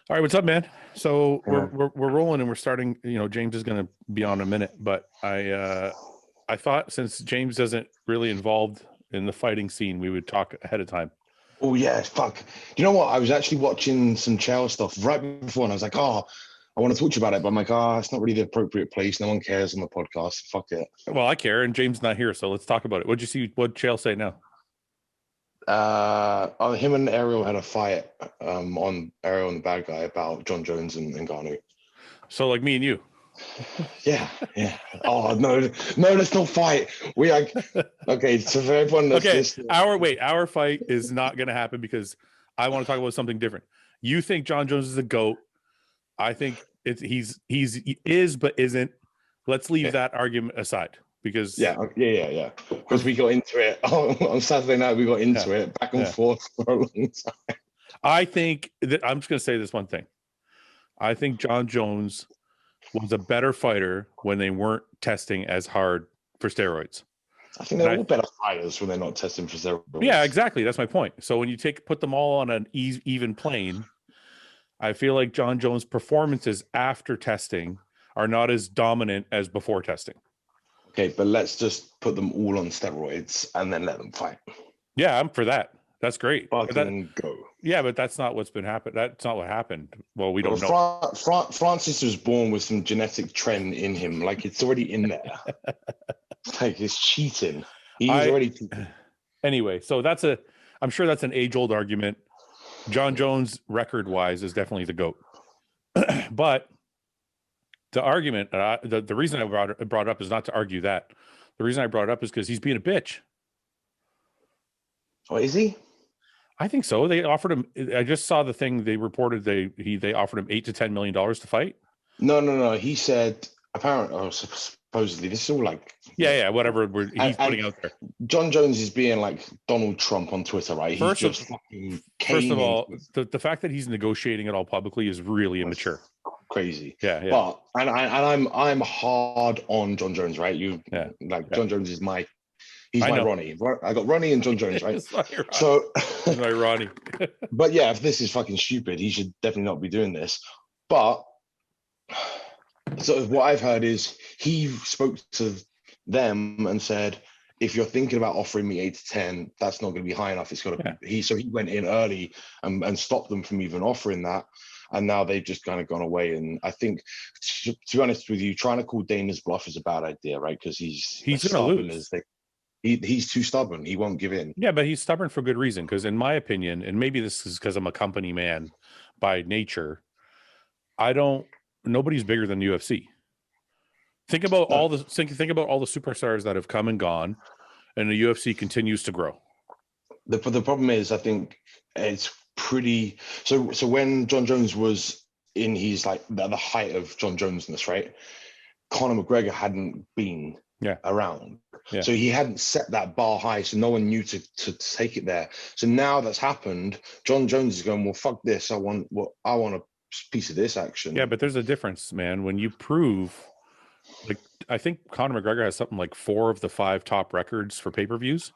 All right, what's up, man? So Hey, we're man. we're, we're rolling and we're starting. James is going to be on in a minute, but I thought since James doesn't really involved in the fighting scene, we would talk ahead of time. Oh yeah, fuck. You know what? I was actually watching some Chow stuff right before, and I was like, oh, I want to talk to you about it, but I'm like, it's not really the appropriate place. No one cares on the podcast. Fuck it. Well, I care, and James not here, so let's talk about it. What'd you see? What'd Chael say now? Him and Ariel had a fight on Ariel and the bad guy about Jon Jones and Garnu. So like me and you. Yeah, yeah. Oh no, no, let's not fight. We are okay. So for everyone that's Okay, listening, our fight is not going to happen because I want to talk about something different. You think Jon Jones is a goat? I think he is but isn't. Let's leave that argument aside because yeah. Because we got into it on Saturday night. We got into it back and forth for a long time. I think that I'm just going to say this one thing. I think Jon Jones was a better fighter when they weren't testing as hard for steroids. I think they're all better fighters when they're not testing for steroids. Yeah, exactly. That's my point. So when you put them all on an even plane, I feel like Jon Jones' performances after testing are not as dominant as before testing. Okay, but let's just put them all on steroids and then let them fight. Yeah, I'm for that. That's great. Fucking go. Yeah, but that's not what's been happened. That's not what happened. Well, we don't know. Francis was born with some genetic trend in him. Like, it's already in there. Like, it's cheating. He's already cheating. Anyway, so I'm sure that's an age-old argument. Jon Jones, record-wise, is definitely the GOAT. But the argument, the reason I brought it up is not to argue that. The reason I brought it up is because he's being a bitch. Oh, is he? I think so. They offered him. I just saw the thing. They reported they offered him $8 to $10 million to fight. No. He said apparently, supposedly, this is all like whatever he's putting out there. Jon Jones is being like Donald Trump on Twitter, right? First of all, the fact that he's negotiating it all publicly is really immature. Crazy. Yeah. But I'm hard on Jon Jones, right? Jon Jones is my. He's my Ronnie. I got Ronnie and Jon Jones, right? So, he's my Ronnie. But yeah, if this is fucking stupid, he should definitely not be doing this. But so what I've heard is he spoke to them and said, if you're thinking about offering me 8 to 10, that's not going to be high enough. It's got to be. So he went in early and stopped them from even offering that. And now they've just kind of gone away. And I think, to be honest with you, trying to call Dana's bluff is a bad idea, right? Because he's going to lose. He's too stubborn. He won't give in. Yeah, but he's stubborn for good reason. Because in my opinion, and maybe this is because I'm a company man by nature, nobody's bigger than UFC. Think about all the superstars that have come and gone, and the UFC continues to grow. The problem is, I think it's pretty. So when Jon Jones was in, he's like the height of Jon Jonesness, right? Conor McGregor hadn't been around. Yeah. So he hadn't set that bar high, so no one knew to take it there. So now that's happened, Jon Jones is going, well, fuck this. I want a piece of this action. Yeah, but there's a difference, man. When you prove, like, I think Conor McGregor has something like 4 of the 5 top records for pay-per-views.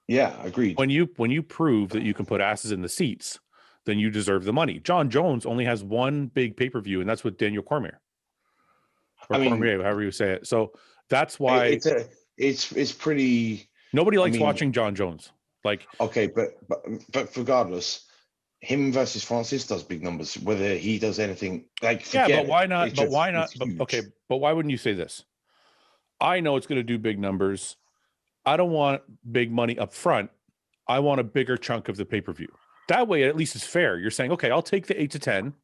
Yeah, agreed. When you prove that you can put asses in the seats, then you deserve the money. Jon Jones only has one big pay-per-view, and that's with Daniel Cormier. Cormier, however you say it. So that's why it's pretty. Nobody likes watching Jon Jones. Like, okay, but regardless, him versus Francis does big numbers. Whether he does anything, but why not? But why not? But why wouldn't you say this? I know it's going to do big numbers. I don't want big money up front. I want a bigger chunk of the pay-per-view. That way, at least it's fair. You're saying, okay, I'll take the 8 to 10,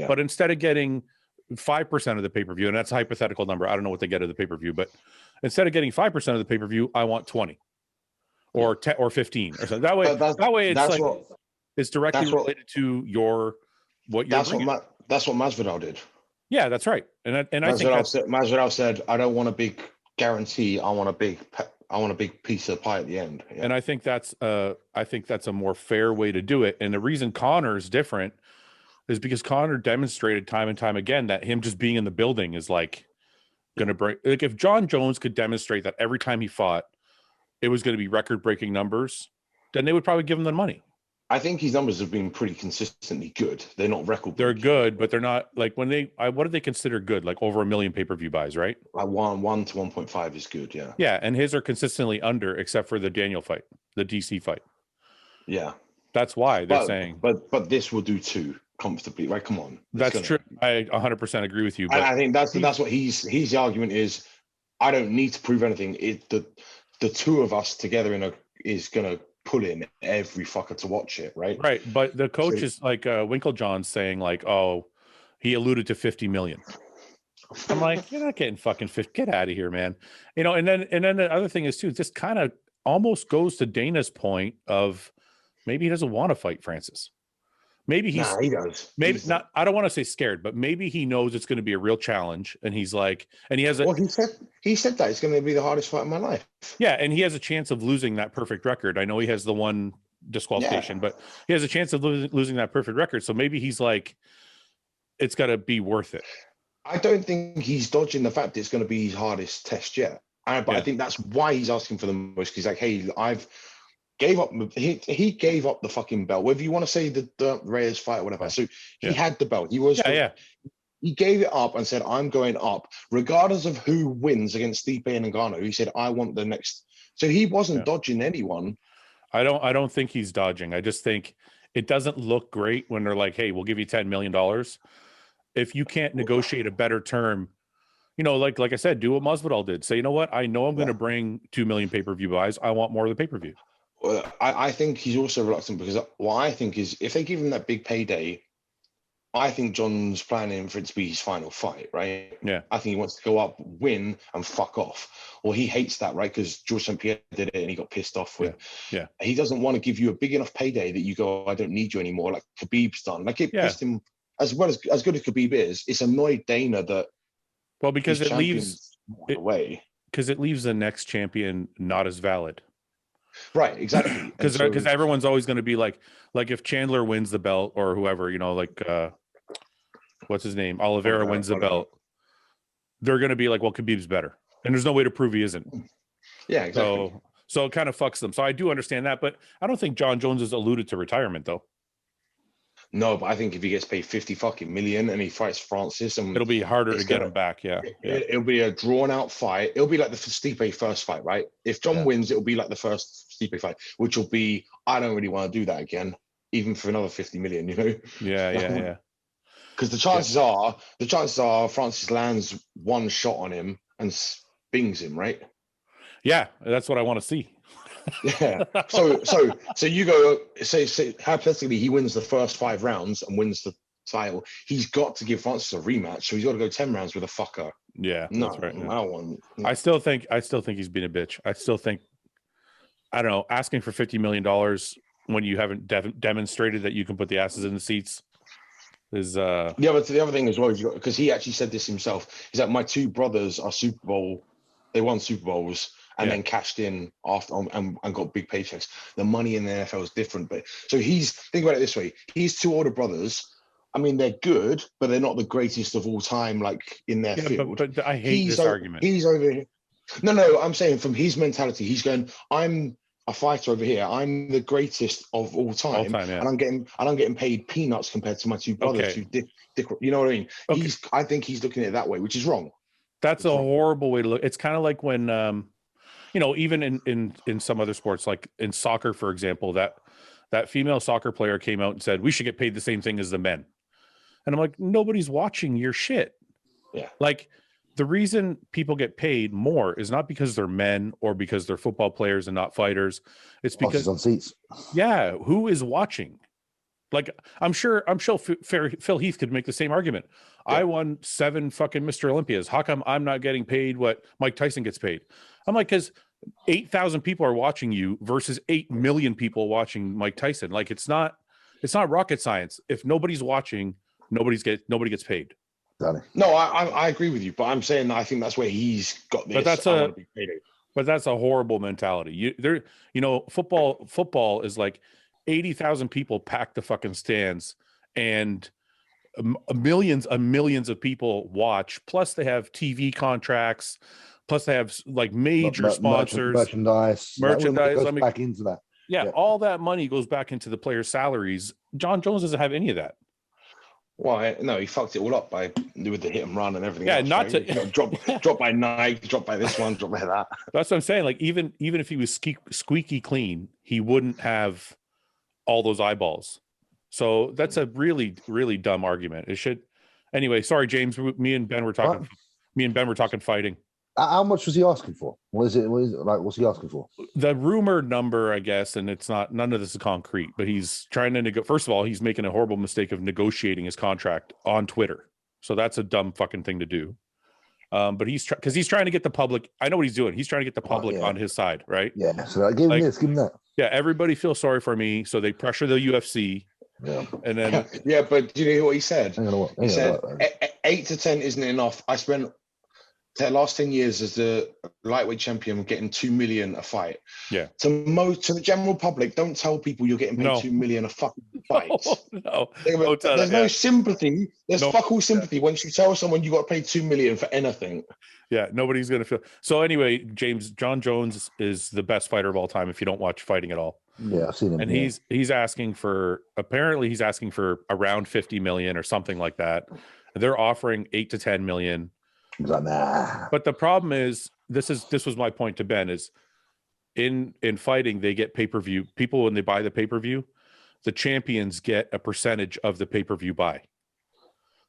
but instead of getting 5% of the pay-per-view, and that's a hypothetical number. I don't know what they get of the pay-per-view, but instead of getting 5% of the pay-per-view, I want 20 or 10 or 15 or something. That way, it's directly related to what you're bringing. That's what Masvidal did. Yeah, that's right. And I think Masvidal said, I don't want a big guarantee. I want a big piece of pie at the end. Yeah. And I think that's a more fair way to do it. And the reason Conor is different is because Conor demonstrated time and time again that him just being in the building is like going to break. Like, if Jon Jones could demonstrate that every time he fought, it was going to be record-breaking numbers, then they would probably give him the money. I think his numbers have been pretty consistently good. They're not record. They're good, but they're not like when what do they consider good? Like over 1 million pay-per-view buys, right? Like 1 to 1.5 is good. Yeah. Yeah. And his are consistently under, except for the Daniel fight, the DC fight. Yeah. That's why they're saying. But this will do 2 comfortably. Right. Come on. That's true. I 100% agree with you. But I think that's what his argument is. I don't need to prove anything. The 2 of us together is going to pull in every fucker to watch it, right? Right, but the coach is like Winklejohn saying like, oh, he alluded to 50 million. I'm like, you're not getting fucking 50. Get out of here, man. You know, and then the other thing is too, this kind of almost goes to Dana's point of maybe he doesn't want to fight Francis. Maybe he does. Maybe not. I don't want to say scared, but maybe he knows it's going to be a real challenge, and he's like, and he has a. Well, he said that it's going to be the hardest fight of my life. Yeah, and he has a chance of losing that perfect record. I know he has the one disqualification, but he has a chance of losing that perfect record. So maybe he's like, it's got to be worth it. I don't think he's dodging the fact it's going to be his hardest test yet. But I think that's why he's asking for the most. He's like, hey, I've gave up. He gave up the fucking belt. Whether you want to say the Reyes fight or whatever. So he had the belt. He was. He gave it up and said, I'm going up, regardless of who wins against Stipe and Ngannou. He said, I want the next. So he wasn't dodging anyone. I don't think he's dodging. I just think it doesn't look great when they're like, hey, we'll give you $10 million. If you can't negotiate a better term, you know, like I said, do what Masvidal did. Say, you know what? I know I'm going to bring 2 million pay-per-view buys. I want more of the pay-per-view. Well, I think he's also reluctant because what I think is if they give him that big payday, I think Jon's planning for it to be his final fight, right? Yeah. I think he wants to go up, win, and fuck off. Or he hates that, right? Because George St. Pierre did it and he got pissed off with. Yeah. He doesn't want to give you a big enough payday that you go, I don't need you anymore, like Khabib's done. Like it pissed him as good as Khabib is. It's annoyed Dana that. Well, because it leaves away. Because it leaves the next champion not as valid. Right, exactly. Because everyone's always going to be like if Chandler wins the belt or whoever, you know, like what's his name, Oliveira wins the belt, they're going to be like, well, Khabib's better, and there's no way to prove he isn't. Yeah, exactly. So it kind of fucks them. So I do understand that, but I don't think Jon Jones has alluded to retirement though. No, but I think if he gets paid 50 fucking million and he fights Francis, and it'll be harder to get him back. Yeah. It'll be a drawn out fight. It'll be like the Stipe first fight, right? If Jon wins, it'll be like the first Stipe fight, which will be, I don't really want to do that again, even for another 50 million, you know? Yeah. Because the chances are Francis lands one shot on him and bings him, right? Yeah, that's what I want to see. Yeah. So you go say hypothetically he wins the first 5 rounds and wins the title. He's got to give Francis a rematch, so he's got to go 10 rounds with a fucker. Yeah, no, that's right. Yeah. I don't want. I still think he's been a bitch. I still think, I don't know, asking for $50 million when you haven't demonstrated that you can put the asses in the seats is. Yeah, but the other thing as well, because he actually said this himself, is that my 2 brothers are Super Bowl. They won Super Bowls. And then cashed in after and got big paychecks. The money in the NFL is different. But so think about it this way. He's 2 older brothers. I mean, they're good, but they're not the greatest of all time, like in their field. But I hate this argument. He's over here. No, I'm saying from his mentality, he's going, I'm a fighter over here. I'm the greatest of all time. And I'm getting paid peanuts compared to my 2 brothers who you know what I mean? Okay. I think he's looking at it that way, which is wrong. That's a horrible way to look. It's kind of like when you know, even in some other sports, like in soccer, for example, that female soccer player came out and said, we should get paid the same thing as the men. And I'm like, nobody's watching your shit. Yeah. Like the reason people get paid more is not because they're men or because they're football players and not fighters. It's because on seats. Yeah. Who is watching? Like, I'm sure Phil Heath could make the same argument. Yeah. I won 7 fucking Mr. Olympias. How come I'm not getting paid what Mike Tyson gets paid? I'm like, because 8,000 people are watching you versus 8 million people watching Mike Tyson. Like, it's not rocket science. If nobody's watching, nobody gets paid. No, I agree with you, but I'm saying that I think that's where he's got this. But that's a horrible mentality. Football is like 80,000 people pack the fucking stands and millions of people watch. Plus they have TV contracts. Plus they have like major sponsors, merchandise. I mean, back into that. Yeah, all that money goes back into the players' salaries. Jon Jones doesn't have any of that. Why? No, he fucked it all up with the hit and run and everything. Yeah, else, not right? to drop by Nike, drop by this one, drop by that. That's what I'm saying. Like even if he was squeaky clean, he wouldn't have all those eyeballs. So that's a really, really dumb argument. It should. Anyway, sorry, James. Me and Ben were talking. What? Me and Ben were talking fighting. How much was he asking for? What is it like? What's he asking for? The rumored number, I guess, and it's not. None of this is concrete, but he's trying to first of all, he's making a horrible mistake of negotiating his contract on Twitter. So that's a dumb fucking thing to do. But he's trying to get the public. I know what he's doing. He's trying to get the public on his side, right? Yeah. So give him this, give him that. Yeah, everybody feels sorry for me, so they pressure the UFC. Yeah. And then yeah, but do you know what he said? He said 8 to 10 isn't enough. I spent the last 10 years as the lightweight champion getting 2 million a fight. Yeah. To the general public, don't tell people you're getting paid 2 million a fucking fight. No. There's no sympathy. There's fuck all sympathy once you tell someone you got to pay 2 million for anything. Yeah, nobody's gonna feel. So anyway, James, Jon Jones is the best fighter of all time. If you don't watch fighting at all. Yeah, I've seen him. And he's asking for around 50 million or something like that. They're offering 8 to 10 million. Like, nah. But the problem is, this was my point to Ben, is in fighting, they get pay-per-view. People, when they buy the pay-per-view, the champions get a percentage of the pay-per-view buy.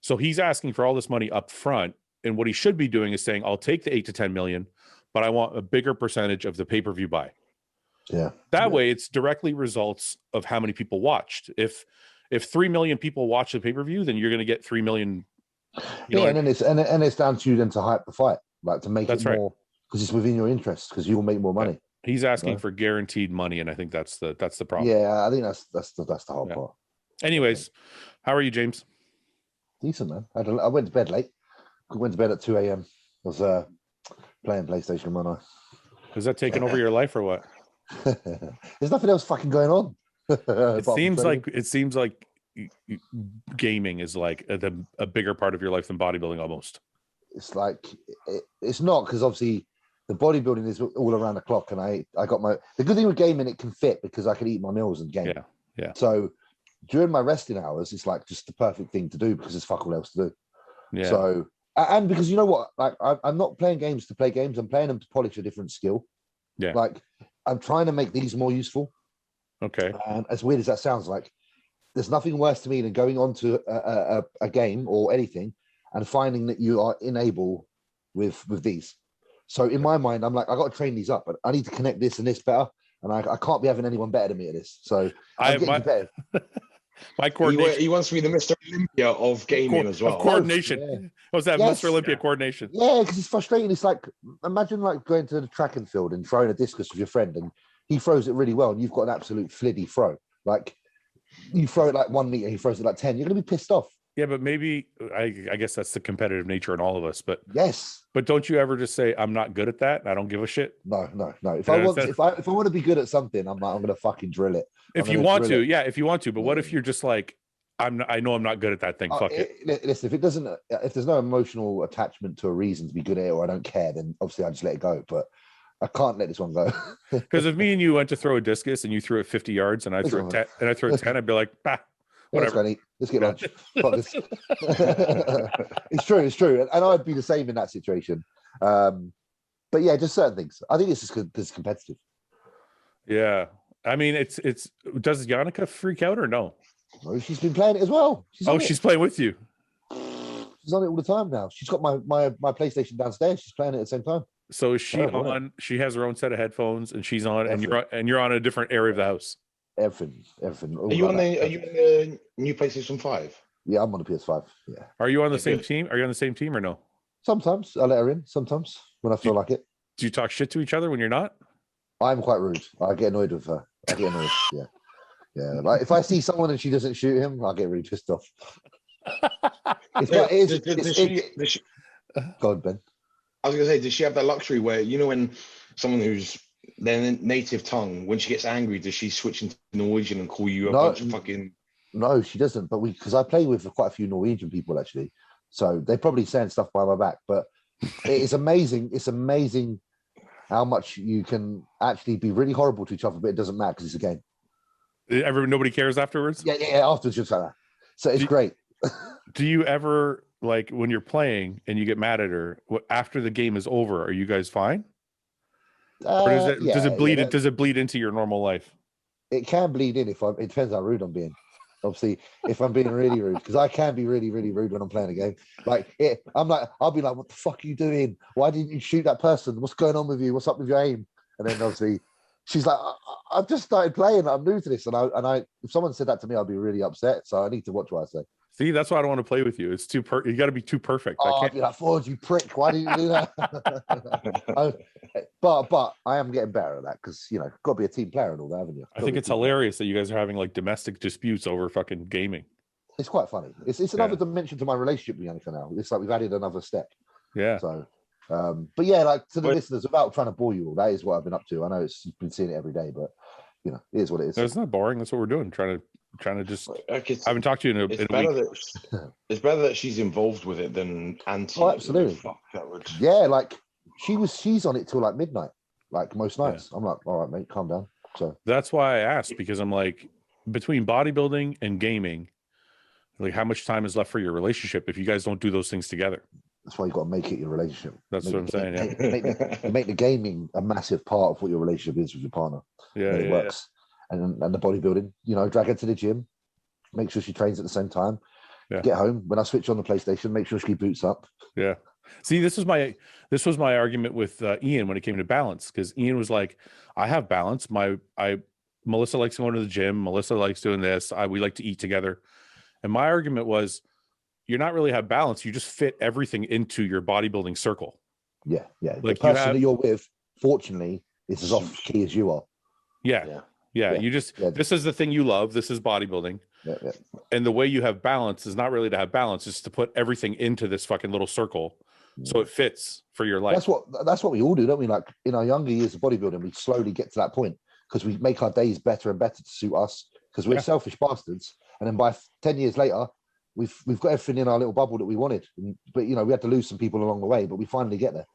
So he's asking for all this money up front, and what he should be doing is saying, I'll take the 8 to 10 million, but I want a bigger percentage of the pay-per-view buy. Yeah. That way it's directly results of how many people watched. If 3 million people watch the pay-per-view, then you're going to get 3 million. And then it's down to you then to hype the fight, like to make it more, because it's within your interest, because you will make more money. He's asking for guaranteed money, and I think that's the problem. Yeah, I think that's the whole part. Anyways, how are you, James? Decent, man. I went to bed late. I went to bed at 2 a.m. I was playing PlayStation, wasn't I? Is that taking over your life or what? There's nothing else fucking going on. It seems like gaming is like a bigger part of your life than bodybuilding almost. It's like it's not, because obviously the bodybuilding is all around the clock, and I got the good thing with gaming, it can fit because I can eat my meals and game. Yeah. So during my resting hours, it's like just the perfect thing to do because there's fuck all else to do. Yeah. So and because you know what, like I'm not playing games to play games. I'm playing them to polish a different skill. Yeah. Like I'm trying to make these more useful. Okay. And as weird as that sounds, like there's nothing worse to me than going on to a game or anything and finding that you are unable with these. So in my mind, I'm like, I got to train these up, but I need to connect this and this better. And I can't be having anyone better than me at this. So I'm getting better. My coordination. He wants to be the Mr. Olympia of gaming as well. Of coordination. Yeah. What's that? Yes. Mr. Olympia coordination. Yeah, because it's frustrating. It's like, imagine like going to the track and field and throwing a discus with your friend, and he throws it really well, and you've got an absolute fliddy throw. Like you throw it like 1 meter, he throws it like 10. You're going to be pissed off. Yeah, but maybe I guess that's the competitive nature in all of us. But yes, but don't you ever just say, I'm not good at that? I don't give a shit. No. If I want to be good at something, I'm going to fucking drill it. If you want to. But what if you're just like, I know I'm not good at that thing. Fuck it. Listen, if there's no emotional attachment to a reason to be good at it, or I don't care, then obviously I just let it go. But I can't let this one go. Because if me and you went to throw a discus and you threw it 50 yards and I threw it 10 and I threw it 10, I'd be like, bah. Whatever. Let's get lunch. It's true. And I'd be the same in that situation. But yeah, just certain things. I think it's just because it's competitive. Yeah. I mean, it's does Yannicka freak out or no? No, she's been playing it as well. She's playing with you. She's on it all the time now. She's got my PlayStation downstairs. She's playing it at the same time. So is she on? She has her own set of headphones and she's on, and you're on a different area of the house. Everything. Are you on the new PlayStation 5? Yeah, I'm on the PS5. Yeah. Are you on the same team? Are you on the same team or no? Sometimes I let her in. Sometimes when I feel like it. Do you talk shit to each other when you're not? I'm quite rude. I get annoyed with her. Yeah. Like if I see someone and she doesn't shoot him, I'll get really pissed off. God, Ben. I was gonna say, does she have that luxury where, you know, when someone who's their native tongue, when she gets angry, does she switch into Norwegian and call you a bunch of fucking? No, she doesn't. But because I play with quite a few Norwegian people actually, so they're probably saying stuff behind my back. But it's amazing. It's amazing how much you can actually be really horrible to each other, but it doesn't matter because it's a game. Nobody cares afterwards. Yeah. Afterwards, just like that. So it's great. Do you ever, like, when you're playing and you get mad at her after the game is over? Are you guys fine? Or does it bleed? Does it bleed into your normal life? It can bleed in it depends how rude I'm being. Obviously, if I'm being really rude, because I can be really, really rude when I'm playing a game. Like, I'll be like, "What the fuck are you doing? Why didn't you shoot that person? What's going on with you? What's up with your aim?" And then obviously, she's like, "I've just started playing. I'm new to this." And I, if someone said that to me, I'd be really upset. So I need to watch what I say. See, that's why I don't want to play with you. It's you got to be too perfect. I'd be like, "Fouad, you prick! Why didn't you do that?" But I am getting better at that because got to be a team player and all that, haven't you? I think it's hilarious that you guys are having like domestic disputes over fucking gaming. It's quite funny. It's another dimension to my relationship with Yannicka now. It's like we've added another step. Yeah. So, but yeah, like to the listeners, without trying to bore you all, that is what I've been up to. I know you've been seeing it every day, but it is what it is. No, it's not boring. That's what we're doing. Trying to just. I haven't talked to you in a week. It's better that she's involved with it than anti. Oh, absolutely. Fuck, yeah, like she's on it till like midnight, like most nights. Yeah. I'm like, all right, mate, calm down. So that's why I asked, because I'm like, between bodybuilding and gaming, like, how much time is left for your relationship if you guys don't do those things together? That's why you got to make it your relationship. That's what I'm saying. Yeah. Make the gaming a massive part of what your relationship is with your partner. Yeah, it works. Yeah. And the bodybuilding, drag her to the gym, make sure she trains at the same time. Yeah. Get home when I switch on the PlayStation, make sure she boots up. Yeah. See, this was my argument with Ian when it came to balance, because Ian was like, I have balance. Melissa likes going to the gym. Melissa likes doing this. We like to eat together. And my argument was, you're not really have balance. You just fit everything into your bodybuilding circle. Yeah. Like the person that you're with, fortunately, is as off key as you are. Yeah. You just, this is the thing you love. This is bodybuilding. Yeah. And the way you have balance is not really to have balance. It's to put everything into this fucking little circle. So it fits for your life. That's what we all do, don't we? Like in our younger years of bodybuilding, we slowly get to that point because we make our days better and better to suit us because we're selfish bastards. And then by 10 years later, we've got everything in our little bubble that we wanted. But we had to lose some people along the way, but we finally get there.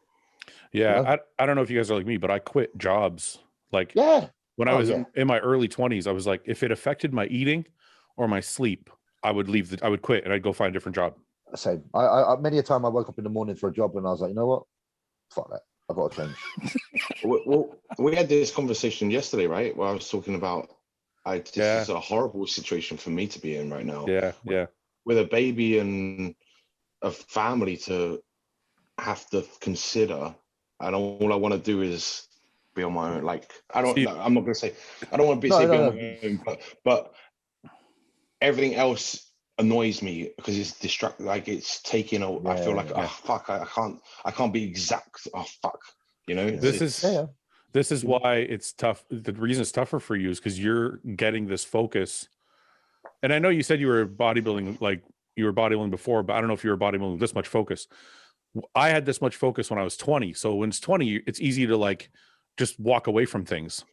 Yeah, I don't know if you guys are like me, but I quit jobs. Like when I was in my early 20s, I was like, if it affected my eating or my sleep, I would quit and I'd go find a different job. Same. I many a time I woke up in the morning for a job and I was like, you know what? Fuck that. I've got to change. Well, we had this conversation yesterday, right? Where I was talking about this is a horrible situation for me to be in right now. Yeah. With a baby and a family to have to consider, and all I want to do is be on my own. Like I'm not going to say I don't want to be on my own, but everything else annoys me because it's distracting. Like it's taking I feel like fuck, I can't be exact. Oh fuck, This is why it's tough. The reason it's tougher for you is because you're getting this focus. And I know you said you were bodybuilding before, but I don't know if you were bodybuilding with this much focus. I had this much focus when I was 20. So when it's 20, it's easy to like just walk away from things.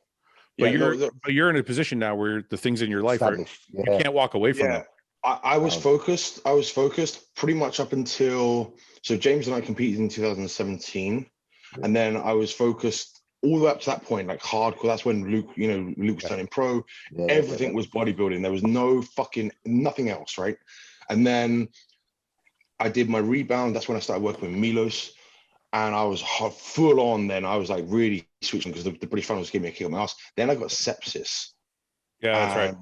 But you're in a position now where the things in your life you can't walk away from them. I was focused. I was focused pretty much up until James and I competed in 2017, and then I was focused all the way up to that point, like hardcore. That's when Luke's turning pro. Everything was bodybuilding. There was nothing else, right? And then I did my rebound. That's when I started working with Milos, and I was full on. Then I was like really switching because the British fan was giving me a kick on my ass. Then I got sepsis. Yeah, that's right.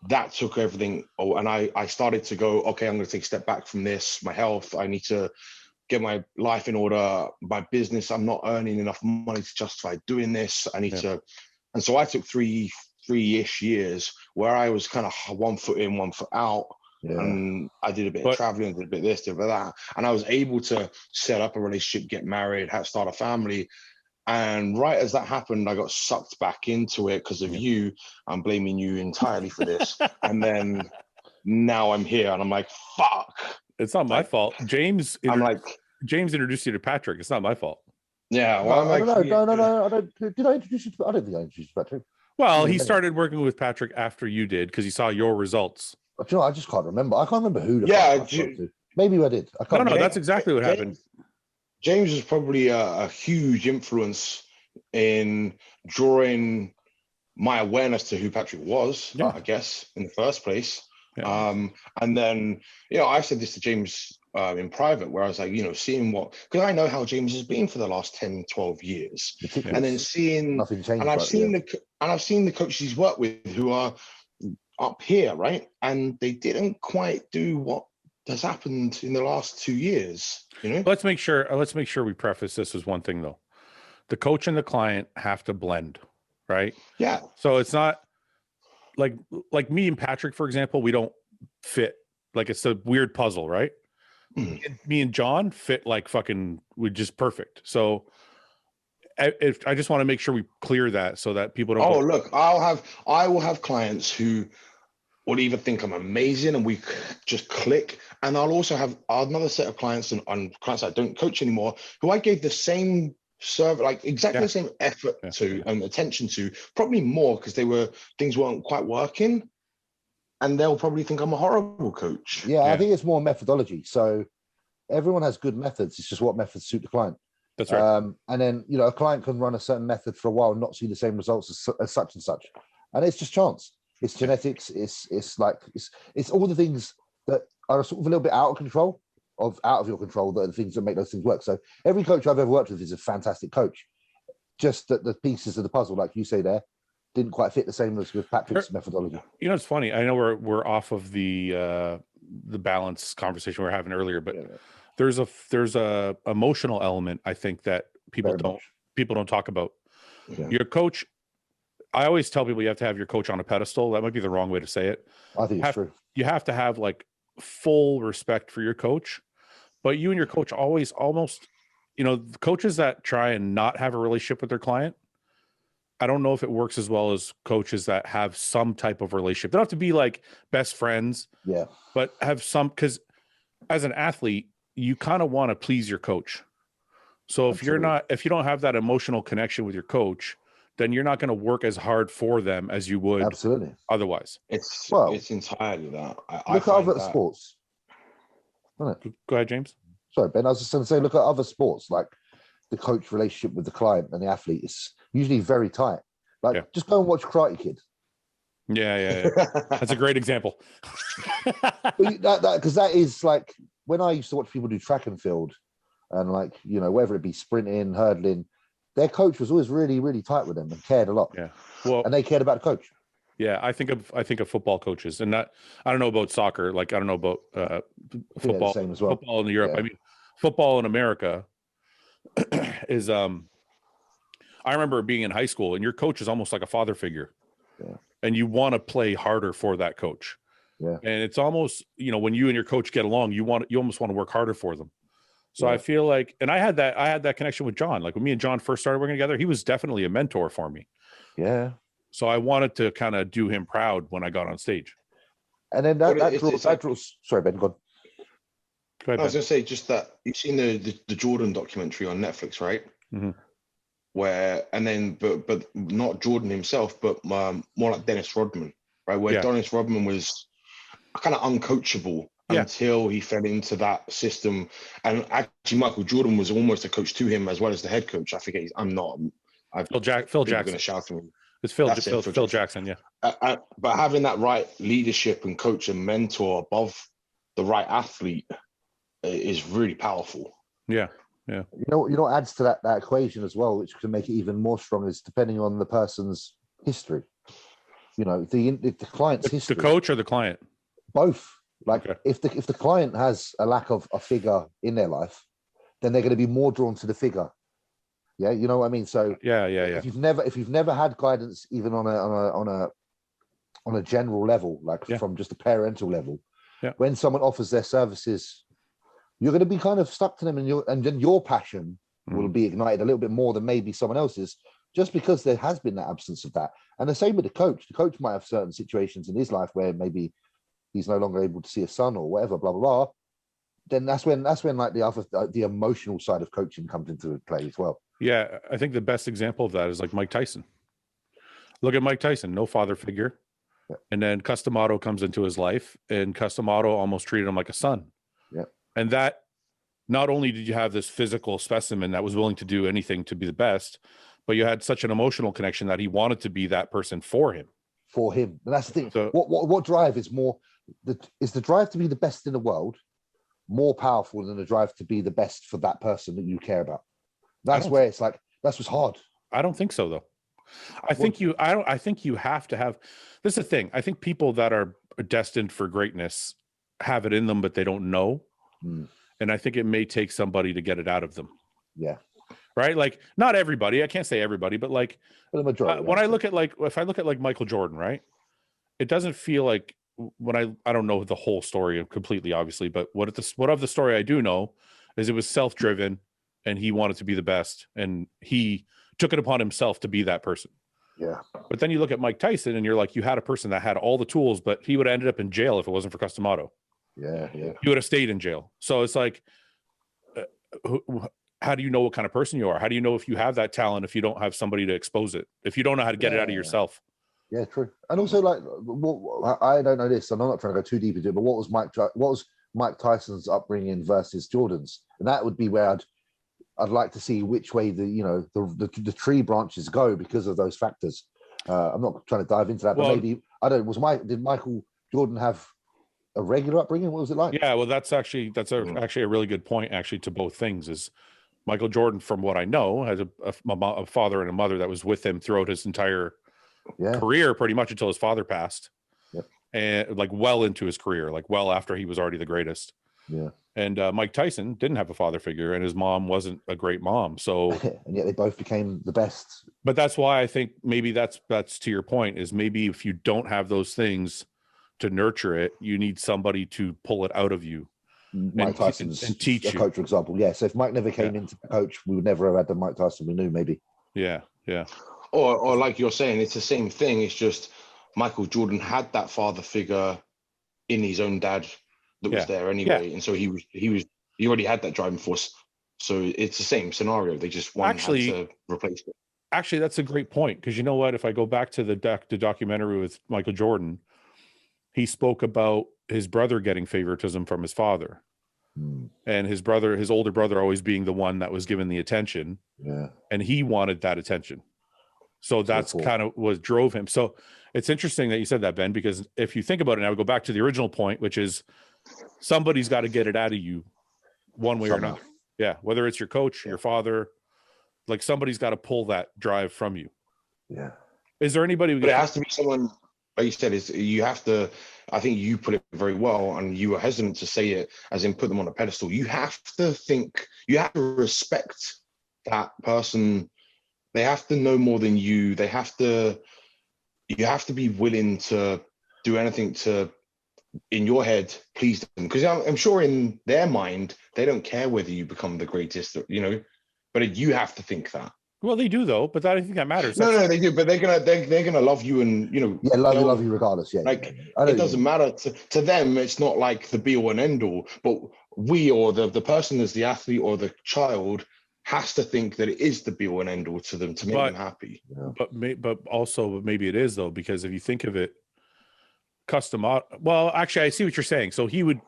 That took everything. And I started to go, okay, I'm going to take a step back from this. My health, I need to get my life in order. My business, I'm not earning enough money to justify doing this. I need to. And so I took three-ish years where I was kind of 1 foot in, 1 foot out. Yeah. And I did a bit of traveling, did a bit of this, did a bit of that. And I was able to set up a relationship, get married, start a family. And right as that happened, I got sucked back into it because of you. I'm blaming you entirely for this. And then now I'm here and I'm like, fuck. It's not my fault. James introduced you to Patrick. It's not my fault. Yeah. Well, no. I don't. Did I introduce you? I don't think I introduced you to Patrick. Well, he started working with Patrick after you did because he saw your results. But, I just can't remember. I can't remember who. Maybe I did. I can't remember. That's exactly what happened. James was probably a huge influence in drawing my awareness to who Patrick was, I guess, in the first place. Yeah. And then, I said this to James in private, where I was like, seeing because I know how James has been for the last 10, 12 years. And then seeing, nothing changed, and I've seen the coaches he's worked with who are up here, right? And they didn't quite do what has happened in the last 2 years, Let's make sure we preface this as one thing, though. The coach and the client have to blend, right? Yeah. So it's not like me and Patrick, for example, we don't fit. Like, it's a weird puzzle, right? Me and John fit like fucking, we're just perfect. So I just want to make sure we clear that so that people don't. Look, I will have clients who will either think I'm amazing and we just click, and I'll also have another set of clients and clients I don't coach anymore who I gave the same like exactly the same effort to and attention to, probably more because things weren't quite working, and they'll probably think I'm a horrible coach. Yeah, I think it's more methodology. So everyone has good methods. It's just what methods suit the client. That's right. And then, a client can run a certain method for a while and not see the same results as such and such. And it's just chance. It's genetics. It's all the things that are sort of a little bit out of your control, that are the things that make those things work. So every coach I've ever worked with is a fantastic coach. Just that the pieces of the puzzle, like you say there, didn't quite fit the same as with Patrick's methodology. It's funny. I know we're off of the balance conversation we were having earlier, but there's a emotional element, I think, that people don't talk about. Yeah. Your coach, I always tell people you have to have your coach on a pedestal. That might be the wrong way to say it. I think it's true. You have to have like full respect for your coach, but you and your coach always almost, the coaches that try and not have a relationship with their client, I don't know if it works as well as coaches that have some type of relationship. They don't have to be like best friends, but have some, because as an athlete, you kind of want to please your coach. So if you don't have that emotional connection with your coach, then you're not going to work as hard for them as you would otherwise. It's entirely that. Look at other sports. Go ahead, James. Sorry, Ben. I was just going to say, look at other sports, like the coach relationship with the client and the athlete is usually very tight. Like, just go and watch Karate Kid. Yeah. That's a great example. Because that is like, when I used to watch people do track and field, and like, whether it be sprinting, hurdling, their coach was always really, really tight with them and cared a lot. Yeah. Well, and they cared about the coach. Yeah, I think of football coaches, and that, I don't know about soccer. Like, I don't know about football. Same as well. Football in Europe. I mean, football in America is. I remember being in high school, and your coach is almost like a father figure, and you want to play harder for that coach. Yeah, and it's almost, when you and your coach get along, you almost want to work harder for them. So I feel like, and I had that connection with John. Like, when me and John first started working together, he was definitely a mentor for me. Yeah. So I wanted to kind of do him proud when I got on stage. And then that draws. Sorry, Ben, go on. Go ahead, I was going to say, just that you've seen the Jordan documentary on Netflix, right? Mm-hmm. Where, and then, but not Jordan himself, but more like Dennis Rodman, right? Where Dennis Rodman was kind of uncoachable until he fell into that system. And actually, Michael Jordan was almost a coach to him as well as the head coach. I forget. Phil Jackson. Going to shout at me. It's Phil Jackson, yeah. But having that right leadership and coach and mentor above the right athlete is really powerful. Yeah. You know what adds to that equation as well, which can make it even more strong, is depending on the person's history. The client's history. The coach or the client? Both. Like, if the client has a lack of a figure in their life, then they're going to be more drawn to the figure. Yeah, you know what I mean. So if you've never had guidance, even on a general level, like from just a parental level, when someone offers their services, you're going to be kind of stuck to them, and then your passion will be ignited a little bit more than maybe someone else's, just because there has been that absence of that. And the same with the coach. The coach might have certain situations in his life where maybe he's no longer able to see a son or whatever, blah blah blah. Then that's when like the emotional side of coaching comes into play as well. Yeah, I think the best example of that is like Mike Tyson. Look at Mike Tyson, no father figure. Yeah. And then Customato comes into his life, and Customato almost treated him like a son. Yeah. And that, not only did you have this physical specimen that was willing to do anything to be the best, but you had such an emotional connection that he wanted to be that person for him. For him, and that's the thing. So, what drive is more? Is the drive to be the best in the world more powerful than the drive to be the best for that person that you care about? That's where it's like, that's what's hard. I don't think so, though. I think you have to have. This is the thing. I think people that are destined for greatness have it in them, but they don't know. And I think it may take somebody to get it out of them. Yeah. Right. Like, not everybody. I can't say everybody, but like, the majority, when I look at like, if I look at like Michael Jordan, right, it doesn't feel like, when I don't know the whole story completely, obviously, but what of the story I do know is it was self-driven, and he wanted to be the best, and he took it upon himself to be that person. Yeah. But then you look at Mike Tyson, and you're like, you had a person that had all the tools, but he would have ended up in jail if it wasn't for Custom Auto. Yeah. He would have stayed in jail. So it's like, how do you know what kind of person you are? How do you know if you have that talent if you don't have somebody to expose it? If you don't know how to get it out of yourself? Yeah, true. And also, like, I don't know this, and I'm not trying to go too deep into it, but what was Mike Tyson's upbringing versus Jordan's? And that would be where I'd like to see which way the tree branches go because of those factors. I'm not trying to dive into that, but maybe I don't. Did Michael Jordan have a regular upbringing? What was it like? Yeah, well, that's actually a really good point. Actually, to both things is Michael Jordan, from what I know, has a father and a mother that was with him throughout his entire career, pretty much until his father passed. Yep. And like well into his career, like well after he was already the greatest. Yeah. And Mike Tyson didn't have a father figure, and his mom wasn't a great mom. So, and yet they both became the best. But that's why I think maybe that's to your point, is maybe if you don't have those things to nurture it, you need somebody to pull it out of you. Mike Tyson's and teach a coach, for example. Yeah. So if Mike never came into the coach, we would never have had the Mike Tyson we knew, maybe. Yeah. Or like you're saying, it's the same thing. It's just Michael Jordan had that father figure in his own dad that was there anyway, and so he already had that driving force. So it's the same scenario. They just had to replace it. Actually, that's a great point, because you know what? If I go back to the documentary with Michael Jordan, he spoke about his brother getting favoritism from his father, and his older brother, always being the one that was given the attention. Yeah, and he wanted that attention. So that's kind of what drove him. So it's interesting that you said that, Ben, because if you think about it, now we go back to the original point, which is somebody's got to get it out of you one way or another. Yeah. Whether it's your coach, your father, like somebody's got to pull that drive from you. Yeah. Is there anybody? But it has to be someone, like you said, you have to, I think you put it very well, and you were hesitant to say it as in put them on a pedestal. You have to think, you have to respect that person. They have to know more than you. You have to be willing to do anything to, in your head, please them. Because I'm sure in their mind, they don't care whether you become the greatest, but you have to think that. Well, they do though, but I think that matters. No, they do, but they're gonna love you, and love you regardless. Yeah, like it doesn't matter to them. It's not like the be all and end all, but we, or the person as the athlete or the child, has to think that it is the be all and end all to them to make them happy. Yeah. But also maybe it is though, because if you think of it, well, actually, I see what you're saying. So he would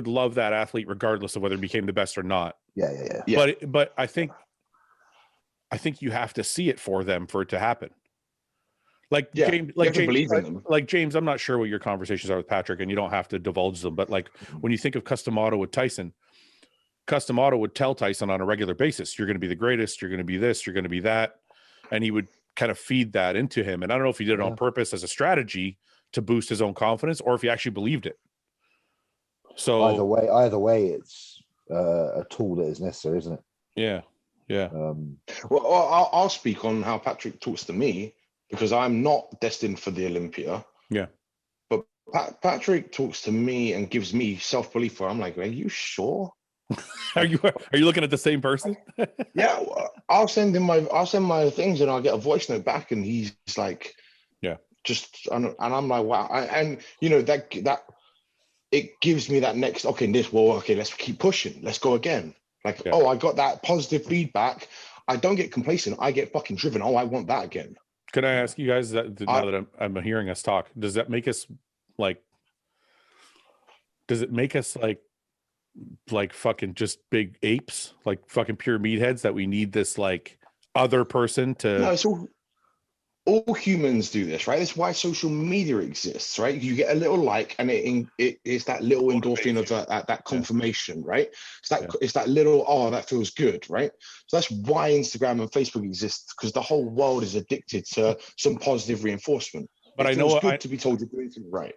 love that athlete regardless of whether he became the best or not. Yeah. But I think you have to see it for them for it to happen. James, I'm not sure what your conversations are with Patrick, and you don't have to divulge them, but like when you think of Custom Auto with Tyson, Custom Auto would tell Tyson on a regular basis, you're going to be the greatest, you're going to be this, you're going to be that. And he would kind of feed that into him. And I don't know if he did it on purpose as a strategy to boost his own confidence, or if he actually believed it. So either way, it's a tool that is necessary, isn't it? Yeah. Well, I'll speak on how Patrick talks to me, because I'm not destined for the Olympia. Yeah. But Patrick talks to me and gives me self-belief where I'm like, are you sure? Are you looking at the same person? Yeah, I'll send my things, and I'll get a voice note back, and he's like, yeah, just, and I'm like, wow. And that it gives me that next, let's keep pushing, let's go again. Like, I got that positive feedback. I don't get complacent, I get fucking driven. I want that again. Can I ask you guys that now that I'm hearing us talk, does that make us like, like fucking just big apes, like fucking pure meatheads, that we need this like other person to. No, it's all humans do this, right? That's why social media exists, right? You get a little like, and it's that little endorphin of that confirmation, right? It's that little, oh, that feels good, right? So that's why Instagram and Facebook exist, because the whole world is addicted to some positive reinforcement. But I know it's good to be told you're doing something right.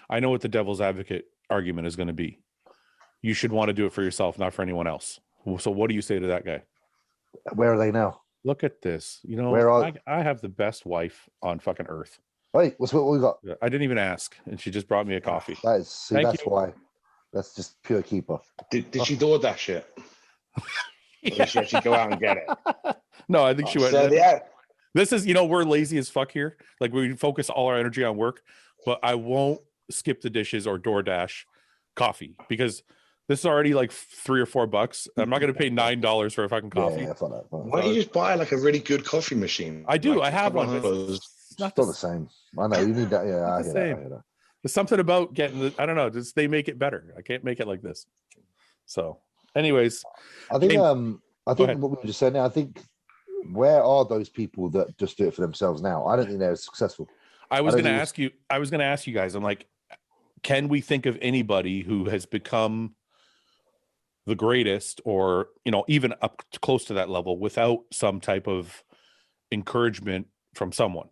I know what the devil's advocate argument is going to be. You should want to do it for yourself, not for anyone else. So what do you say to that guy? Where are they now? Look at this. You know, I have the best wife on fucking earth. Wait, what's what we got? I didn't even ask, and she just brought me a coffee. That's why. That's just pure keeper. Did she DoorDash it? Or did she actually go out and get it? No, I think she went. So This is, we're lazy as fuck here. Like, we focus all our energy on work, but I won't skip the dishes or DoorDash coffee, because this is already like $3 or $4. I'm not going to pay $9 for a fucking coffee. Yeah, why don't you just buy like a really good coffee machine? I do. Like, I have one. It's not the same. I know you need that. Yeah, I hear that. There's something about getting I don't know. Just they make it better. I can't make it like this. So, anyways, I think what we were just saying now. I think, where are those people that just do it for themselves now? I don't think they're successful. I was going to ask you guys. I'm like, can we think of anybody who has become the greatest, or even up close to that level, without some type of encouragement from someone?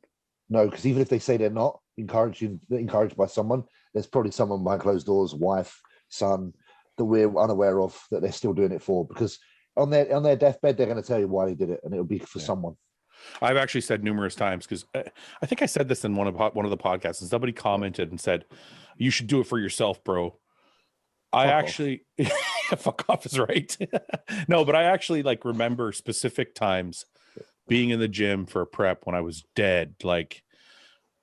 No, because even if they say they're not encouraged by someone, there's probably someone behind closed doors, wife, son, that we're unaware of, that they're still doing it for. Because on their deathbed, they're going to tell you why they did it, and it'll be for someone. I've actually said numerous times, because I think I said this in one of the podcasts, and somebody commented and said, "You should do it for yourself, bro." Fuck off is right. No, but I actually remember specific times being in the gym for a prep when I was dead. Like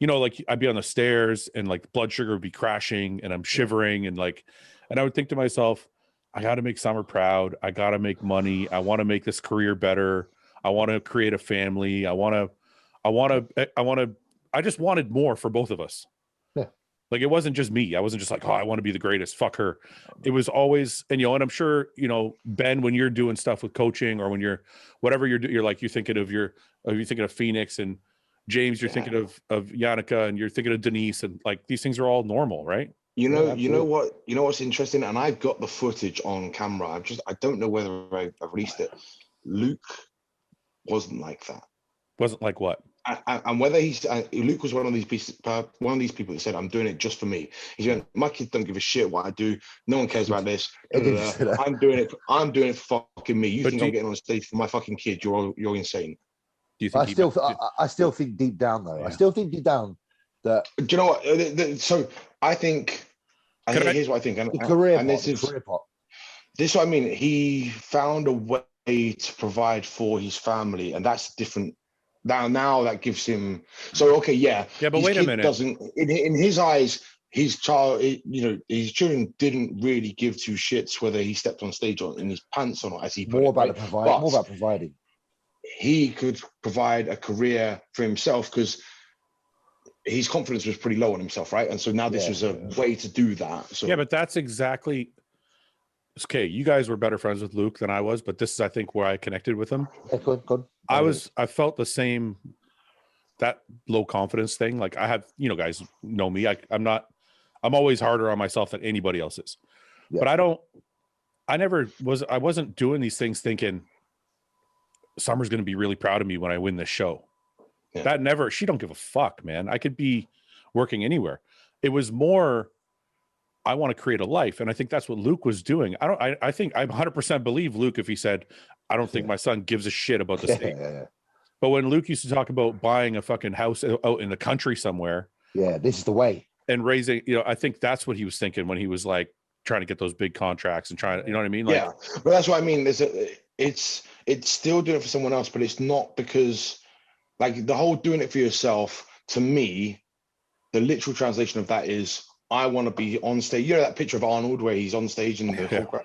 I'd be on the stairs and blood sugar would be crashing and I'm shivering and I would think to myself, I got to make Summer proud. I got to make money. I want to make this career better. I want to create a family. I just wanted more for both of us. Like, it wasn't just me. I wasn't just like, oh, I want to be the greatest. Fuck her. It was always, and I'm sure, Ben, when you're doing stuff with coaching, or when you're, whatever you're thinking of Phoenix, and James, you're thinking of Yannicka, and you're thinking of Denise, and these things are all normal, right? You know what's interesting? And I've got the footage on camera. I don't know whether I released it. Luke wasn't like that. Wasn't like what? And whether Luke was one of these people that said, "I'm doing it just for me." He's going, "My kids don't give a shit what I do. No one cares about this. I'm doing it. I'm doing it for fucking me. You think I'm getting on stage for my fucking kid? You're insane." Do you think I still think deep down, though. Yeah. I still think deep down that. Do you know what? So I think. Here's what I think. This is what I mean. He found a way to provide for his family, and that's different. Now that gives him but wait a minute. Doesn't in his eyes, his child, his children didn't really give two shits whether he stepped on stage or in his pants or not, as he put more about providing. He could provide a career for himself because his confidence was pretty low on himself, right? And so now this was a way to do that. So but that's exactly. Okay, you guys were better friends with Luke than I was, but this is, I think, where I connected with him. Good. I felt the same, that low confidence thing. Like, I have, guys know me. I'm always harder on myself than anybody else is. Yeah. But I wasn't doing these things thinking Summer's going to be really proud of me when I win this show. Yeah. She don't give a fuck, man. I could be working anywhere. It was more, I want to create a life. And I think that's what Luke was doing. I think I 100% believe Luke if he said, I don't think my son gives a shit about the state. But when Luke used to talk about buying a fucking house out in the country somewhere. Yeah, this is the way. And raising, I think that's what he was thinking when he was trying to get those big contracts and trying to, you know what I mean? But that's what I mean. It's still doing it for someone else, but it's not because the whole doing it for yourself, to me, the literal translation of that is, I want to be on stage. You know that picture of Arnold where he's on stage and the whole crowd?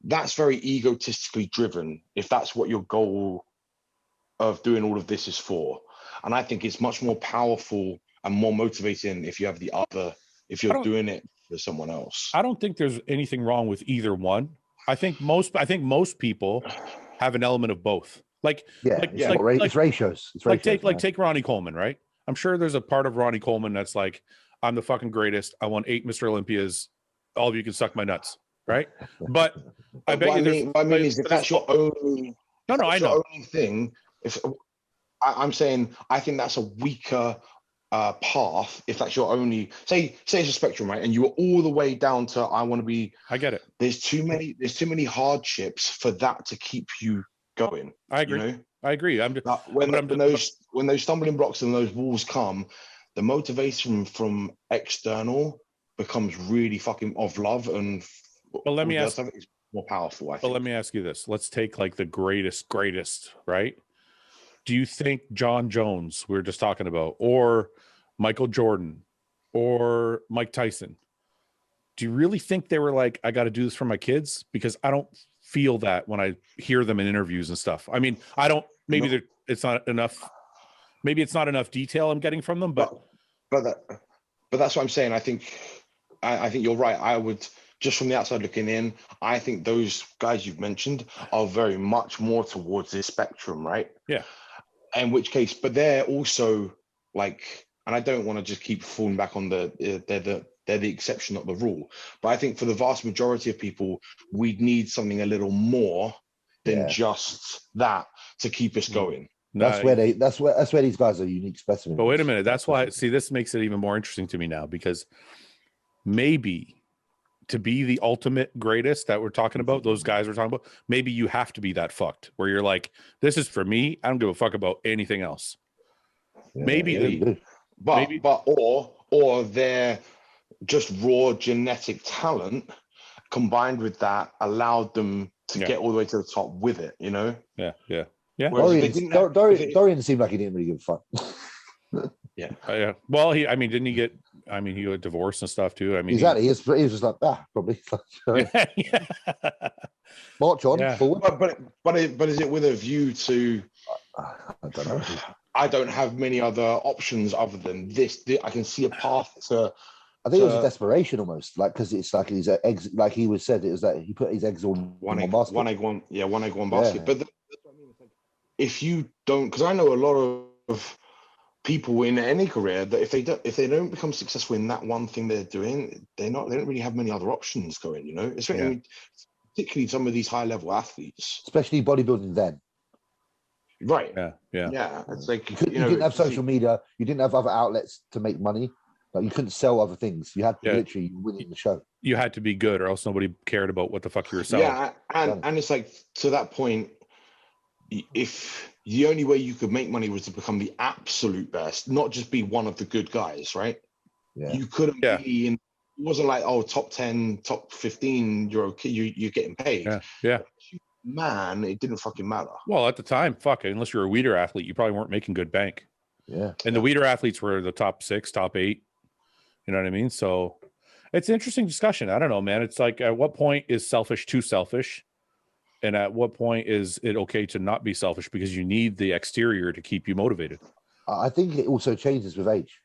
That's very egotistically driven, if that's what your goal of doing all of this is for. And I think it's much more powerful and more motivating if you have if you're doing it for someone else. I don't think there's anything wrong with either one. I think most people have an element of both. It's ratios. It's ratios, take Ronnie Coleman, right? I'm sure there's a part of Ronnie Coleman that's like, I'm the fucking greatest. I won 8 Mr. Olympias. All of you can suck my nuts, right? But I bet you if that's your only only thing, if I'm saying I think that's a weaker path if that's your only say it's a spectrum, right? And you were all the way down to I want to be. I get it. There's too many hardships for that to keep you going. I agree. You know? I agree. When those stumbling blocks and those walls come, the motivation from external becomes really fucking of love and. But let me ask. It's more powerful. I think. But let me ask you this: let's take like the greatest, right? Do you think Jon Jones, we were just talking about, or Michael Jordan, or Mike Tyson? Do you really think they were like, I got to do this for my kids? Because I don't feel that when I hear them in interviews and stuff. I mean, I don't. Maybe it's not enough. Maybe it's not enough detail I'm getting from them. But that's what I'm saying. I think you're right. I would. Just from the outside looking in, I think those guys you've mentioned are very much more towards this spectrum, right? Yeah. In which case, but they're also like, and I don't want to just keep falling back on they're the exception, not the rule. But I think for the vast majority of people, we'd need something a little more than just that to keep us going. That's where these guys are unique specimens. But wait a minute, that's why. See, this makes it even more interesting to me now, because maybe to be the ultimate greatest that we're talking about, those guys we're talking about, maybe you have to be that fucked where you're like, this is for me. I don't give a fuck about anything else. Or they're just raw genetic talent combined with that allowed them to get all the way to the top with it, you know? Yeah. Dorian seemed like he didn't really give a fuck. Yeah. Well, he got divorced and stuff too. I mean, exactly. He was just like, probably. March on forward. But is it with a view to? I don't know. I don't have many other options other than this. I can see a path to. I think it was a desperation almost, like because it's like his eggs, like he was said, it was that he put his eggs on one egg, one egg, one basket. Yeah. But that's what I mean. It's like, if you don't, because I know a lot of people in any career that if they don't become successful in that one thing they're doing, they don't really have many other options going, you know, particularly some of these high level athletes, especially bodybuilding then. Right. Yeah. It's like you didn't have social media, you didn't have other outlets to make money, like you couldn't sell other things. You had to literally win the show. You had to be good, or else nobody cared about what the fuck you were selling. Yeah, and it's like to that point, if the only way you could make money was to become the absolute best, not just be one of the good guys, right? Yeah. You couldn't be in. It wasn't like, oh, top 10, top 15, you're okay, you're getting paid. Yeah. Man, it didn't fucking matter. Well, at the time, unless you're a weeder athlete, you probably weren't making good bank. Yeah. And the weeder athletes were the top 6, top 8. You know what I mean? So it's an interesting discussion. I don't know, man. It's like, at what point is selfish too selfish? And at what point is it okay to not be selfish because you need the exterior to keep you motivated? I think it also changes with age.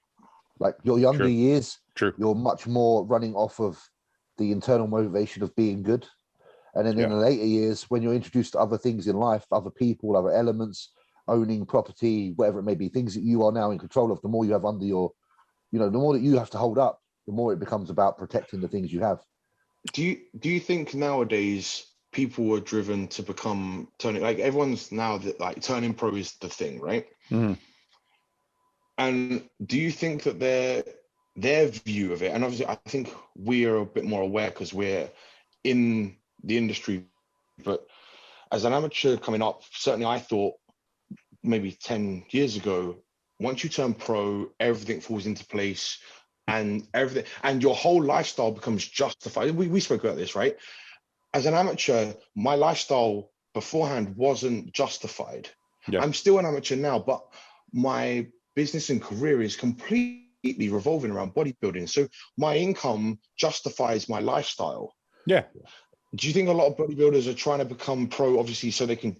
Like your younger years, you're much more running off of the internal motivation of being good. And then in the later years, when you're introduced to other things in life, other people, other elements, owning property, whatever it may be, things that you are now in control of, the more you have under your, the more that you have to hold up, the more it becomes about protecting the things you have. Do you think nowadays people are driven to become turning, like everyone's now that like turning pro is the thing, right? Mm-hmm. And do you think that their view of it, and obviously I think we are a bit more aware because we're in the industry, but as an amateur coming up, certainly I thought maybe 10 years ago, once you turn pro, everything falls into place and your whole lifestyle becomes justified. We spoke about this, right? As an amateur, my lifestyle beforehand wasn't justified. Yeah. I'm still an amateur now, but my business and career is completely revolving around bodybuilding. So my income justifies my lifestyle. Yeah. Do you think a lot of bodybuilders are trying to become pro, obviously, so they can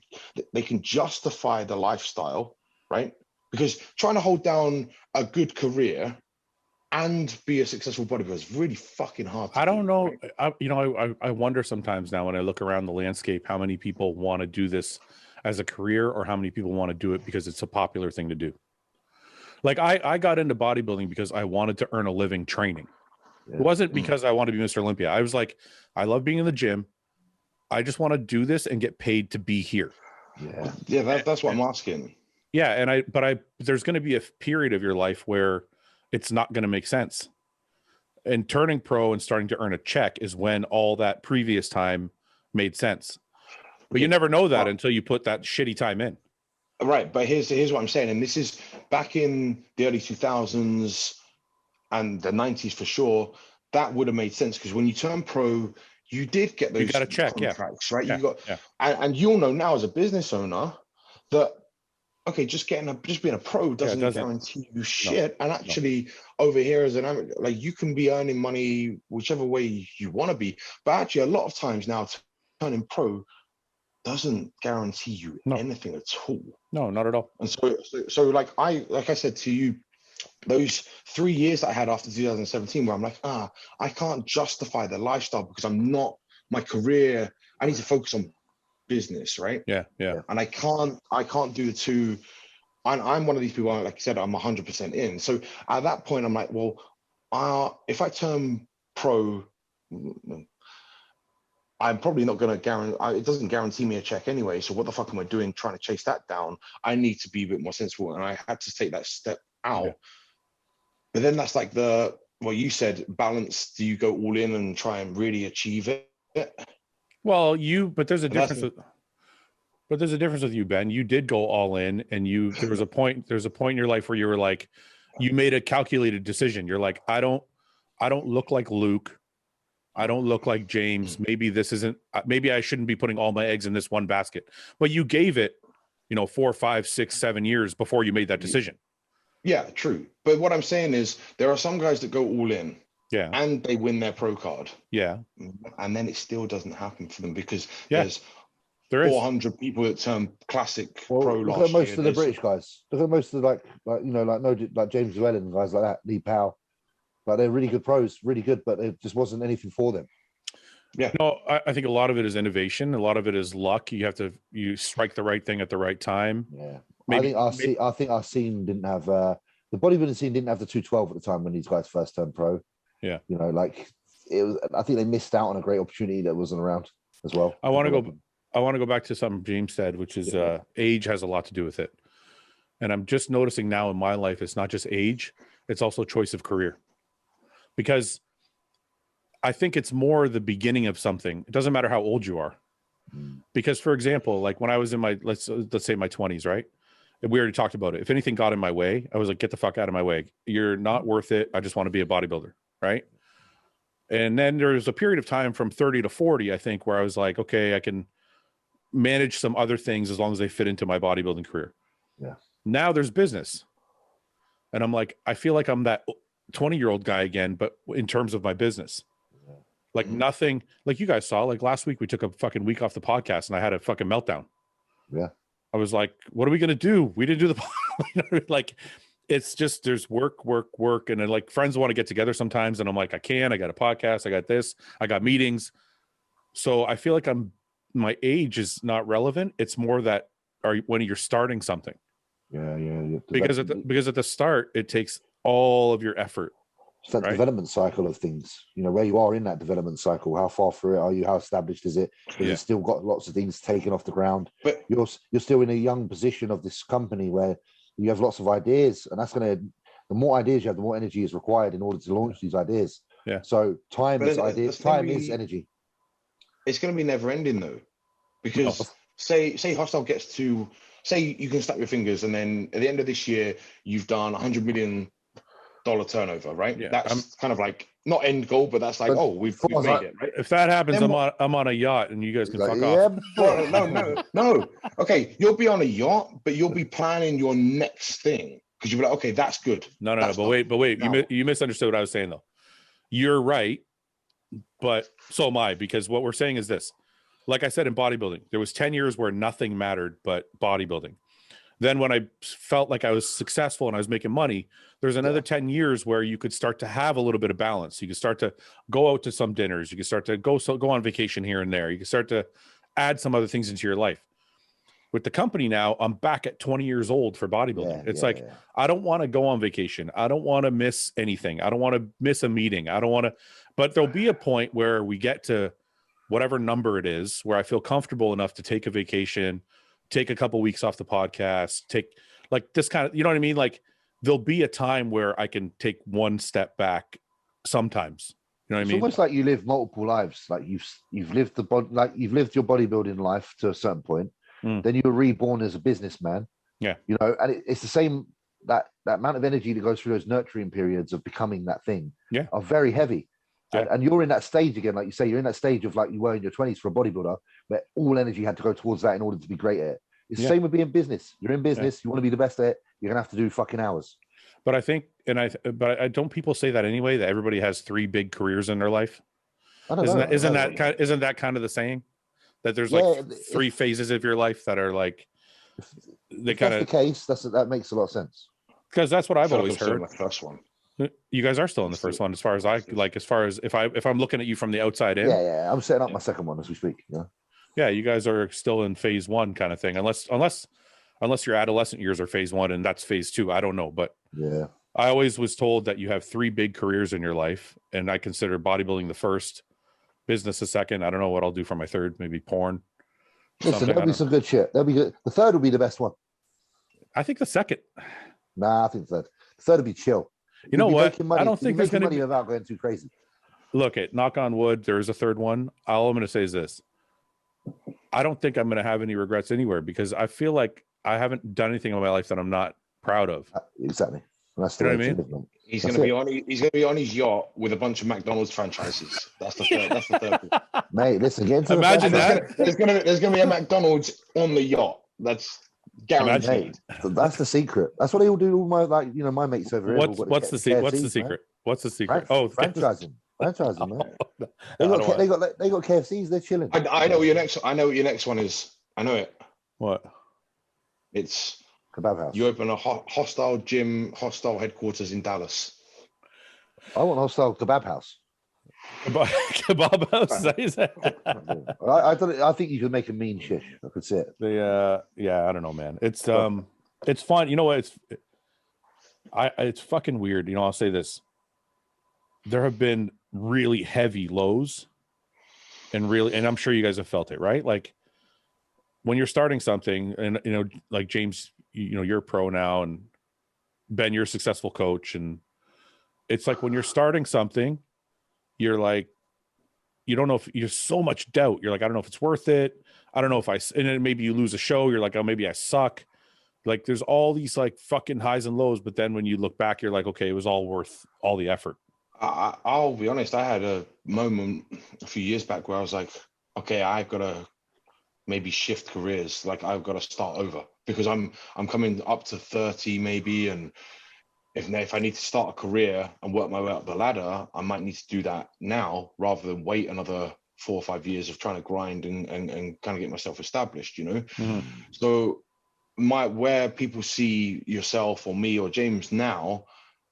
justify the lifestyle, right? Because trying to hold down a good career and be a successful bodybuilder is really fucking hard to I don't do, know. right? I wonder sometimes now when I look around the landscape, how many people want to do this as a career or how many people want to do it because it's a popular thing to do. Like I got into bodybuilding because I wanted to earn a living training. It wasn't because I wanted to be Mr. Olympia. I was like, I love being in the gym. I just want to do this and get paid to be here. Yeah, that's what I'm asking. Yeah, but there's going to be a period of your life where it's not going to make sense. And turning pro and starting to earn a check is when all that previous time made sense. But you never know that until you put that shitty time in. Right, but here's what I'm saying, and this is back in the early 2000s and the 90s for sure. That would have made sense because when you turn pro, you did get those contracts, right? You got, and you'll know now as a business owner that just being a pro doesn't guarantee you shit. And actually, over here as an amateur, like you can be earning money whichever way you want to be, but actually, a lot of times now turning pro doesn't guarantee you anything at all. No, not at all. And so like I said to you, those 3 years that I had after 2017, where I'm like, I can't justify the lifestyle because I'm not my career. I need to focus on business, right? Yeah. And I can't do the two. I'm one of these people, like I said, I'm 100% in. So at that point, I'm like, well, if I turn pro, I'm probably not going to guarantee, it doesn't guarantee me a check anyway. So what the fuck am I doing trying to chase that down? I need to be a bit more sensible. And I had to take that step out. Yeah. But then that's like what you said, balance. Do you go all in and try and really achieve it? Well, but there's a difference. But there's a difference with you, Ben. You did go all in and there was a point in your life where you were like, you made a calculated decision. You're like, I don't look like Luke. I don't look like James. Maybe I shouldn't be putting all my eggs in this one basket. But you gave it, 4, 5, 6, 7 years before you made that decision. Yeah, true. But what I'm saying is there are some guys that go all in. Yeah. And they win their pro card. Yeah. And then it still doesn't happen for them because there is 400 people that turn classic pro last year. Look at most of the British guys. Look at most of like James Llewellyn and guys like that, Lee Powell. Like they're really good pros, really good, but it just wasn't anything for them. Yeah. No, I think a lot of it is innovation. A lot of it is luck. You strike the right thing at the right time. Yeah. I think our scene didn't have the bodybuilding scene didn't have the 212 at the time when these guys first turned pro. Yeah. Like it was. I think they missed out on a great opportunity that wasn't around as well. I want to go back to something James said, which is age has a lot to do with it. And I'm just noticing now in my life, it's not just age, it's also choice of career. Because I think it's more the beginning of something. It doesn't matter how old you are. Because, for example, like when I was in my, let's say my 20s, right? We already talked about it. If anything got in my way, I was like, get the fuck out of my way. You're not worth it. I just want to be a bodybuilder, right? And then there was a period of time from 30 to 40, I think, where I was like, okay, I can manage some other things as long as they fit into my bodybuilding career. Yeah. Now there's business. And I'm like, I feel like I'm that 20-year-old guy again, but in terms of my business. Like nothing, like you guys saw, like last week we took a fucking week off the podcast and I had a fucking meltdown. Yeah. I was like, what are we going to do? We didn't do the like, it's just, there's work. And then like friends want to get together sometimes. And I'm like, I got a podcast. I got this, I got meetings. So I feel like my age is not relevant. It's more that when you're starting something. Yeah. Because at the start, it takes all of your effort. It's that development cycle of things, where you are in that development cycle. How far through it are you? How established is it? Because it's still got lots of things taken off the ground. But you're still in a young position of this company where you have lots of ideas, and the more ideas you have, the more energy is required in order to launch these ideas. Yeah. So time is energy. It's going to be never ending though, because say Hostile gets to, say you can snap your fingers, and then at the end of this year you've done $100 million turnover, right? Yeah, that's kind of like not end goal, but that's like, we've made it, right? If that happens, I'm on a yacht, and you guys can fuck off. No. Okay, you'll be on a yacht, but you'll be planning your next thing because you'll be like, okay, that's good. No. But wait. You misunderstood what I was saying though. You're right, but so am I, because what we're saying is this. Like I said, in bodybuilding, there was 10 years where nothing mattered but bodybuilding. Then when I felt like I was successful and I was making money, there's another 10 years where you could start to have a little bit of balance. You could start to go out to some dinners. You could start to go on vacation here and there. You could start to add some other things into your life. With the company now, I'm back at 20 years old for bodybuilding. I don't want to go on vacation. I don't want to miss anything. I don't want to miss a meeting. I don't want to, but there'll be a point where we get to whatever number it is, where I feel comfortable enough to take a vacation, take a couple weeks off the podcast, take like this kind of, you know what I mean? Like there'll be a time where I can take one step back sometimes. You know what I mean? It's almost like you live multiple lives. Like you've lived you've lived your bodybuilding life to a certain point. Then you were reborn as a businessman. Yeah. You know, and it's the same, that amount of energy that goes through those nurturing periods of becoming that thing are very heavy. Yeah. And you're in that stage again, like you say, you're in that stage of like you were in your 20s for a bodybuilder, where all energy had to go towards that in order to be great at it. It's the same with being in business. You're in business, you want to be the best at it, you're gonna have to do fucking hours. But I think, but I don't people say that anyway, that everybody has 3 big careers in their life? I don't know. Isn't that kind of the saying? That there's like 3 phases of your life that are like they kind of the case. That makes a lot of sense, because that's what I've always heard. The first one, you guys are still in the first one, as far as if I'm looking at you from the outside in. Yeah, I'm setting up my second one as we speak. Yeah, you guys are still in phase 1 kind of thing, unless your adolescent years are phase 1 and that's phase 2. I don't know, but I always was told that you have 3 big careers in your life, and I consider bodybuilding the first. Business a second. I don't know what I'll do for my third. Maybe porn. Listen, there'll be some good shit. That'll be good. The third will be the best one. I think the second. Nah, I think the third. The third will be chill. You know what? I don't think there's going to be without going too crazy. Look, knock on wood, there is a third one. All I'm going to say is this: I don't think I'm going to have any regrets anywhere, because I feel like I haven't done anything in my life that I'm not proud of. Exactly. That's the way I mean. He's going to be on his yacht with a bunch of McDonald's franchises. That's the third. Mate, listen, get into imagine that. There's going to be a McDonald's on the yacht. That's guaranteed. That's the secret. That's what they all do. All my my mates over here. What's the secret? What's the secret? Franchising, man. They got KFCs. They're chilling. I know what your next one is. I know it. What? It's Kebab house. You open a hostile gym, hostile headquarters in Dallas. I want hostile kebab house. Kebab house. I think you could make a mean shish. I could see it. I don't know, man. It's fun. You know what? It's fucking weird. I'll say this. There have been really heavy lows, and I'm sure you guys have felt it, right? Like when you're starting something, and like James, you're a pro now, and Ben, you're a successful coach, and it's like when you're starting something, you're like, you don't know if you're so much doubt. You're like, I don't know if it's worth it. I don't know if and then maybe you lose a show. You're like, oh, maybe I suck. Like there's all these like fucking highs and lows, but then when you look back, you're like, okay, it was all worth all the effort. I'll be honest. I had a moment a few years back where I was like, okay, I've got to maybe shift careers. Like I've got to start over, because I'm coming up to 30 maybe, and if I need to start a career and work my way up the ladder, I might need to do that now rather than wait another 4 or 5 years of trying to grind and kind of get myself established, So where people see yourself or me or James now,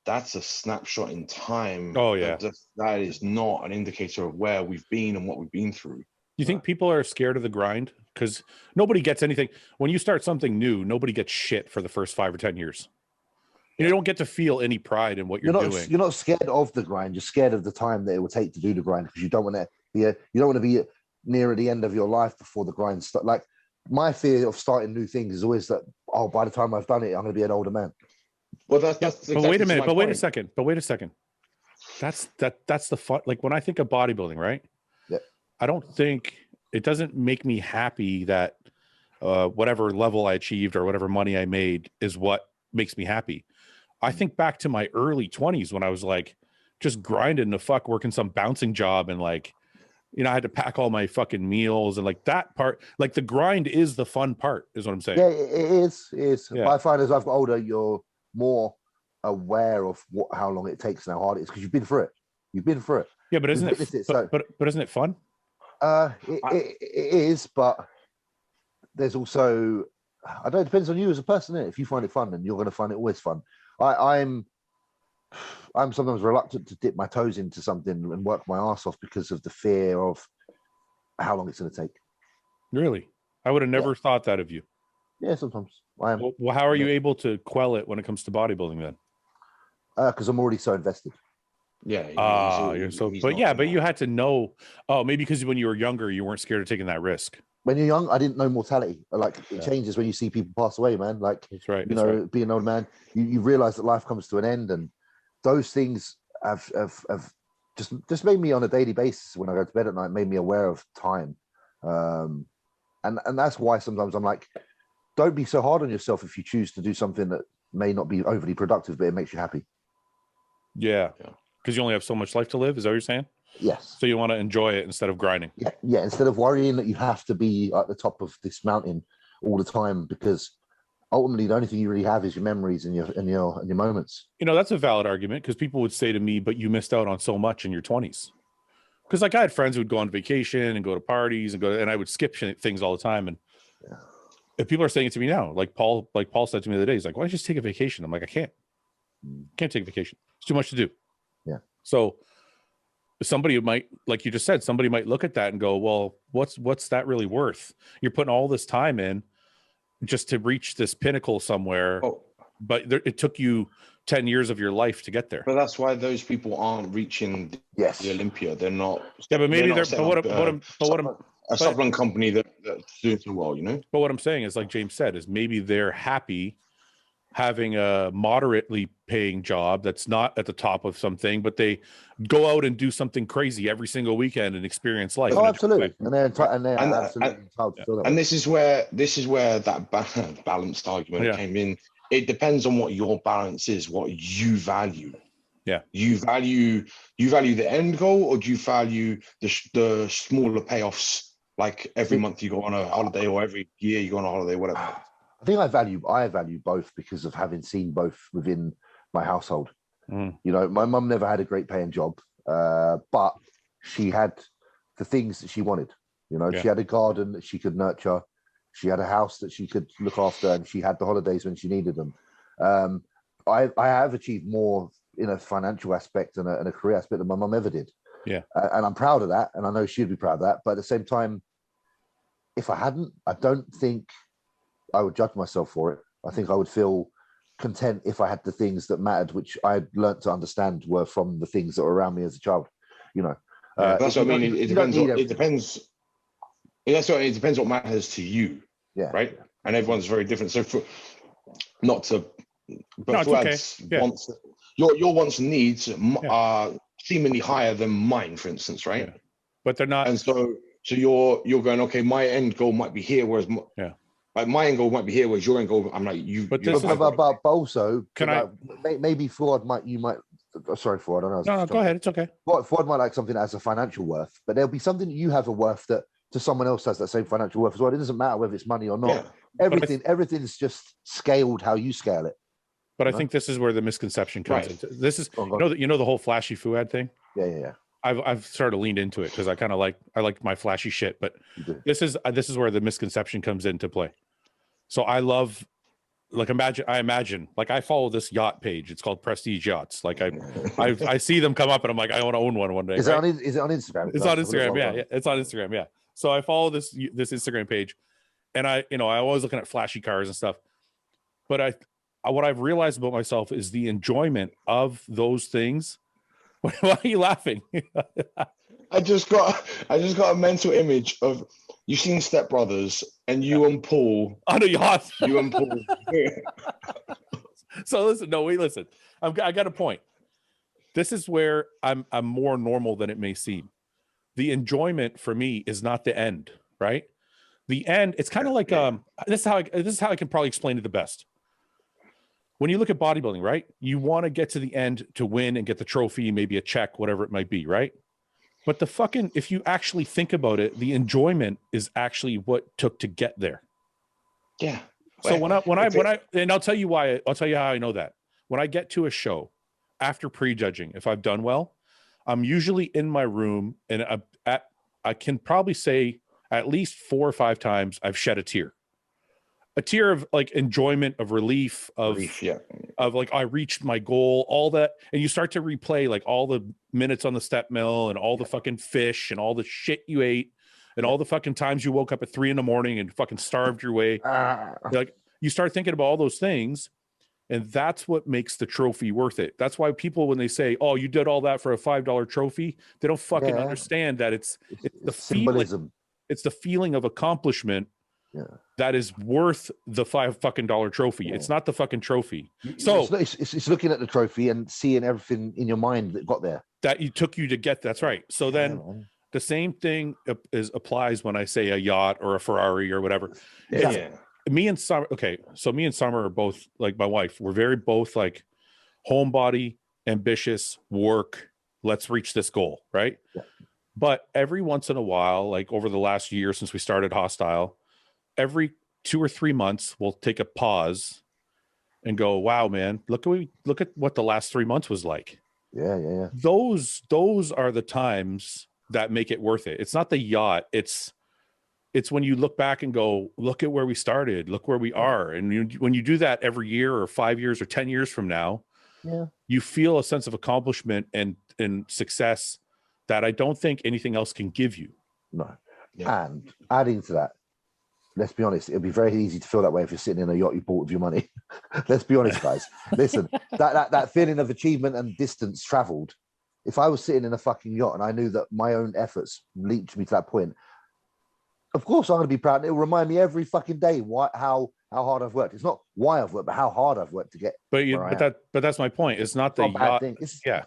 that's a snapshot in time. Oh yeah. That is not an indicator of where we've been and what we've been through. You think people are scared of the grind? Because nobody gets anything. When you start something new, nobody gets shit for the first 5 or 10 years. You don't get to feel any pride in what you're doing. You're not scared of the grind. You're scared of the time that it will take to do the grind, because you don't want to be near the end of your life before the grind starts. Like my fear of starting new things is always that, by the time I've done it, I'm going to be an older man. Well, that's exactly. But wait a minute. But wait a second. That's the fun. Like when I think of bodybuilding, right? Yeah. I don't think it doesn't make me happy that whatever level I achieved or whatever money I made is what makes me happy. I think back to my early 20s when I was like just grinding the fuck, working some bouncing job, and like, I had to pack all my fucking meals, and like that part, like the grind is the fun part, is what I'm saying. Yeah, it is. Yeah. But I find as I've got older, you're more aware of how long it takes and how hard it is, because you've been through it. Yeah, but isn't it? But isn't it fun? It is, but there's also I don't. It depends on you as a person. If you find it fun, and you're going to find it always fun. I'm sometimes reluctant to dip my toes into something and work my ass off because of the fear of how long it's going to take. Really? I would have never thought that of you. Yeah, sometimes I am. Well, how are you able to quell it when it comes to bodybuilding then? Because I'm already so invested. Yeah. But you had to know. Oh, maybe because when you were younger, you weren't scared of taking that risk. When you're young, I didn't know mortality. Like it changes when you see people pass away, man. Like that's right. Being an old man, you realize that life comes to an end, and those things have just made me on a daily basis when I go to bed at night, made me aware of time, and that's why sometimes I'm like, don't be so hard on yourself if you choose to do something that may not be overly productive, but it makes you happy. Yeah, because you only have so much life to live. Is that what you're saying? Yes. So you want to enjoy it instead of grinding. Yeah. Instead of worrying that you have to be at the top of this mountain all the time, because ultimately the only thing you really have is your memories and your moments. That's a valid argument, because people would say to me, "But you missed out on so much in your 20s." Because like I had friends who would go on vacation and go to parties and I would skip things all the time. And if people are saying it to me now, like Paul said to me the other day, he's like, "Why don't you just take a vacation?" I'm like, "I can't take a vacation. It's too much to do." Yeah. So somebody might, like you just said, somebody might look at that and go, well, what's that really worth? You're putting all this time in just to reach this pinnacle somewhere, but it took you 10 years of your life to get there. But that's why those people aren't reaching the Olympia. They're not. Yeah, but maybe a supplement company that's doing so well, But what I'm saying is, like James said, is maybe they're happy having a moderately paying job that's not at the top of something, but they go out and do something crazy every single weekend and experience life. Oh, absolutely. And they're absolutely entitled to feel that. And this is where that balanced argument came in. It depends on what your balance is, what you value. Yeah. You value the end goal, or do you value the smaller payoffs? Like every month you go on a holiday, or every year you go on a holiday, whatever. I think I value both because of having seen both within my household. My mum never had a great paying job, but she had the things that she wanted. She had a garden that she could nurture. She had a house that she could look after, and she had the holidays when she needed them. I have achieved more in a financial aspect and a career aspect than my mum ever did. Yeah. And I'm proud of that. And I know she'd be proud of that. But at the same time, if I hadn't, I don't think I would judge myself for it. I think I would feel content if I had the things that mattered, which I had learned to understand were from the things that were around me as a child. That's what I mean. It depends. That's what it depends what matters to you. Yeah. Right. And everyone's very different. So wants, your wants and needs are seemingly higher than mine, for instance, right? Yeah. But they're not. And so you're going, okay, my end goal might be here, whereas like my end goal might be here, whereas your end goal, I'm like you. But also, maybe Fouad might. Sorry, Fouad. I know. No, go ahead. It's okay. Fouad might like something that has a financial worth, but there'll be something that you have a worth that to someone else has that same financial worth as well. It doesn't matter whether it's money or not. Yeah. Everything's just scaled how you scale it. But I think this is where the misconception comes into. This is the whole flashy Fouad thing. Yeah. I've started to lean into it because I like my flashy shit. But this is where the misconception comes into play. So I love, like, I imagine like I follow this yacht page. It's called Prestige Yachts. Like I see them come up and I'm like, I want to own one day. Is it on Instagram? It's on Instagram. Yeah, it's on Instagram. Yeah. So I follow this Instagram page, and I always looking at flashy cars and stuff. But what I've realized about myself is the enjoyment of those things. Why are you laughing? I just got a mental image of you've seen Step Brothers and you and Paul on a yacht. You and Paul. So listen. I got a point. This is where I'm more normal than it may seem. The enjoyment for me is not the end, right? The end, it's kind of like this is how I can probably explain it the best. When you look at bodybuilding, right? You want to get to the end to win and get the trophy, maybe a check, whatever it might be, right? But if you actually think about it, the enjoyment is actually what took to get there. Yeah. So when I and I'll tell you why. I'll tell you how I know that. When I get to a show, after prejudging, if I've done well, I'm usually in my room, and I can probably say at least 4 or 5 times I've shed a tear. a tier of like enjoyment, of relief, of like, I reached my goal, all that. And you start to replay like all the minutes on the step mill and all the fucking fish and all the shit you ate and all the fucking times you woke up at 3 a.m. and fucking starved your way. Like, you start thinking about all those things, and that's what makes the trophy worth it. That's why people, when they say, oh, you did all that for a $5 trophy, they don't fucking understand that it's the symbolism. Feeling, it's the feeling of accomplishment that is worth the $5 trophy. It's not the fucking trophy. So it's looking at the trophy and seeing everything in your mind that got there. That took you to get. That's right. So then the same thing applies when I say a yacht or a Ferrari or whatever. Me and Summer. Okay, so me and Summer are both, like my wife, we're both like homebody, ambitious, work. Let's reach this goal, right? Yeah. But every once in a while, like over the last year since we started Hostile, every 2 or 3 months we'll take a pause and go, wow, man, look at what the last 3 months was like. Yeah. Those are the times that make it worth it. It's not the yacht. It's when you look back and go, look at where we started, look where we are. And when you do that every year or 5 years or 10 years from now, you feel a sense of accomplishment and success that I don't think anything else can give you. No. Yeah. And adding to that, let's be honest, it'll be very easy to feel that way if you're sitting in a yacht you bought with your money. Let's be honest, guys. Listen, that feeling of achievement and distance traveled. If I was sitting in a fucking yacht and I knew that my own efforts leaped me to that point, of course I'm going to be proud. It will remind me every fucking day how hard I've worked. It's not why I've worked, but how hard I've worked to get. But that's my point. It's not the yacht. Thing.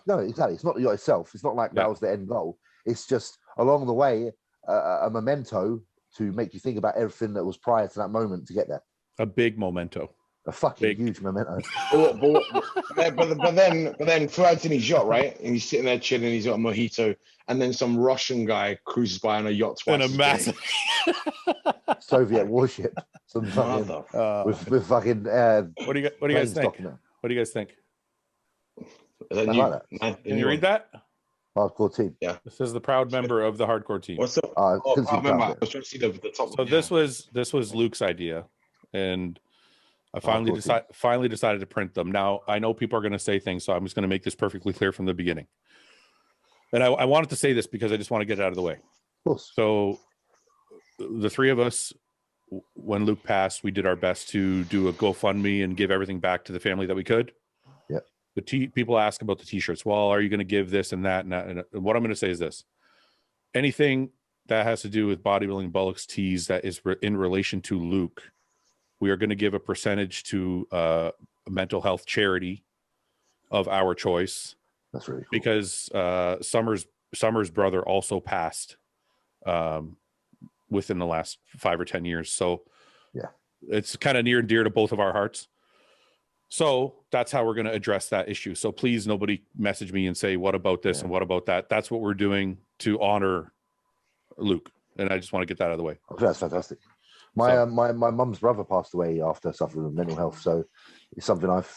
No, exactly. It's not the yacht itself. It's not like that was the end goal. It's just along the way a memento to make you think about everything that was prior to that moment to get there. A big memento. A fucking huge memento. but then Fouad's in his yacht, right? And he's sitting there chilling, he's got a mojito, and then some Russian guy cruises by on a yacht twice. And a massive Soviet warship. Some fucking, with fucking what do you guys think? What do you guys think? Can you read that? Hardcore team. Yeah. This is the proud member of the hardcore team. What's up? I was trying to see the top. So this was Luke's idea, and I finally decided to print them. Now I know people are going to say things, so I'm just going to make this perfectly clear from the beginning. And I wanted to say this because I just want to get it out of the way. Of course. So the three of us, when Luke passed, we did our best to do a GoFundMe and give everything back to the family that we could. Yeah. People ask about the t-shirts. Well, are you going to give this and that and that? And what I'm going to say is this: anything that has to do with bodybuilding Bullocks tees that is in relation to Luke, we are going to give a percentage to a mental health charity of our choice. That's really cool. Because Summer's brother also passed within the last 5 or 10 years. So yeah, it's kind of near and dear to both of our hearts. So that's how we're going to address that issue. So please, nobody message me and say, what about this and what about that? That's what we're doing to honor Luke. And I just want to get that out of the way. Okay, that's fantastic. My mum's brother passed away after suffering with mental health. So it's something I've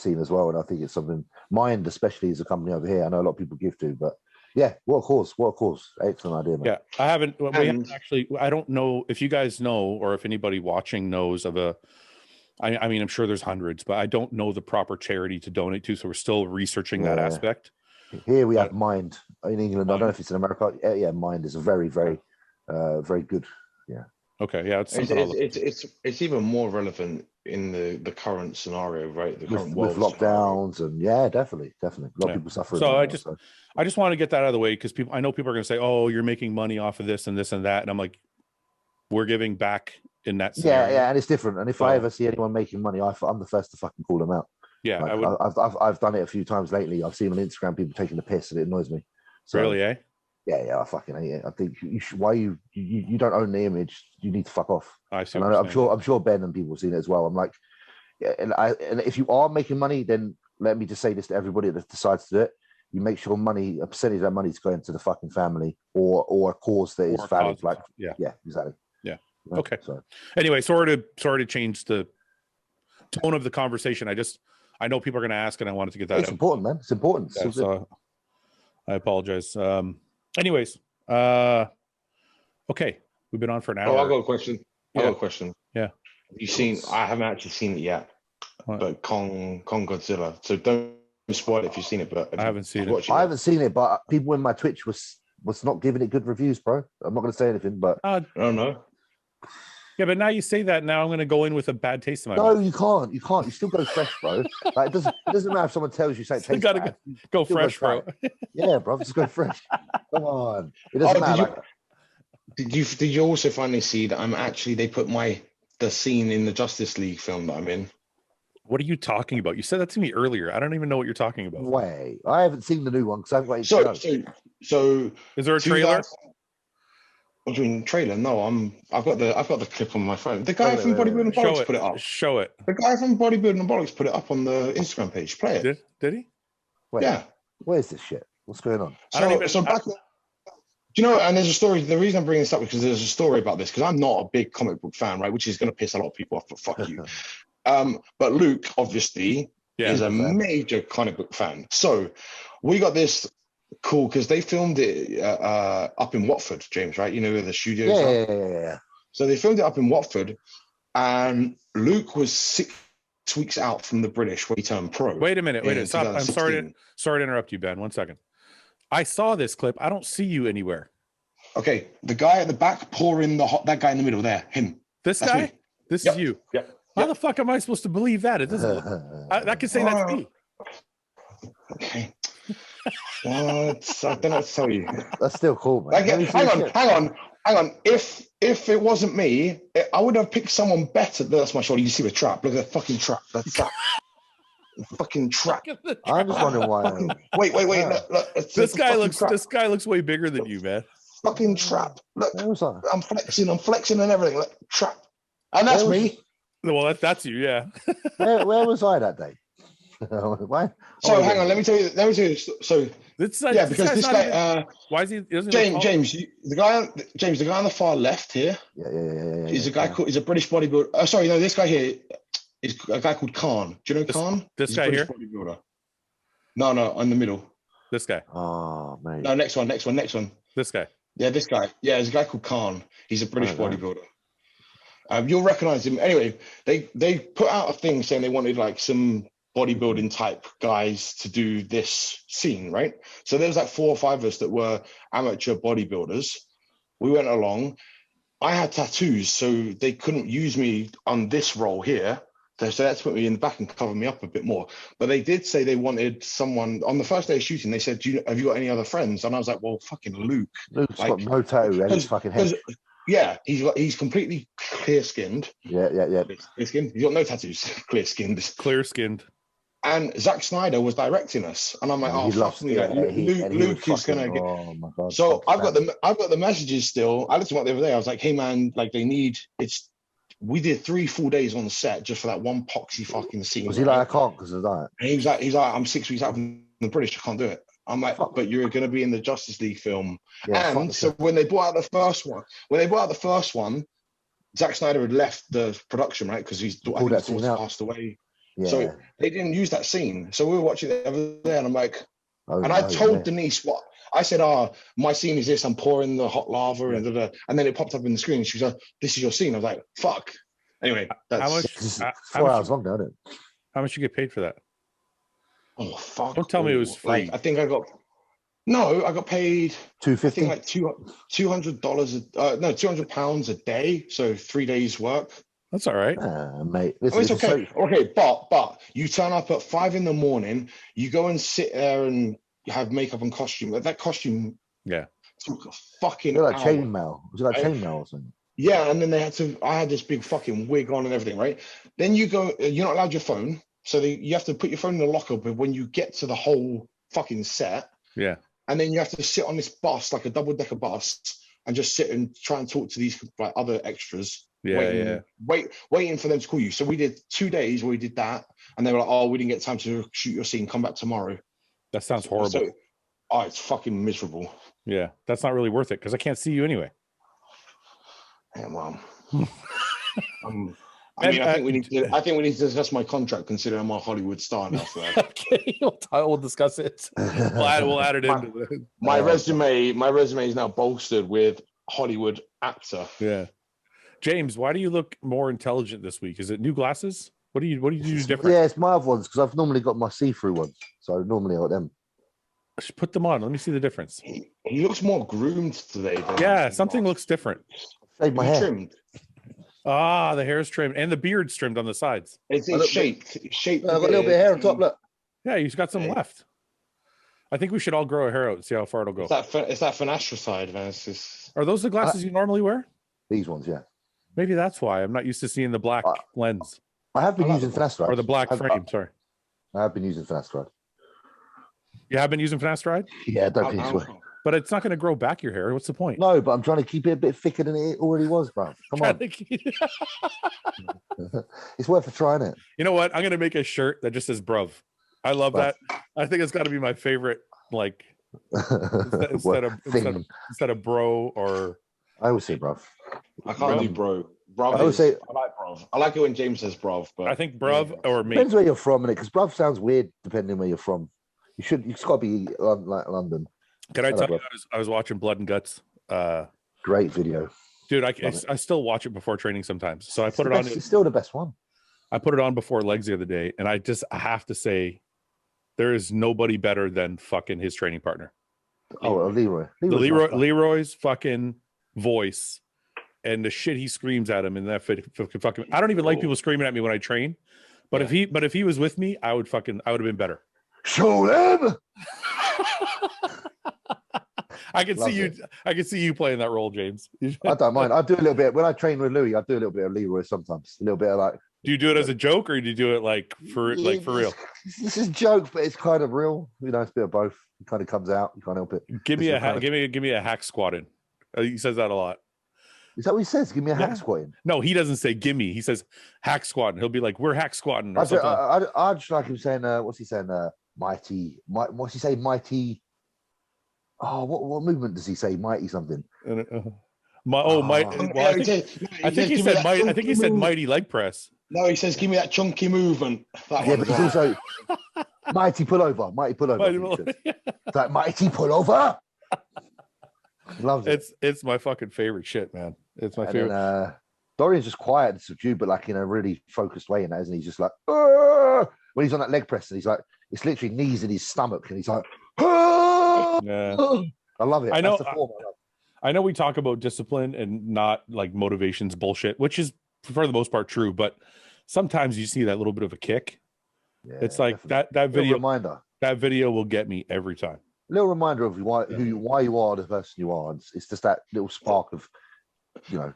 seen as well. And I think it's something, Mind especially is a company over here I know a lot of people give to, but yeah, what a cause. Excellent idea, man. Yeah, we haven't actually, I don't know if you guys know, or if anybody watching knows of I mean, I'm sure there's hundreds, but I don't know the proper charity to donate to. So we're still researching that aspect. Here we have Mind in England. I don't know if it's in America. Yeah, Mind is a very, very, very good. Yeah. Okay. Yeah. It's even more relevant in the current scenario, right? The current with lockdowns and definitely. A lot of people suffering. So I just want to get that out of the way because I know people are going to say, "Oh, you're making money off of this and this and that," and I'm like, we're giving back in that scenario. Yeah, and it's different. And if I ever see anyone making money, I'm the first to fucking call them out. Yeah, like, I've done it a few times lately. I've seen on Instagram people taking the piss, and it annoys me. So, really, eh? Yeah, I fucking hate it. I think you should, why you don't own the image, you need to fuck off. I see. I'm sure Ben and people have seen it as well. I'm like, and if you are making money, then let me just say this to everybody that decides to do it: you make sure a percentage of that money is going to the fucking family or a cause that is valid. Like, yeah, exactly. Yeah. Okay. So anyway, sorry to change the tone of the conversation. I know people are going to ask, and I wanted to get that. It's important, man. It's important. Yeah, so I apologize. Anyways, okay, we've been on for an hour. Oh, I got a question. Yeah. I got a question. Yeah. You've seen? I haven't actually seen it yet, but Kong Godzilla. So don't spoil it if you've seen it. But I haven't seen it. I haven't seen it, but people in my Twitch was not giving it good reviews, bro. I'm not going to say anything, but I don't know. Yeah, but now you say that. Now I'm going to go in with a bad taste in my mouth. No, you can't. You can't. You still go fresh, bro. Like it doesn't matter if someone tells you something tastes bad. Go fresh, bro. Yeah, bro. Just go fresh. Come on. It doesn't matter. Did you also finally see that they put the scene in the Justice League film that I'm in? What are you talking about? You said that to me earlier. I don't even know what you're talking about. Wait, I haven't seen the new one because I haven't got it. So is there a trailer? What do you mean trailer? No, I've got the clip on my phone. The guy from Bodybuilding Bollocks put it up. Show it. The guy from Bodybuilding Bollocks put it up on the Instagram page. Play it. Did he? Wait, yeah. Where's this shit? What's going on? Do you know? And there's a story. The reason I'm bringing this up is because there's a story about this. Because I'm not a big comic book fan, right? Which is going to piss a lot of people off. But fuck you. But Luke obviously is a major comic book fan. So we got this. Cool, because they filmed it up in Watford, James, right? You know where the studios are? Yeah. So they filmed it up in Watford, and Luke was 6 weeks out from the British when he turned pro. Wait a minute. Stop. I'm sorry to interrupt you, Ben. 1 second. I saw this clip. I don't see you anywhere. Okay, the guy at the back pouring that guy in the middle there, him. This guy? Me. This is you. Yep. How the fuck am I supposed to believe that? It doesn't. I can say that's me. Okay. I don't know what to tell you. That's still cool, man. Hang on. If it wasn't me, I would have picked someone better. That's my shoulder. You see the trap? Look at the fucking trap. That's that. Fucking trap. I'm just wondering why. Wait. Look, this guy looks way bigger than you, man. Fucking trap. Look, I'm flexing and everything. Look, trap. And that's me. Well, that's you, yeah. Where was I that day? Why? So hang on, let me tell you. So because this guy, why is he? James, the guy on the far left here. Yeah. He's a guy called. He's a British bodybuilder. Sorry, no, this guy here is a guy called Khan. Do you know Khan? This guy here. Bodybuilder. No, in the middle. This guy. Oh man. No, next one. This guy. Yeah, this guy. Yeah, there's a guy called Khan. He's a British bodybuilder. You'll recognize him. Anyway, they put out a thing saying they wanted like some bodybuilding type guys to do this scene, right? So there was like 4 or 5 of us that were amateur bodybuilders. We went along. I had tattoos, so they couldn't use me on this role here. So they had to put me in the back and cover me up a bit more. But they did say they wanted someone on the first day of shooting. They said, have you got any other friends? And I was like, well, fucking Luke. Luke's got no tattoo and his fucking head. Yeah, he's completely clear skinned. Yeah. Clear skinned. He's got no tattoos. Clear skinned. Clear skinned. And Zack Snyder was directing us, and I'm like, Luke is gonna get. Oh my god! So I've got the messages still. I looked at what the other day. I was like, hey man, like we did 3 full days on set just for that one poxy fucking scene. Was he like, I can't because of that? And he's like, I'm 6 weeks out from the British. I can't do it. I'm like, but you're going to be in the Justice League film. Yeah, and so when they brought out the first one, Zack Snyder had left the production, right? Because his daughter passed away. Yeah. So they didn't use that scene. So we were watching it the other day, and I'm like, I told Denise what I said. My scene is this. I'm pouring the hot lava, and then it popped up in the screen. She was like, "This is your scene." I was like, "Fuck." Anyway, that's 4 hours long, isn't it? How much you get paid for that? Oh fuck! Don't tell me it was free. Like, I think I got paid $250. I think like $200. £200 a day. So 3 days work. That's all right, mate. It's okay. Okay, but you turn up at 5 a.m. You go and sit there and have makeup and costume. That costume, took a fucking like chainmail. Was it like chainmail or something? Yeah, and then I had this big fucking wig on and everything, right? Then you go. You're not allowed your phone. So you have to put your phone in the locker, but when you get to the whole fucking set, and then you have to sit on this bus, like a double-decker bus, and just sit and try and talk to these like other extras, waiting for them to call you. So we did 2 days where we did that, and they were like, "Oh, we didn't get time to shoot your scene. Come back tomorrow." That sounds horrible. So, it's fucking miserable. Yeah, that's not really worth it because I can't see you anyway. Yeah, well. I think we need to discuss my contract, considering I'm a Hollywood star now. So. Okay, we'll discuss it. We'll add it into it. My resume is now bolstered with Hollywood actor. Yeah, James, why do you look more intelligent this week? Is it new glasses? What do you do different? Yeah, it's my other ones because I've normally got my see-through ones. So normally I got them. Just put them on. Let me see the difference. He looks more groomed today. Yeah, something looks different. Save my hair. Trimmed. Ah, the hair's trimmed and the beard's trimmed on the sides. It's shaped. It's shaped. I've got a little bit of hair on top. Look. Yeah, he's got some left. I think we should all grow a hair out and see how far it'll go. It's that finasteride, man. Are those the glasses you normally wear? These ones, yeah. Maybe that's why I'm not used to seeing the black lens. I have been using finasteride. Or the black frame, sorry. I have been using finasteride. You have been using finasteride? Yeah, don't think so. But it's not going to grow back your hair. What's the point? No, but I'm trying to keep it a bit thicker than it already was, bro. Come on. It's worth a trying it. You know what? I'm going to make a shirt that just says bruv. I love that. I think it's got to be my favorite, like, instead of bro or... I always say bruv. I can't do bro. Bruv I always say... I like bruv. I like it when James says bruv. But I think bruv or me. Depends where you're from, innit? Because bruv sounds weird depending where you're from. It's got to be like London. Can I tell you, I was watching Blood and Guts. Great video. Dude, I still watch it before training sometimes. So I put it on. It's still the best one. I put it on before legs the other day, and I have to say, there is nobody better than fucking his training partner. Oh, Leroy. Leroy's fucking voice and the shit he screams at him in that fucking. I don't even like people screaming at me when I train, but if he was with me, I would have been better. Show them. I can see you playing that role, James. I don't mind. I do a little bit when I train with Louis. I do a little bit of Leroy sometimes. A little bit of like. Do you do it as a joke, or do you do it like for real? This is a joke, but it's kind of real. You know, it's a bit of both. It kind of comes out. You can't help it. Give me a hack squatting. He says that a lot. Is that what he says? Give me a hack squatting. No, he doesn't say gimme. He says hack squatting. He'll be like, "We're hack squatting." I just like him saying. What's he saying? Mighty. What's he say? Mighty. Oh, what movement does he say? Mighty something. Mighty. Well, I think he said mighty. I think he said mighty leg press. No, he says, "Give me that chunky movement." But he's also mighty pullover. Mighty pullover. That mighty pullover. Loves it. It's my fucking favorite shit, man. It's my favorite. Then, Dorian's just quiet and subdued, but like in a really focused way, and that, isn't he? He's just like when he's on that leg press, and he's like, it's literally knees in his stomach, and he's like, yeah. I love it. I know. I know we talk about discipline and not like motivations bullshit, which is for the most part true, but sometimes you see that little bit of a kick. Yeah, it's like definitely. that video reminder. That video will get me every time. A little reminder of why you are the person you are. It's just that little spark of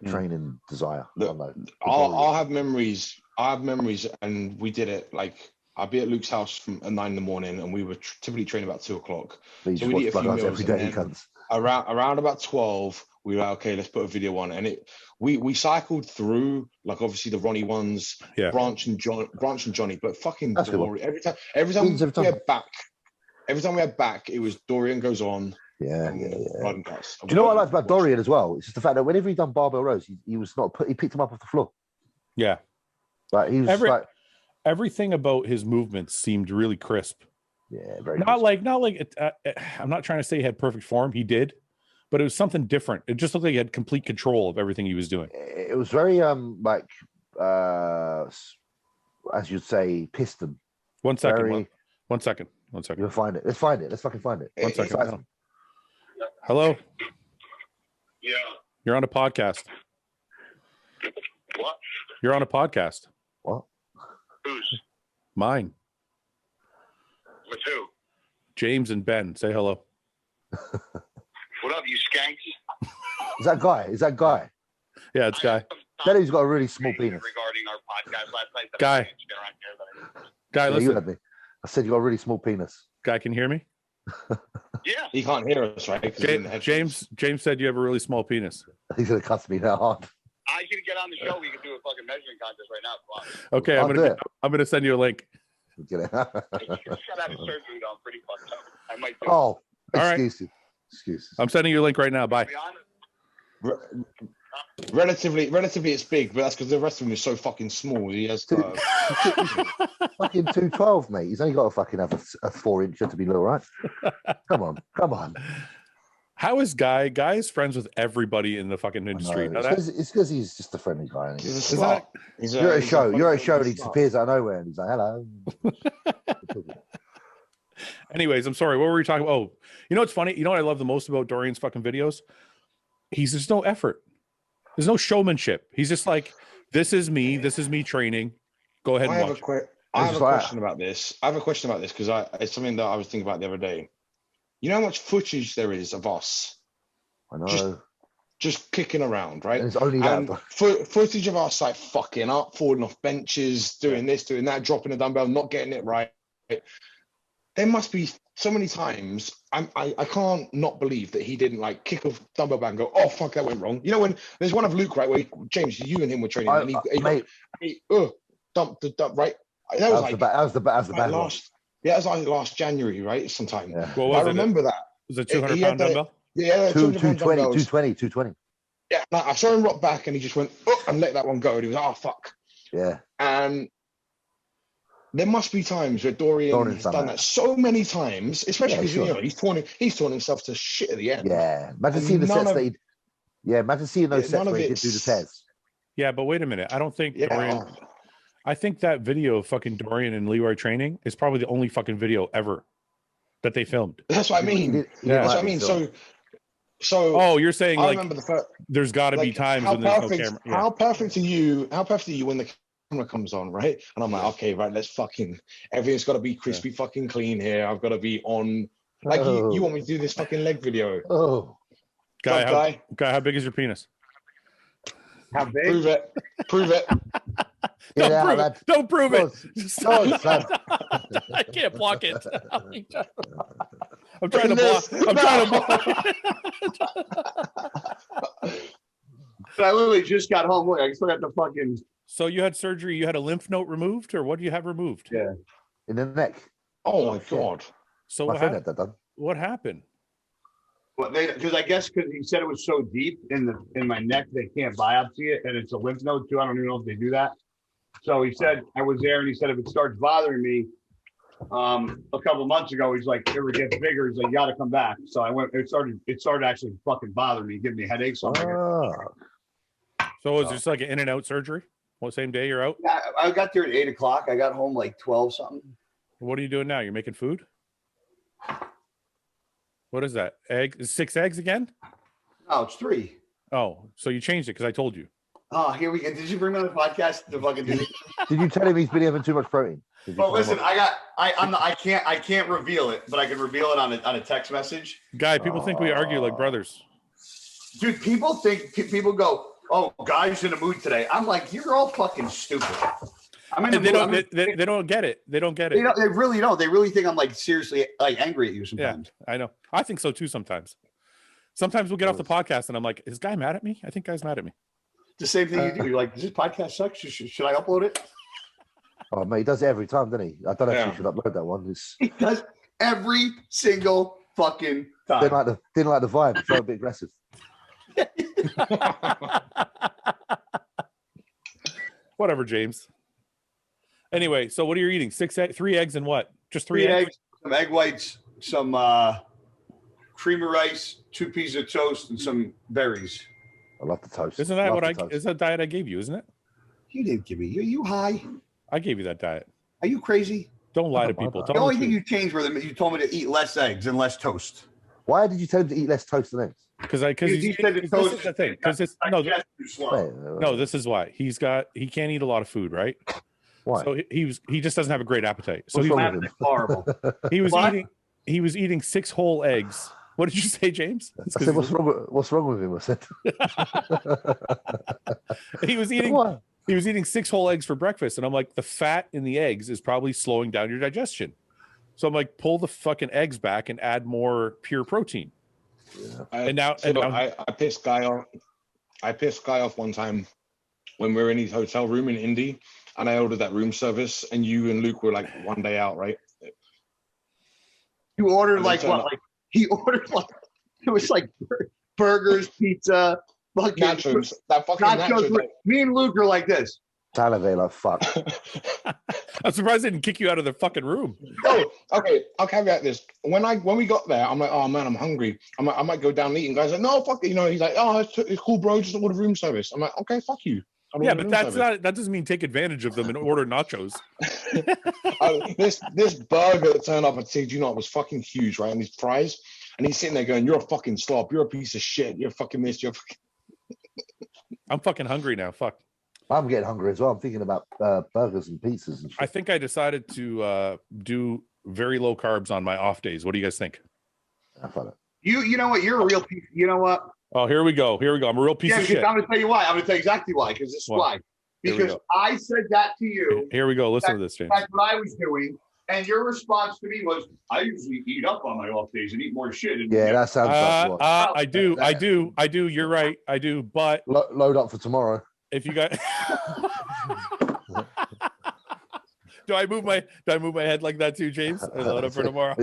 training desire. I'll have memories. And we did it like I'd be at Luke's house from at 9 a.m, and we were typically training about 2 o'clock. So we'd eat a few meals every day. Around about 12, we were like, okay, let's put a video on. And we cycled through like obviously the Ronnie ones, Branch and Johnny, but fucking Dory. Every time we had back, it was Dorian goes on. Yeah. Do you know what I liked about Dorian as well? It's just the fact that whenever he done barbell rows, he picked him up off the floor. Yeah. Like he was everything about his movements seemed really crisp. Yeah, very not like I'm not trying to say he had perfect form. He did, but it was something different. It just looked like he had complete control of everything he was doing. It was very as you'd say, piston. One second. You'll find it. Let's find it. Let's fucking find it. 1 second. Hello. Yeah. You're on a podcast. What? You're on a podcast. What? Who's? Mine. With who? James and Ben. Say hello. What up, you skanks? Is that guy? Yeah, it's Guy. That he's got a really small penis. Regarding our podcast last night. Guy, listen. You heard me. I said you got a really small penis. Guy, can you hear me? Yeah. He can't hear us, right? James said you have a really small penis. He's going to cuss me that hard. I can get on the show. We can do a fucking measuring contest right now. Okay, I'm gonna send you a link. Shut up, surgery. I'm pretty fucked up. I might do all excuses. I'm sending you a link right now. Bye. Relatively, it's big, but that's because the rest of him is so fucking small. He has fucking 212, mate. He's only got to fucking have a 4-incher to be all right. Come on. How is Guy is friends with everybody in the fucking industry? It's because he's just a friendly guy. He's a slut. You're at a show. You're at a show, and he disappears out of nowhere, and he's like, "Hello." Anyways, I'm sorry. What were we talking about? Oh, you know what's funny? You know what I love the most about Dorian's fucking videos? There's no effort. There's no showmanship. He's just like, this is me training. Go ahead and watch. I have a question about this. Because it's something that I was thinking about the other day. You know how much footage there is of us? I know. Just kicking around, right? And it's only that. Footage of us like fucking up, falling off benches, doing this, doing that, dropping a dumbbell, not getting it right. There must be so many times I can't not believe that he didn't like kick a dumbbell back and go, oh fuck, that went wrong. You know, when there's one of Luke, right, where James, you and him were training, and he dumped the dump, right? That was the bad one. Yeah, it was like last January, right? Sometime. Yeah. I remember that. Was it 200-pound dumbbell? Yeah, 220. Yeah, I saw him rock back and he just went and let that one go, and he was oh fuck. Yeah. And there must be times where Dorian's done that so many times, especially because you know he's torn himself to shit at the end. Yeah, imagine seeing the sets that he. Yeah, imagine seeing those sets where he did do the tests. Yeah, but wait a minute. I don't think Dorian. I think that video of fucking Dorian and Leroy training is probably the only fucking video ever that they filmed. That's what I mean. That's what I mean. So you're saying like there's got to be times when there's no camera. Yeah. How perfect are you when the camera comes on, right? And I'm like, okay, right, let's fucking everything's got to be crispy fucking clean here. I've got to be on. Like you want me to do this fucking leg video? Oh, guy, how big is your penis? How big? Prove it. Don't prove it. I can't block it. I'm trying to block. I literally just got home. Look, I still got the fucking. So you had surgery. You had a lymph node removed, or what do you have removed? Yeah, in the neck. Oh my god. So what happened? Well, because I guess because he said it was so deep in my neck they can't biopsy it, and it's a lymph node too. I don't even know if they do that. So he said I was there, and he said if it starts bothering me, a couple of months ago, he's like, if it gets bigger, he's like, you got to come back. So I went. It started actually fucking bothering me, giving me headaches. So was it just like an in and out surgery? Well, same day you're out? Yeah, I got there at 8:00. I got home like 12 something. What are you doing now? You're making food? What is that? 6 eggs again? No, it's 3. Oh, so you changed it because I told you. Oh, here we go. Did you bring me on the podcast to fucking do? Did you tell him he's been having too much protein? Well, listen, I can't reveal it, but I can reveal it on a text message. Guy, people think we argue like brothers. Dude, people go, oh, Guy's in a mood today. I'm like, you're all fucking stupid. They don't get it. They don't get it. They really don't. They really think I'm like seriously like angry at you sometimes. Yeah, I know. I think so too sometimes. Sometimes we'll get off the podcast and I'm like, is Guy mad at me? I think Guy's mad at me. The same thing you do. You're like, does this podcast suck? Should I upload it? Oh, mate, he does it every time, doesn't he? I don't know if you should upload that one. He does every single fucking time. Didn't like the vibe. Felt a bit aggressive. Whatever, James. Anyway, so what are you eating? 3 eggs and what? Just 3 eggs, some egg whites, some cream of rice, 2 pieces of toast, and some berries. I love the toast. Isn't that is that diet I gave you, isn't it? You didn't give me. You high? I gave you that diet. Are you crazy? Don't lie to people. The only thing you changed was you told me to eat less eggs and less toast. Why did you tell him to eat less toast than eggs? Because he said the toast is the thing. Because it's no, this is why he can't eat a lot of food, right? Why? So he just doesn't have a great appetite. So horrible. He was eating 6 whole eggs. What did you say, James? I said, what's wrong with him? I said he was eating 6 whole eggs for breakfast, and I'm like, the fat in the eggs is probably slowing down your digestion. So I'm like, pull the fucking eggs back and add more pure protein. Yeah. I pissed Guy off. I pissed Guy off one time when we were in his hotel room in Indy, and I ordered that room service, and you and Luke were like one day out, right? You ordered like what? Like he ordered like it was like burgers, pizza, fucking nachos. That fucking nachos. Me and Luke are like this. Salivate like fuck. I'm surprised they didn't kick you out of the fucking room. Oh, okay. I'll caveat this. When we got there, I'm like, oh man, I'm hungry. I might go down and eat. And guys like, no, fuck it. You know, he's like, oh, it's cool, bro. Just order room service. I'm like, okay, fuck you. Yeah, but that doesn't mean take advantage of them and order nachos. This burger that turned up and said, you know, it was fucking huge, right? And these fries, and he's sitting there going, "You're a fucking slob. You're a piece of shit. You're fucking this. You're fucking." I'm fucking hungry now. Fuck. I'm getting hungry as well. I'm thinking about burgers and pizzas and shit. I think I decided to do very low carbs on my off days. What do you guys think? I find it. You know what? You're a real piece. You know what? Oh, here we go. I'm a real piece of shit. I'm going to tell you why. I'm going to tell you exactly why. Because this is why. Because I said that to you. Here we go. Listen to this, James. That's what I was doing. And your response to me was, I usually eat up on my off days and eat more shit. Yeah, that sounds like what. I do. You're right. I do. But load up for tomorrow. If you got do I move my head like that too, James? I load up for tomorrow.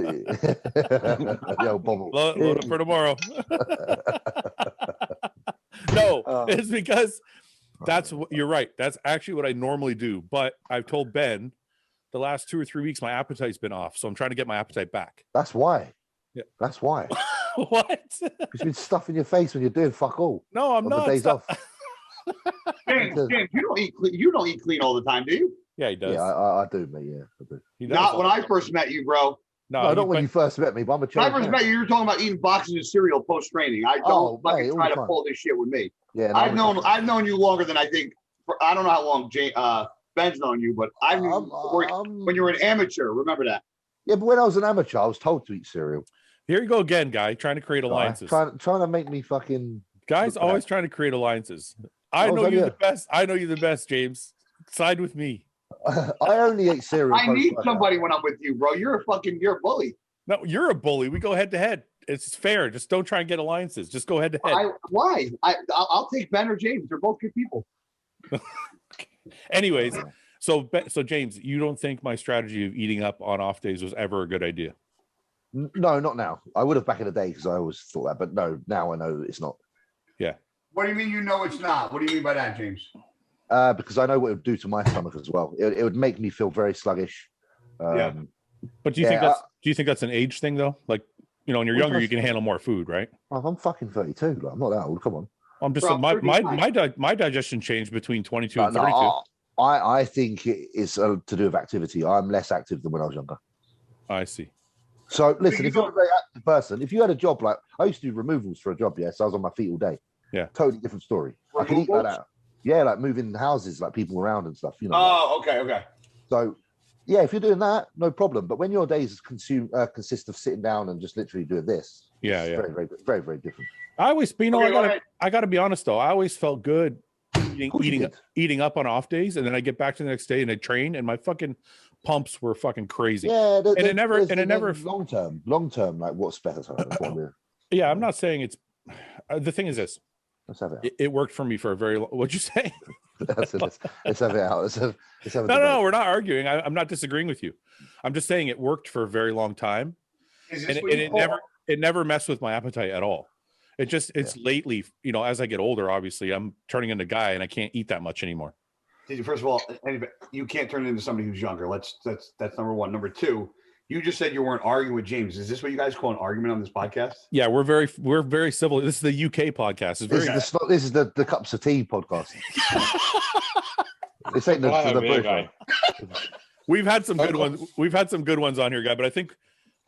Yo, bubble. Load up for tomorrow. No, it's because you're right. That's actually what I normally do. But I've told Ben the last 2 or 3 weeks my appetite's been off, so I'm trying to get my appetite back. That's why. Yeah. That's why. What? Because you've been stuffing your face when you're doing fuck all. No, I'm not. The days off. James, you don't eat clean all the time, do you? Yeah, he does. Yeah, I do, mate. Yeah, I do. Not when I first met you, bro. No, not when you first met me, but I'm a when I first met you, you were talking about eating boxes of cereal post training. I don't fucking try to pull this shit with me. Yeah, no, I've known you longer than I think. I don't know how long Ben's known you, but I knew when you were an amateur. Remember that? Yeah, but when I was an amateur, I was told to eat cereal. Here you go again, guy, trying to create alliances. Trying to make me fucking. Guys always trying to create alliances. I know you the best. I know you the best, James. Side with me. I only ate cereal. I need somebody when I'm with you, bro. You're a bully. No, you're a bully. We go head to head. It's fair. Just don't try and get alliances. Just go head to head. Why? I'll take Ben or James. They're both good people. Anyways, so James, you don't think my strategy of eating up on off days was ever a good idea? No, not now. I would have back in the day because I always thought that, but no, now I know it's not. Yeah. What do you mean you know it's not? What do you mean by that, James? Because I know what it would do to my stomach as well. It would make me feel very sluggish. Yeah. But do you think that's an age thing though? Like, you know, when you're younger, you can handle more food, right? I'm fucking 32. Like, I'm not that old. Come on. I'm just my digestion changed between 22 and 32. No, I think it is to do with activity. I'm less active than when I was younger. I see. So listen, if you're a very active person, if you had a job like I used to do removals for a job, so I was on my feet all day. Yeah. Totally different story. I can eat that out. Yeah, like moving houses, like people around and stuff, you know. Oh, okay. So yeah, if you're doing that, no problem. But when your days consist of sitting down and just literally doing this, it's very, very, very, very different. I always, I gotta be honest though. I always felt good eating up on off days, and then I get back to the next day and I train, and my fucking pumps were fucking crazy. Yeah, and it never long term, like what's better? Yeah, I'm not saying it's. The thing is this. Let's have it. It worked for me for a very long. What'd you say? Let's have it out. Let's have no, we're not arguing. I'm not disagreeing with you. I'm just saying it worked for a very long time, and it never messed with my appetite at all. It's lately, you know, as I get older, obviously, I'm turning into a guy, and I can't eat that much anymore. First of all, you can't turn into somebody who's younger. That's number one. Number two, you just said you weren't arguing with James. Is this what you guys call an argument on this podcast? Yeah, we're very civil. This is the UK podcast. This is the cups of tea podcast. This ain't the British one. We've had some good ones. We've had some good ones on here, guy. But I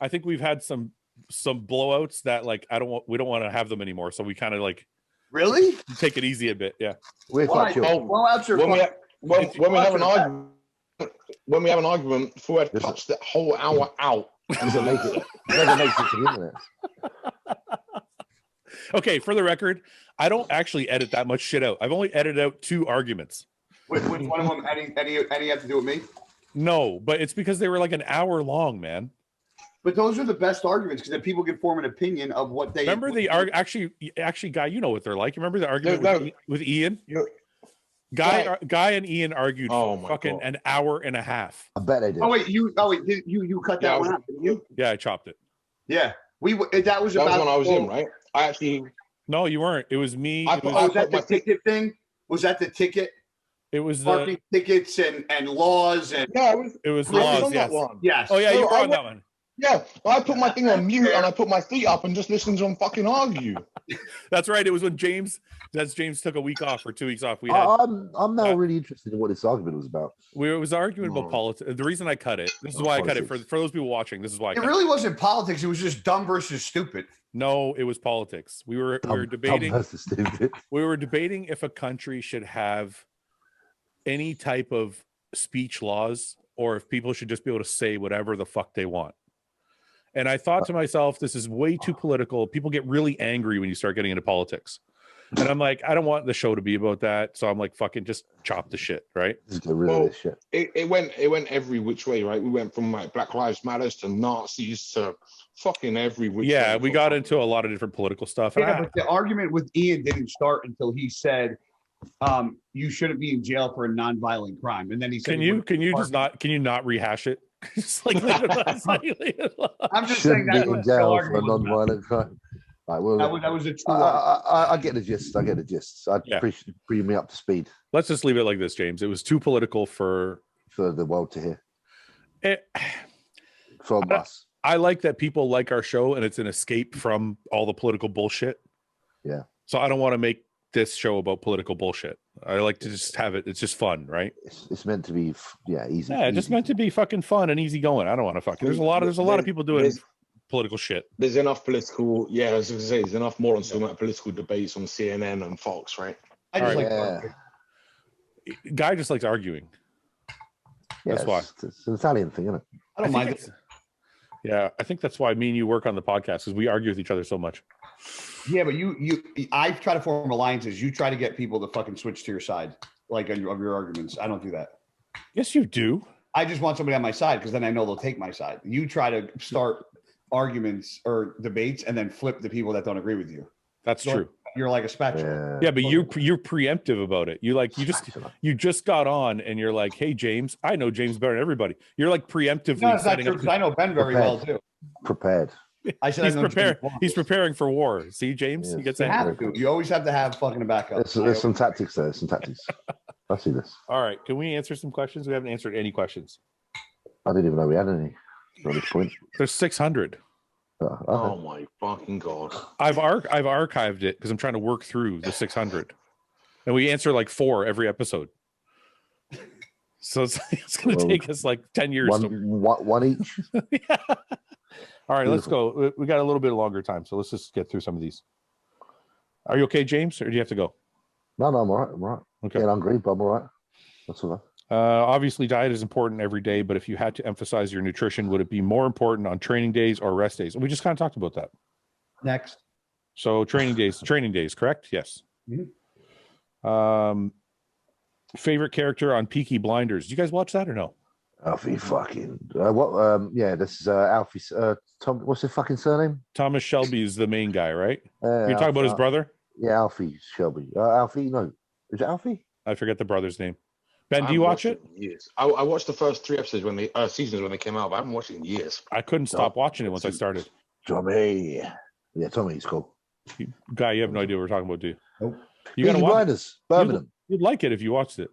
think we've had some blowouts that like we don't want to have them anymore. So we kind of like really take it easy a bit. Yeah. Blowouts are when we have an argument. When we have an argument, Fouad cuts that whole hour out. Never makes it to the internet. Okay, for the record, I don't actually edit that much shit out. I've only edited out 2 arguments. Which one of them? Any have to do with me? No, but it's because they were like an hour long, man. But those are the best arguments because then people can form an opinion of what they remember. Actually, guy, you know what they're like. You remember the argument with Ian? Guy and Ian argued for fucking an hour and a half. I bet they did. Oh wait, you cut that one out, didn't you? Yeah, I chopped it. Yeah, that was when I was in, right? I actually. No, you weren't. It was me. Was that the ticket thing? Was that the ticket? It was parking tickets and laws and Yeah, it was I was laws. on Yes. that one. yes. Oh yeah, No, you were I on that one. Yeah, I put my thing on mute and I put my feet up and just listened to them fucking argue. That's right. It was when James took a week off or 2 weeks off. We had I'm now really interested in what this argument was about. it was arguing about politics. The reason I cut it. This is why I cut it for those people watching. This is why I It cut really wasn't politics. It was just dumb versus stupid. No, it was politics. We were debating. Dumb versus stupid. We were debating if a country should have any type of speech laws or if people should just be able to say whatever the fuck they want. And I thought to myself, this is way too political. People get really angry when you start getting into politics. And I'm like, I don't want the show to be about that. So I'm like, fucking just chop the shit, right? Just get rid of this shit. It went every which way, right? We went from like Black Lives Matters to Nazis to fucking every which way. Yeah, we got into a lot of different political stuff. Yeah, but the argument with Ian didn't start until he said, you shouldn't be in jail for a non-violent crime. And then he said, can you not rehash it? Just like I'm just Shouldn't saying that be in jail for a non-violent crime. Right, well, that was a true I get the gist. I appreciate bringing me up to speed. Let's just leave it like this, James. It was too political for the world to hear. From us. I like that people like our show and it's an escape from all the political bullshit. Yeah. So I don't want to make this show about political bullshit. I like to just have it. It's just fun, right? It's meant to be, easy. Yeah, just meant to be fucking fun and easy going. I don't want to fucking. There's a lot of people doing political shit. There's enough political. Yeah, I was going to say there's enough morons talking about political debates on CNN and Fox, right? I just Guy just likes arguing. That's why. It's an Italian thing, isn't it? I don't mind it. Yeah, I think that's why me and you work on the podcast because we argue with each other so much. Yeah, but I try to form alliances. You try to get people to fucking switch to your side, like of your arguments. I don't do that. Yes, you do. I just want somebody on my side because then I know they'll take my side. You try to start arguments or debates and then flip the people that don't agree with you. That's true. You're like a spatula. Yeah, but you're preemptive about it. You just got on and you're like, hey James, I know James better than everybody. You're like preemptively. No, it's not true because I know Ben very well too. Prepared. I said he's preparing for war. See, James, he gets angry. You always have to have fucking a backup. There's some tactics there. Some tactics. I see this. All right, can we answer some questions? We haven't answered any questions. I didn't even know we had any at this point. There's 600. Okay. Oh my fucking god! I've archived it because I'm trying to work through the 600, and we answer like 4 every episode. So it's going to take us like 10 years. One each. Yeah. All right, let's go. We got a little bit longer time, so let's just get through some of these. Are you okay, James, or do you have to go? No, I'm all right. I'm all right. Okay. Getting hungry, but I'm all right. That's all right. Obviously, diet is important every day, but if you had to emphasize your nutrition, would it be more important on training days or rest days? We just kind of talked about that. Next. So training days, correct? Yes. Mm-hmm. Favorite character on Peaky Blinders? Do you guys watch that or no? Alfie fucking what? Yeah, this is Alfie. Tom, what's his fucking surname? Thomas Shelby is the main guy, right? You're talking about his brother? Yeah, Alfie Shelby. Alfie, no, is it Alfie? I forget the brother's name. Ben, do you watch it? Years. I watched the first 3 episodes seasons when they came out, but I haven't watched it in years. I couldn't stop watching it once I started. Tommy, yeah, Tommy's cool. Guy, you have no idea what we're talking about, do you? Nope. You got to watch it. Birmingham. You'd like it if you watched it.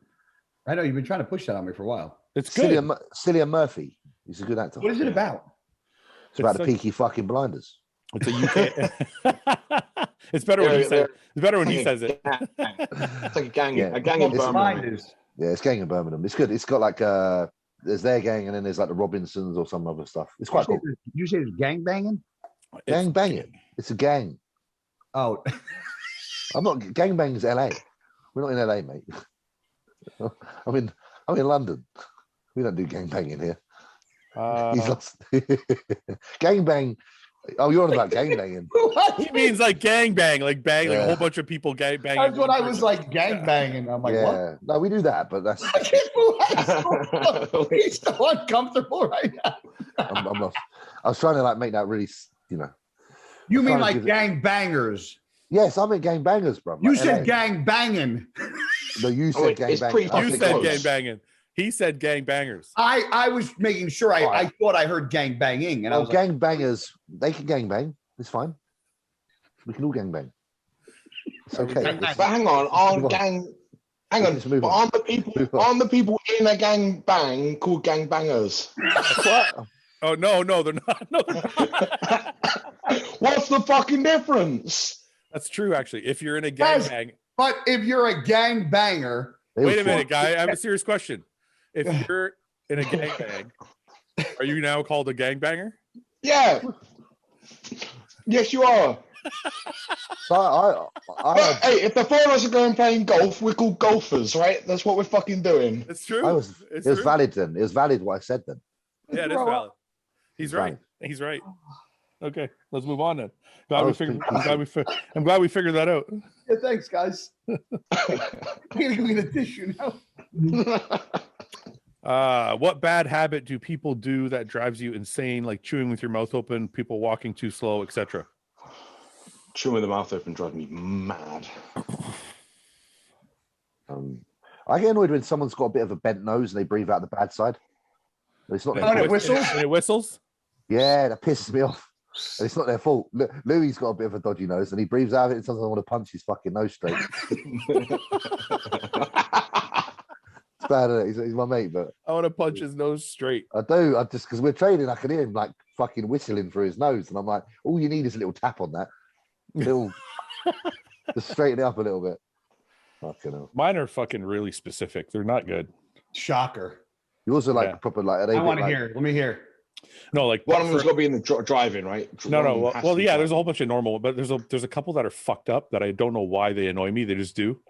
I know you've been trying to push that on me for a while. It's good. Cillian Murphy. He's a good actor. What is it about? It's about the Peaky fucking Blinders. It's a UK. It's better when he says. It's better when he says it. It's like a gang in Birmingham. Yeah, it's gang in Birmingham. It's good. It's got like there's their gang and then there's like the Robinsons or some other stuff. It's quite cool. You say it's gang banging? Gang banging. It's a gang. Oh, I'm not gang banging's LA. We're not in LA, mate. I'm in London. We don't do gang banging here. He's lost. Gang bang. Oh, you're on about gang banging. He means like gang bang, like bang, like a whole bunch of people gang banging. That's what I was like, gang banging. I'm like, what? No, we do that, but that's. He's so uncomfortable right now. I'm not. I was trying to like make that really, You mean like gang bangers? Yes, I meant gang bangers, bro. You said gang banging. No, you said gang banging. You said gang banging. He said gang bangers. I was making sure. I thought I heard gang banging, and I was gang bangers. They can gang bang. It's fine. We can all gang bang. It's okay. But hang on, Hang on, Let's move but on. aren't the people in a gang bang called gang bangers? What? Oh no, they're not. No, they're not. What's the fucking difference? That's true, actually. If you're in a gang Yes. bang, But if you're a gang banger, wait a minute, guy. I have a serious question. If you're in a gang bang, are you now called a gang banger? Yeah. Yes, you are. So But, hey, if the four of us are going playing golf, we're called golfers, right? That's what we're fucking doing. It's true. it was valid then. It was valid what I said then. Yeah, it is valid. He's right. He's right. Okay, let's move on then. I'm glad we figured that out. yeah, thanks, guys. I'm gonna go get a tissue now. What bad habit do people do that drives you insane, like chewing with your mouth open, people walking too slow, etc.? Chewing with the mouth open drives me mad. I get annoyed when someone's got a bit of a bent nose and they breathe out the bad side. It's not. And it whistles. And it whistles. Yeah, that pisses me off. And it's not their fault. Louis's got a bit of a dodgy nose and he breathes out of it and sometimes I want to punch his fucking nose straight. It's bad, isn't it? He's my mate, but I want to punch his nose straight. I do. I just because we're training, I can hear him like fucking whistling through his nose, and I'm like, all you need is a little tap on that, little, just straighten it up a little bit. Fucking hell. Mine are fucking really specific. They're not good. Shocker. Yours are like proper like. Are they I want to like, hear. Let me hear. No, like One of them's got to be in the driving, right? no. Well, yeah. There's a whole bunch of normal, but there's a couple that are fucked up that I don't know why they annoy me. They just do.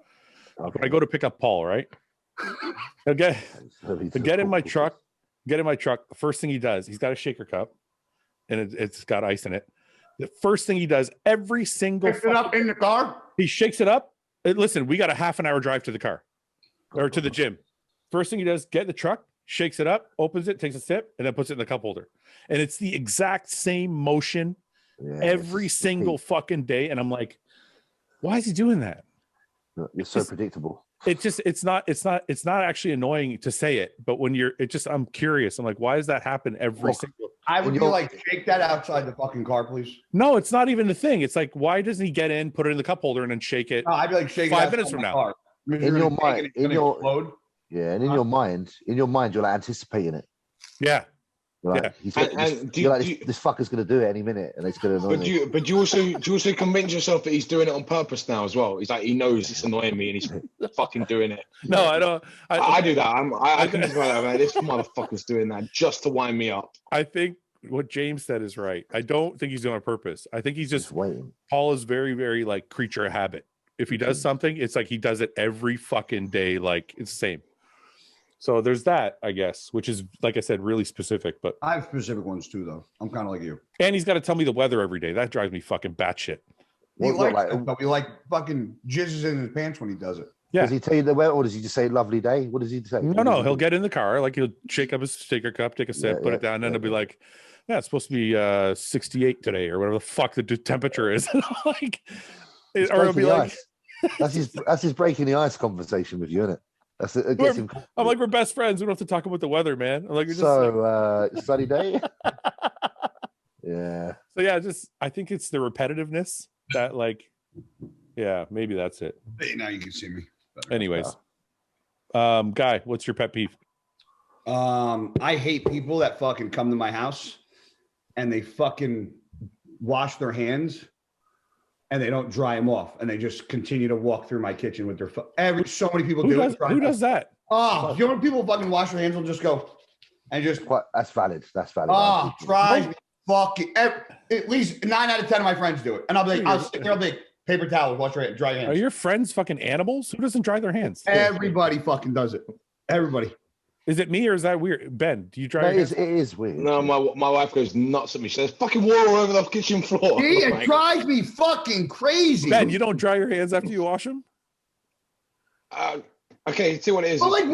Okay. When I go to pick up Paul, right? Okay. Get in my truck. The first thing he does, he's got a shaker cup, and it's got ice in it. The first thing he does, every single Pick it up in the car. he shakes it up. Listen, we got a half an hour drive to the car or to the gym. First thing he does, get in the truck, shakes it up, opens it, takes a sip, and then puts it in the cup holder. And it's the exact same motion every single fucking day. And I'm like, why is he doing that? You're so predictable. It's not actually annoying to say it, but when I'm curious. I'm like, why does that happen every single? I would be like, shake that outside the fucking car, please. No, it's not even the thing. It's like, why doesn't he get in, put it in the cup holder, and then shake it? No, I'd be like, shake 5 it minutes from now. car. In your mind, explode. Yeah, and in your mind, you're like anticipating it. Yeah. You're like, this fucker's gonna do it any minute, and it's gonna annoy me. But do you also convince yourself that he's doing it on purpose now as well? He's like, he knows it's annoying me, and he's fucking doing it. No, I don't. I do that. I can just like, this motherfucker's doing that just to wind me up. I think what James said is right. I don't think he's doing it on purpose. I think he's just waiting. Paul is very, very like creature of habit. If he does something, it's like he does it every fucking day. Like it's the same. So there's that, I guess, which is, like I said, really specific. But I have specific ones too, though. I'm kind of like you. And he's got to tell me the weather every day. That drives me fucking batshit. He like fucking jizzes in his pants when he does it. Yeah. Does he tell you the weather, or does he just say "lovely day"? What does he say? No. He'll get in the car, like he'll shake up his shaker cup, take a sip, put it down, and he'll be like, "Yeah, it's supposed to be 68 today, or whatever the fuck the temperature is." Like, or it'll be like, that's his breaking the ice conversation with you, isn't it? I'm like, we're best friends. We don't have to talk about the weather, man. I'm like, sunny day. Yeah. So yeah, I think it's the repetitiveness that, like, yeah, maybe that's it. Hey, now you can see me. Anyways, Guy, what's your pet peeve? I hate people that fucking come to my house and they fucking wash their hands and they don't dry them off, and they just continue to walk through my kitchen with their so many people do it. Who does that? Oh, you know when people fucking wash their hands and just go and just. That's valid. That's valid. Oh, try fucking at least 9 out of 10 of my friends do it, and I'll be like, I'll sit there, I'll be like, paper towel, wash your hands, dry your hands. Are your friends fucking animals? Who doesn't dry their hands? Everybody fucking does it. Everybody. Is it me or is that weird? Ben, do you dry your hands? It is weird. No, my wife goes nuts at me. She says, fucking water all over the kitchen floor. See, it drives me fucking crazy. Ben, you don't dry your hands after you wash them? Okay, see what it is. Well, like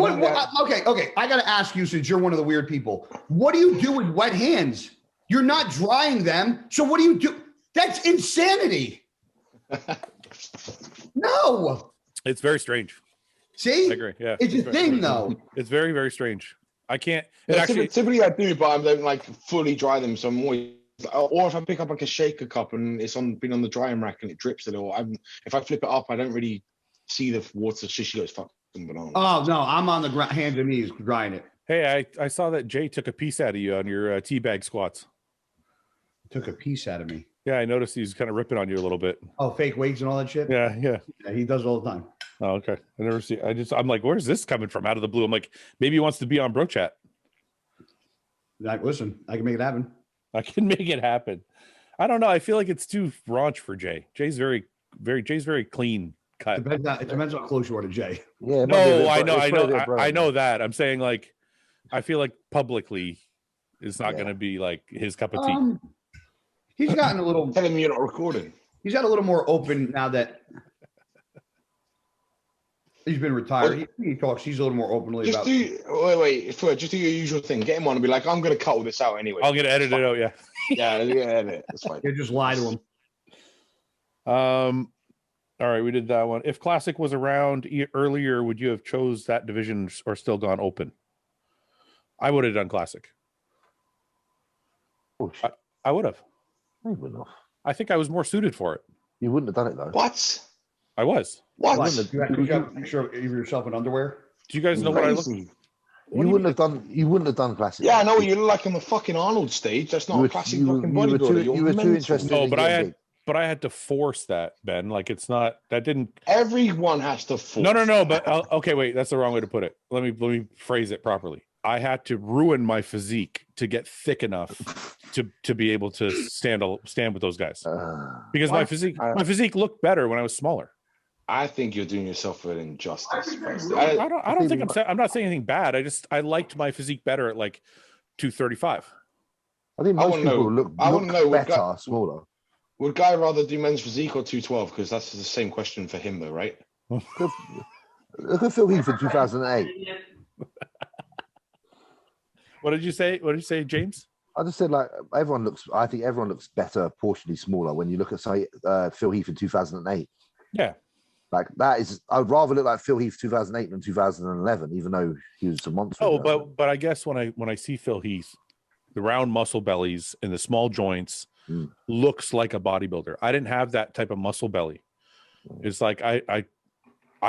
okay. I gotta ask you, since you're one of the weird people, what do you do with wet hands? You're not drying them, so what do you do? That's insanity. No. It's very strange. See? I agree. Yeah. It's a thing, though. It's very, very strange. I can't. Typically I do, but I don't like fully dry them. So I'm always, or if I pick up like a shaker cup and it's been on the drying rack and it drips a little, if I flip it up, I don't really see the water. So she goes, "Fuck some bananas. Oh no, I'm on the hands and knees drying it. Hey, I saw that Jay took a piece out of you on your teabag squats. Took a piece out of me. Yeah, I noticed he's kind of ripping on you a little bit. Oh, fake weights and all that shit. Yeah. He does it all the time. Oh, okay. I'm like, where's this coming from out of the blue? I'm like, maybe he wants to be on Bro Chat. Listen, I can make it happen. I can make it happen. I don't know. I feel like it's too raunch for Jay. Jay's very clean cut. It depends how close you are to Jay. Yeah. No, I know that. I'm saying like, I feel like publicly, it's not going to be like his cup of tea. He's gotten a little. Telling me you're not recording. He's got a little more open now that he's been retired. He talks. He's a little more openly Just about. Just do your usual thing. Get him on and be like, I'm going to cut all this out anyway. I'll get edited out. Yeah. Yeah, edit it. That's fine. You just lie to him. All right, we did that one. If Classic was around earlier, would you have chose that division or still gone open? I would have done Classic. I would have. You wouldn't have. I think I was more suited for it. You wouldn't have done it though. What? I was. What? You sure yourself in underwear? Do you guys know what I look? Crazy. You wouldn't have done Classic. Yeah, I know what you look like on the fucking Arnold stage. That's not a classic fucking bodybuilder. You were too interested. No, in but getting big. I had to force that, Ben. Like it's not that didn't. Everyone has to force. No. But okay, wait. That's the wrong way to put it. Let me phrase it properly. I had to ruin my physique to get thick enough to be able to stand with those guys because my physique looked better when I was smaller. I think you're doing yourself an injustice. I'm not saying anything bad. I liked my physique better at like 235. I think most people look better smaller. Would Guy rather do men's physique or 212? Because that's the same question for him, though, right? Look at Phil Heath in 2008. What did you say? What did you say, James? I just said I think everyone looks better, proportionally smaller when you look at say Phil Heath in 2008. Yeah. Like that is, I'd rather look like Phil Heath 2008 than 2011, even though he was a monster. Oh, but I guess when I see Phil Heath, the round muscle bellies and the small joints looks like a bodybuilder. I didn't have that type of muscle belly. It's like I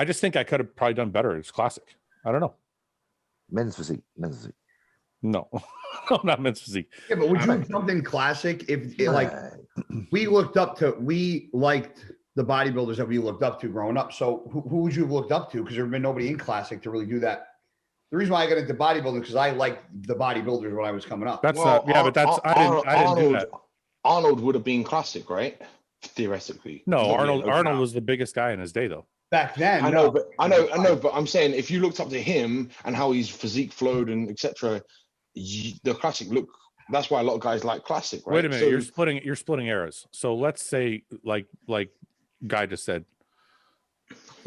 just think I could have probably done better. It's Classic. I don't know. Men's physique. No, not men's physique. Yeah, but would you have something Classic if we liked the bodybuilders that we looked up to growing up? So who would you have looked up to? Because there have been nobody in Classic to really do that. The reason why I got into bodybuilding because I liked the bodybuilders when I was coming up. I didn't do that. Arnold would have been Classic, right? Theoretically. No, Arnold was the biggest guy in his day, though. Back then, I know, but I'm saying if you looked up to him and how his physique flowed and etc., the Classic look. That's why a lot of guys like Classic, right? Wait a minute, you're splitting eras. So let's say, like Guy just said,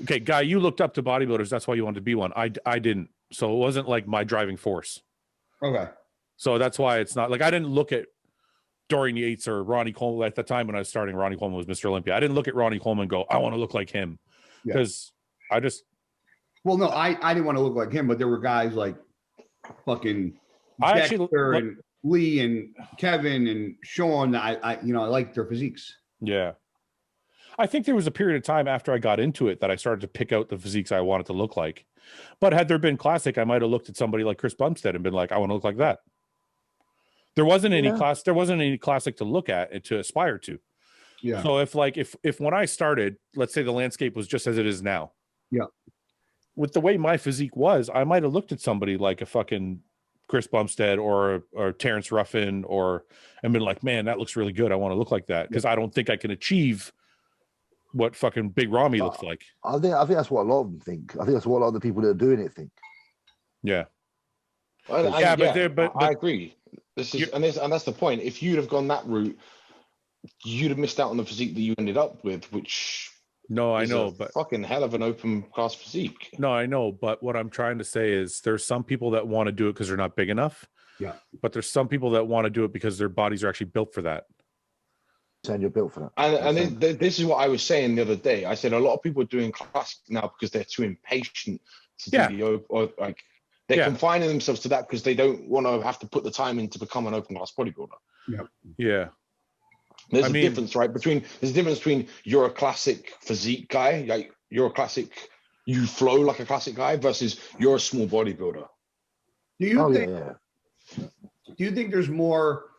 okay, Guy, you looked up to bodybuilders. That's why you wanted to be one. I didn't. So it wasn't like my driving force. Okay. So that's why it's not like I didn't look at Dorian Yates or Ronnie Coleman at the time when I was starting. Ronnie Coleman was Mr. Olympia. I didn't look at Ronnie Coleman and go, I want to look like him, because I just. Well, no, I didn't want to look like him, but there were guys like fucking Dexter and Lee and Kevin and Sean. I liked their physiques. Yeah. I think there was a period of time after I got into it that I started to pick out the physiques I wanted to look like. But had there been Classic, I might have looked at somebody like Chris Bumstead and been like, I want to look like that. There wasn't any Classic to look at and to aspire to. Yeah. So if when I started, let's say the landscape was just as it is now. Yeah. With the way my physique was, I might have looked at somebody like a fucking Chris Bumstead or Terrence Ruffin and been like, man, that looks really good. I want to look like that because I don't think I can achieve what fucking Big Ramy looks like. I think that's what a lot of them think. I think that's what a lot of the people that are doing it think. Yeah. But I agree. And that's the point. If you'd have gone that route, you'd have missed out on the physique that you ended up with, which but fucking hell of an open class physique. No, I know, but what I'm trying to say is there's some people that want to do it because they're not big enough. Yeah. But there's some people that want to do it because their bodies are actually built for that. And you're built for that. And this is what I was saying the other day. I said a lot of people are doing Classic now because they're too impatient to do they're confining themselves to that because they don't want to have to put the time in to become an open class bodybuilder. Yeah. Yeah. There's a difference, right? There's a difference between you're a Classic physique guy, like you're a Classic you flow like a classic guy versus you're a small bodybuilder. Do you think? Yeah. Do you think there's more?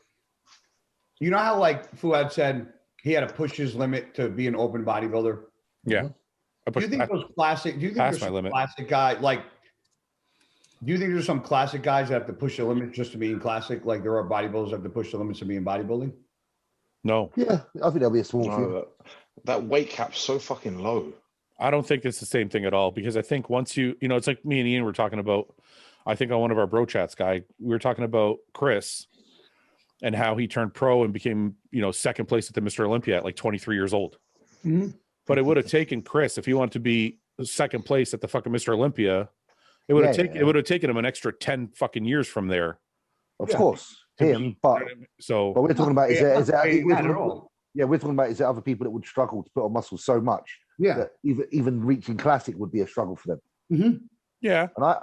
You know how like Fouad said he had to push his limit to be an open bodybuilder. Yeah. Do you think those classic? Do you think there's some classic guy like? Do you think there's some classic guys that have to push the limits just to be in classic? Like there are bodybuilders that have to push the limits to be in bodybuilding? No. Yeah, I think there'll be a small few. That weight cap's so fucking low. I don't think it's the same thing at all because I think once it's like me and Ian were talking about, I think on one of our bro chats, we were talking about Chris and how he turned pro and became, second place at the Mr. Olympia at like 23 years old. Mm-hmm. But it would have taken Chris, if he wanted to be second place at the fucking Mr. Olympia, it would have taken him an extra 10 fucking years from there. Of course, him, but we're talking about we're talking about is there other people that would struggle to put on muscle so much that even reaching classic would be a struggle for them. Mm-hmm. Yeah. And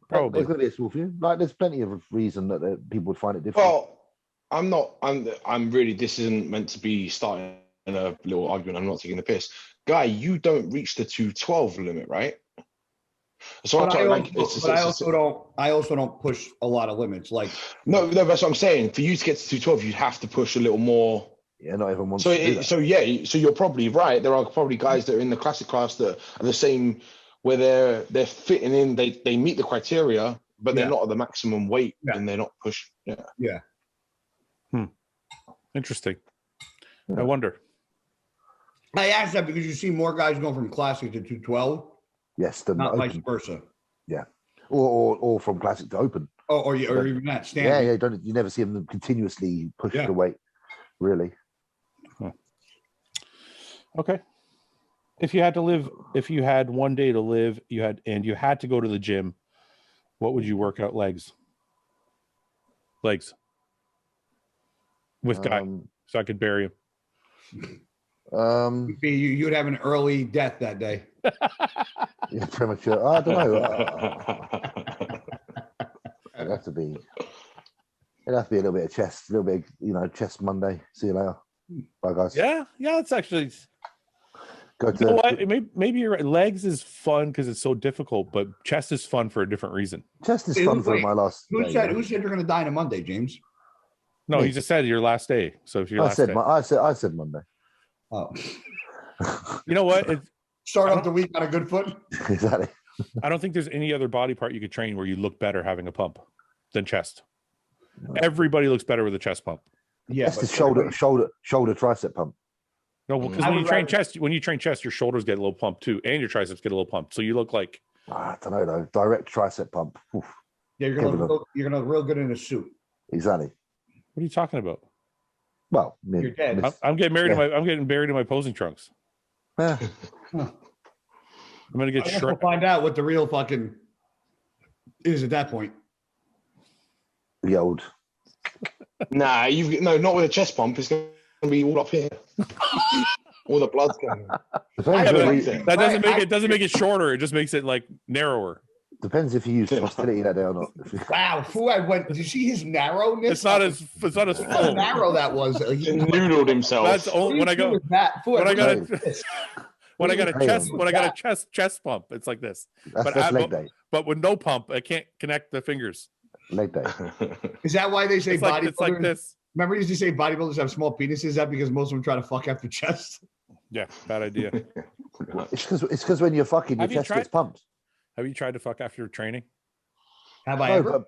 probably. There's going to be a small few. Like there's plenty of reason that people would find it difficult. Well, I'm really, this isn't meant to be starting a little argument. I'm not taking the piss. Guy, you don't reach the 212 limit, right? So I also don't push a lot of limits. Like no, that's what I'm saying. For you to get to 212, you have to push a little more. Yeah, not everyone wants to do that. So you're probably right. There are probably guys that are in the classic class that are the same, where they're fitting in. They meet the criteria, but they're not at the maximum weight, and they're not pushed. Yeah. Interesting. I wonder. I asked that because you see more guys going from classic to 212. Yes, not vice versa. Yeah, or from classic to open. Or even that standing. Yeah. You never see them continuously push the weight, really. Huh. Okay. If you had one day to live, you had to go to the gym, what would you work out? Legs with Guy, so I could bury him. You'd have an early death that day. Yeah, premature. I don't know. It'd have to be a little bit of chest, a little bit, chest Monday. See you later. Bye, guys. Yeah, it's actually. Maybe you're right. Legs is fun because it's so difficult, but chest is fun for a different reason. Chest is fun for my last. Who said you're going to die on a Monday, James? No, he just said your last day. So if your last day, I said Monday. Oh, you know what? Start off the week on a good foot. Exactly. I don't think there's any other body part you could train where you look better having a pump than chest. No. Everybody looks better with a chest pump. Yeah, it's the shoulder tricep pump. No, because when you train chest, your shoulders get a little pump too, and your triceps get a little pump. So you look like I don't know though. Direct tricep pump. Oof. Yeah, you're gonna look real good in a suit. Exactly. What are you talking about? Well, you're dead. I'm getting married. I'm getting buried in my posing trunks. Yeah. I'm gonna get we'll find out what the real fucking is at that point. The old. Nah, not with a chest pump. It's gonna be all up here. All the blood's going. That doesn't make it shorter. It just makes it like narrower. Depends if you use hostility that day or not. Wow, Fouad went. Did you see his narrowness? It's not as full. How narrow that was. He noodled himself. That's when I got a chest pump. It's like this. That's leg day. But with no pump, I can't connect the fingers. Leg day. Is that why they say bodybuilders? It's like this. Remember, you used to say bodybuilders have small penises. Is that because most of them try to fuck after chest? Yeah, bad idea. It's because when you're fucking, your chest gets pumped. Have you tried to fuck after training? Have I ever?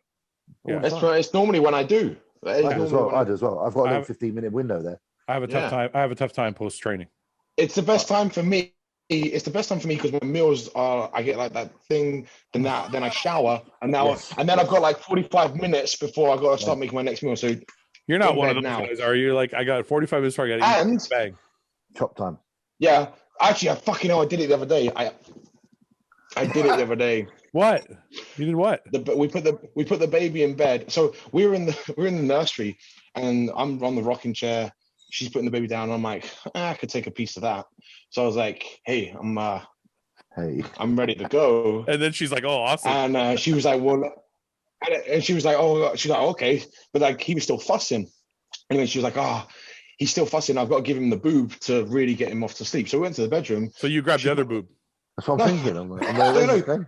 Yeah. It's normally when I do. I do as well. I've got a little 15-minute window there. I have a tough time. I have a tough time post training. It's the best time for me. It's the best time for me because my meals are. I get like that thing, then I shower, and then I've got like 45 minutes before I got to start making my next meal. So you're not one of those guys, are you? Like I got 45 minutes before I got to eat the bag. Chop time. Yeah, actually, I did it the other day. I did it the other day. What? You did what? We put the baby in bed. So we're in the nursery, and I'm on the rocking chair. She's putting the baby down. And I'm like, I could take a piece of that. So I was like, hey, I'm ready to go. And then she's like, oh, awesome. And she was like, well, and she was like, oh, she's like, okay, but like he was still fussing. Anyway, she was like, oh, he's still fussing. I've got to give him the boob to really get him off to sleep. So we went to the bedroom. So you grabbed the other boob. That's what I'm thinking. I'm like, no.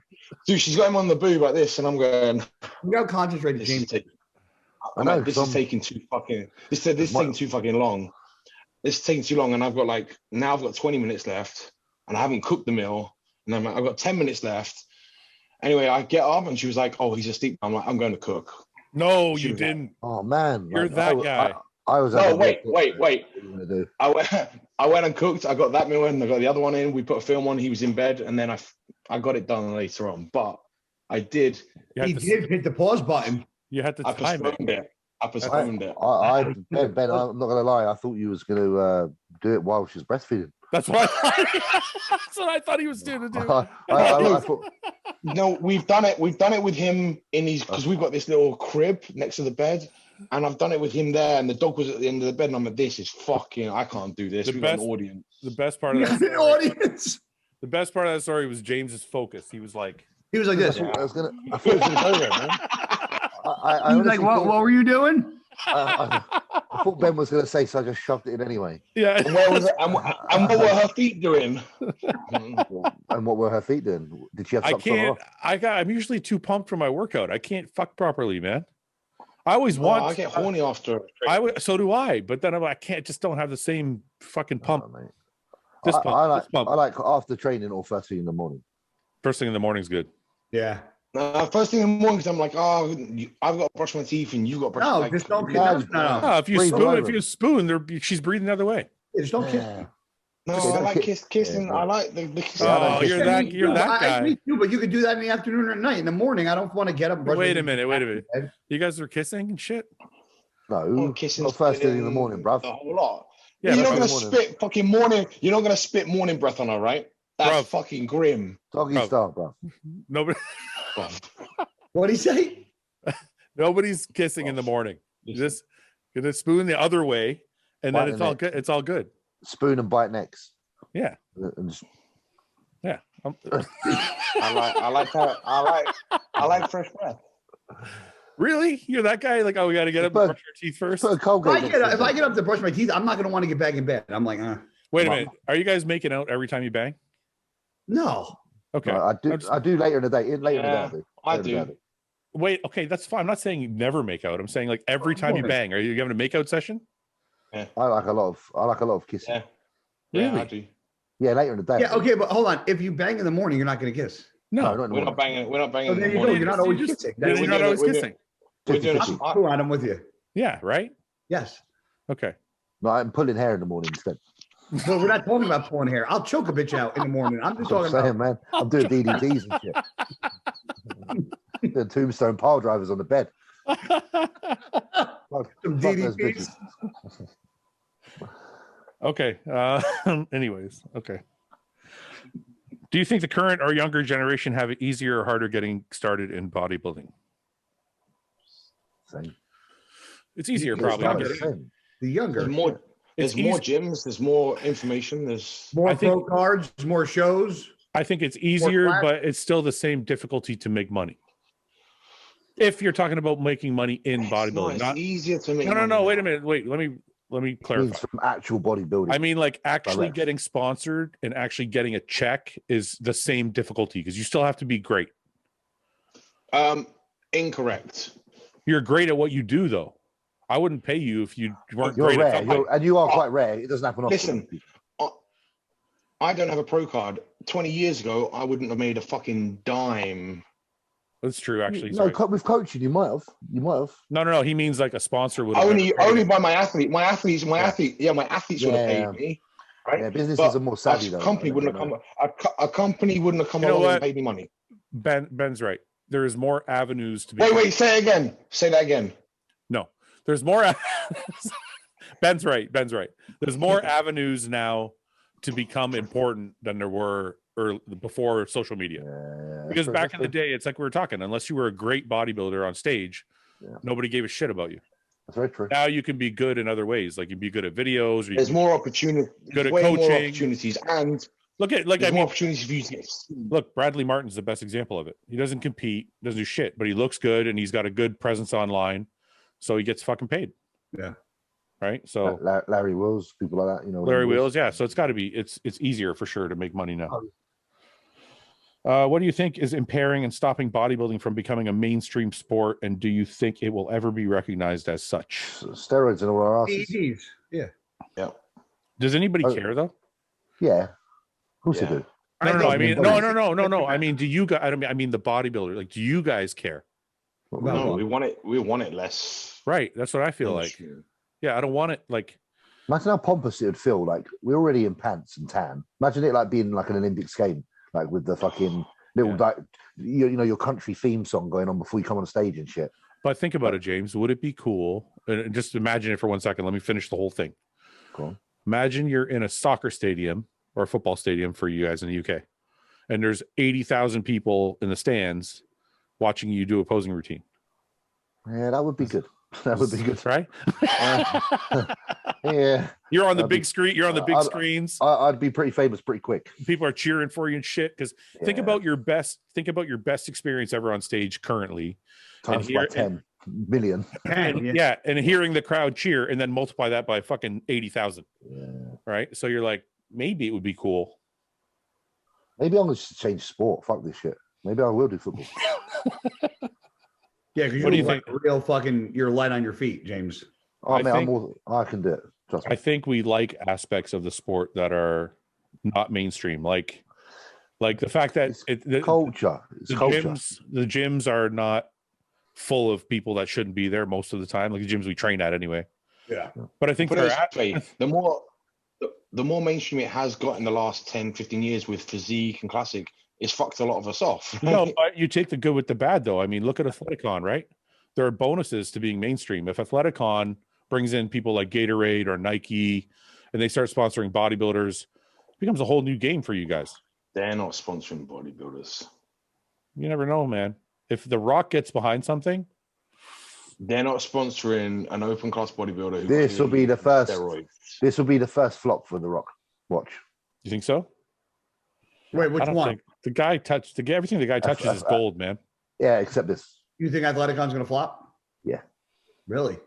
Dude, she's got him on the boob like this, and I'm going. You got to concentrate, James. This is taking too fucking. This taking too fucking long. This is taking too long, and I've got 20 minutes left, and I haven't cooked the meal, and I've got 10 minutes left. Anyway, I get up, and she was like, "Oh, he's asleep." I'm like, "I'm going to cook." No, you didn't. Oh man, you're that guy. I was. No, wait. I went and cooked. I got that meal in. I got the other one in. We put a film on. He was in bed, and then I got it done later on. But I did. He did hit the pause button. You had to time it. I postponed it. Ben, I'm not gonna lie. I thought you was gonna do it while she was breastfeeding. That's what I thought he was doing. I thought, no, we've done it. We've done it with him in his because we've got this little crib next to the bed, and I've done it with him there. And the dog was at the end of the bed, and I'm like, "This is fucking. I can't do this." We've got an audience. The best part of that story, audience. The best part of that story was James's focus. He was like this. I thought it was gonna go there, man. I was like, what were you doing? I thought Ben was going to say, so I just shoved it in anyway. Yeah. And what were her feet doing? And what were her feet doing? Did she have something? I'm usually too pumped for my workout. I can't fuck properly, man. I always want. I get horny after. So do I. But then I can't. Just don't have the same fucking pump. I like after training or first thing in the morning. First thing in the morning is good. Yeah. First thing in the morning, because I'm like, I've got to brush my teeth, and you got to brush. No, just don't. No. If you spoon, she's breathing the other way. Just don't kiss. No, I like kissing. I like the kissing. Oh, you're that guy. Me too, but you could do that in the afternoon or at night. In the morning, I don't want to get up and brush. Wait a minute. You guys are kissing and shit? No, kissing. Not first thing in the morning, bruv. The whole lot. Yeah, you're not going to spit fucking morning. You're not going to spit morning breath on her, right? That's fucking grim. Doggy style, bro. Nobody. What'd he say? Nobody's kissing in the morning. You just get a spoon the other way, and then it's all good. It's all good. Spoon and bite next. Yeah. Yeah. I like fresh breath. Really? You're that guy? Like, we got to get up and brush our teeth first? If I get up to brush my teeth, I'm not going to want to get back in bed. I'm like, Wait a minute. Are you guys making out every time you bang? No. Okay. No, I do later in the day. I do. Wait, okay, that's fine. I'm not saying you never make out. I'm saying like every time you bang. Are you having a make out session? Yeah. I like a lot of kissing. Yeah. Really? I do. Yeah, later in the day. Yeah, okay, but hold on. If you bang in the morning, you're not going to kiss. No, we're not banging. We're not banging. Oh, there you go. You're not always kissing. You're not always kissing. I'm with you. Yeah, right? Yes. Okay. No, I'm pulling hair in the morning instead. Well, we're not talking about pulling hair. I'll choke a bitch out in the morning. I'm just talking about, man. I'm doing DDTs and shit. The tombstone pile drivers on the bed. some DDTs. Okay. Anyways, okay. Do you think the current or younger generation have it easier or harder getting started in bodybuilding? Same. It's easier, probably. The younger. There's more gyms. There's more information. There's more pro cards. More shows. I think it's easier, but it's still the same difficulty to make money. If you're talking about making money in bodybuilding, it's easier to make. No. Wait a minute. Wait. Let me clarify. From actual bodybuilding. I mean, like actually getting sponsored and actually getting a check is the same difficulty because you still have to be great. Incorrect. You're great at what you do, though. I wouldn't pay you if you weren't great rare. at something. And you are quite rare. It doesn't happen often. Listen, I don't have a pro card. 20 years ago, I wouldn't have made a fucking dime. That's true, actually. No, with coaching, you might have. No. He means like a sponsor would only by my athlete. My athletes would have paid me. Right? Yeah, businesses are more savvy though. A company wouldn't have come along and paid me money. Ben's right. There is more avenues to be. Wait. Say it again. Say that again. No, there's more. Ben's right. There's more avenues now to become important than there were before social media. Because back in the day, it's like we were talking. Unless you were a great bodybuilder on stage, nobody gave a shit about you. That's very true. Now you can be good in other ways. Like you can be good at videos. There's more opportunity. Good at coaching. More opportunities and. More opportunities for you to get. Look, Bradley Martin's the best example of it. He doesn't compete, doesn't do shit, but he looks good and he's got a good presence online, so he gets fucking paid. Yeah. Right. So Larry Wills, people like that, Larry Wills, yeah. So it's got to be it's easier for sure to make money now. What do you think is impairing and stopping bodybuilding from becoming a mainstream sport? And do you think it will ever be recognized as such? Steroids and all our asses. PEDs. Yeah. Yeah. Does anybody care though? Yeah. Of course Yeah. they do. No. I mean, no. I mean, do you guys? I mean, the bodybuilder. Like, do you guys care? No, we want it less. Right. That's what I feel like. Yeah, I don't want it like. Imagine how pompous it would feel. Like we're already in pants and tan. Imagine it like being like an Olympics game, like with the fucking little like you know your country theme song going on before you come on stage and shit. But think about it, James. Would it be cool? And just imagine it for 1 second. Let me finish the whole thing. Cool. Imagine you're in a soccer stadium or a football stadium for you guys in the UK, and there's 80,000 people in the stands watching you do a posing routine. Yeah, that would be good. That would be good, right? Yeah, you're on the big screen. You're on the big screens. I'd be pretty famous pretty quick. People are cheering for you and shit. Because think about your best. Think about your best experience ever on stage currently. Times by 10 million. And hearing the crowd cheer, and then multiply that by fucking 80,000. Yeah. Right. So you're like, maybe it would be cool. Maybe I'm gonna change sport. Fuck this shit. Maybe I will do football. Yeah, because you think real fucking you're light on your feet, James. Oh man, I can do it. Trust me. I think we like aspects of the sport that are not mainstream, like the fact that culture. The gyms are not full of people that shouldn't be there most of the time, like the gyms we train at anyway. Yeah, but I think the more mainstream it has got in the last 10, 15 years with physique and classic, it's fucked a lot of us off. No, but you take the good with the bad, though. I mean, look at Athleticon, right? There are bonuses to being mainstream. If Athleticon brings in people like Gatorade or Nike, and they start sponsoring bodybuilders, it becomes a whole new game for you guys. They're not sponsoring bodybuilders. You never know, man. If The Rock gets behind something, they're not sponsoring an open class bodybuilder. This will be the first. Steroids. This will be the first flop for The Rock. Watch. You think so? Wait, which one? The guy touched everything. The guy touches is gold, man. Yeah, except this. You think Athleticon's going to flop? Yeah. Really?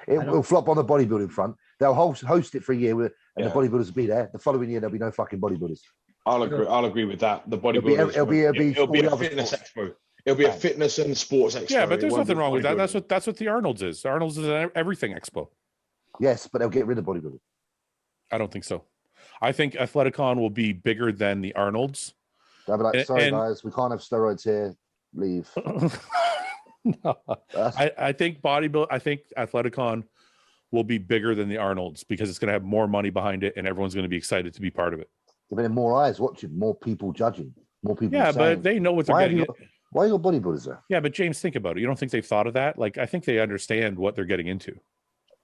It will flop on the bodybuilding front. They'll host it for a year, and the bodybuilders will be there. The following year, there'll be no fucking bodybuilders. I'll agree with that. The bodybuilders. It'll be a fitness expo. It'll be a fitness and sports expo. Yeah, but there's nothing wrong with that. That's what the Arnold's is. The Arnold's is an everything expo. Yes, but they'll get rid of bodybuilders. I don't think so. I think Athleticon will be bigger than the Arnold's. They'll be like, sorry guys, we can't have steroids here. Leave. No, I think Athleticon will be bigger than the Arnold's because it's going to have more money behind it, and everyone's going to be excited to be part of it. There'll be more eyes watching, more people judging, more people. Yeah, but they know what they're getting. Why are your bodybuilders there? Yeah, but James, think about it. You don't think they've thought of that? Like, I think they understand what they're getting into.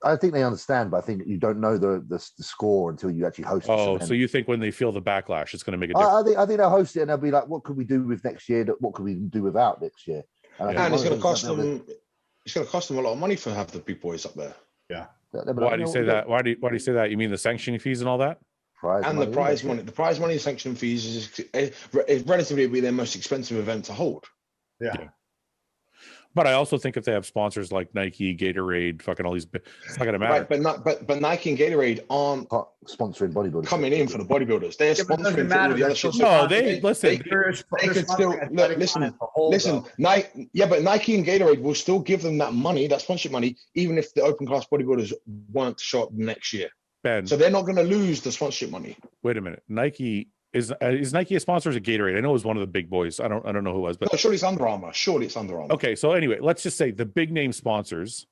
I think they understand, but I think you don't know the score until you actually host it. Oh, so you think when they feel the backlash, it's going to make a difference? I think they'll host it and they'll be like, what could we do with next year? What could we do without next year? And it's going to cost them. It's going to cost them a lot of money for have the big boys up there. Yeah. Why do you say that? Why do you say that? You mean the sanctioning fees and all that? The prize money. The prize money and sanctioning fees is relatively be their most expensive event to hold. Yeah. But I also think if they have sponsors like Nike, Gatorade, fucking all these, it's not going to matter. Right, but Nike and Gatorade aren't sponsoring bodybuilders. Coming in for the bodybuilders. They're sponsoring for all the other shit. No, they listen. They could still listen. Nike, but Nike and Gatorade will still give them that money, that sponsorship money, even if the open class bodybuilders weren't to show up next year. Ben, so they're not going to lose the sponsorship money. Wait a minute, Nike. Is Nike a sponsor of Gatorade? I know it was one of the big boys. I don't know who it was, but no, surely it's Under Armour. Okay, so anyway, let's just say the big name sponsors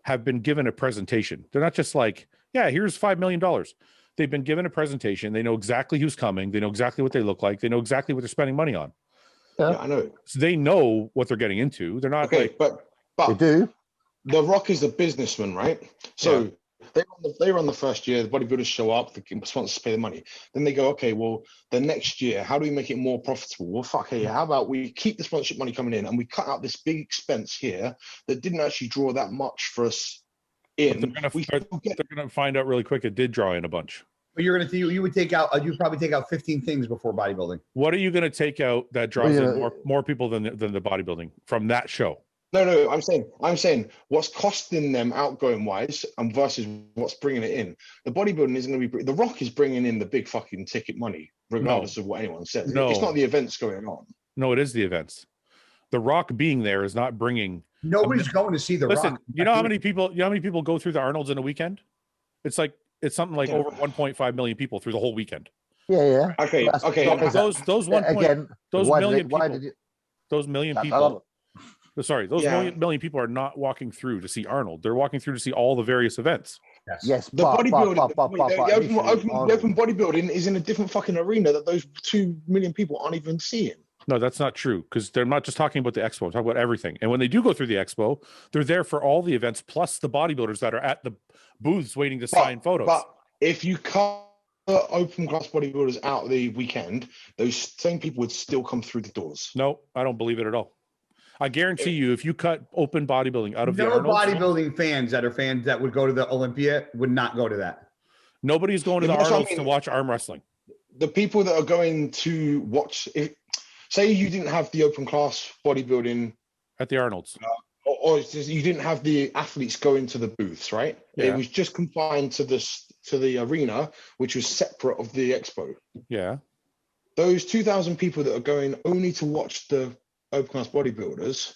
have been given a presentation. They're not just like, yeah, here's $5 million. They've been given a presentation. They know exactly who's coming. They know exactly what they look like. They know exactly what they're spending money on. Yeah, I know. So they know what they're getting into. They're not but they do. The Rock is a businessman, right? So. Yeah. They run the first year, the bodybuilders show up, the sponsors pay the money. Then they go, okay, well, the next year, how do we make it more profitable? Well, how about we keep the sponsorship money coming in and we cut out this big expense here that didn't actually draw that much for us in. They're going to find out really quick it did draw in a bunch. But you'd probably take out 15 things before bodybuilding. What are you going to take out that draws in more people than the bodybuilding from that show? No. I'm saying what's costing them outgoing wise and versus what's bringing it in. The bodybuilding isn't going to be. The Rock is bringing in the big fucking ticket money, regardless of what anyone says. No. It's not the events going on. No, it is the events. The Rock being there is not bringing. Nobody's going to see the Listen, Rock. you know how many people? You know how many people go through the Arnold's in a weekend? It's something like over 1.5 million people through the whole weekend. Yeah. Okay. Those million people. Sorry, those million people are not walking through to see Arnold. They're walking through to see all the various events. Yes. The bodybuilding, the open bodybuilding is in a different fucking arena that those 2 million people aren't even seeing. No, that's not true, because they're not just talking about the expo, they're talking about everything. And when they do go through the expo, they're there for all the events, plus the bodybuilders that are at the booths waiting to sign photos. But if you cut open class bodybuilders out the weekend, those same people would still come through the doors. No, I don't believe it at all. I guarantee you, if you cut open bodybuilding out of the Arnold's, bodybuilding fans that would go to the Olympia would not go to that. Nobody's going to the Arnold's to watch arm wrestling. The people that are going to watch, say you didn't have the open class bodybuilding at the Arnold's, or you didn't have the athletes going to the booths, right? Yeah. It was just confined to the arena, which was separate of the expo. Yeah. Those 2,000 people that are going only to watch the open class bodybuilders,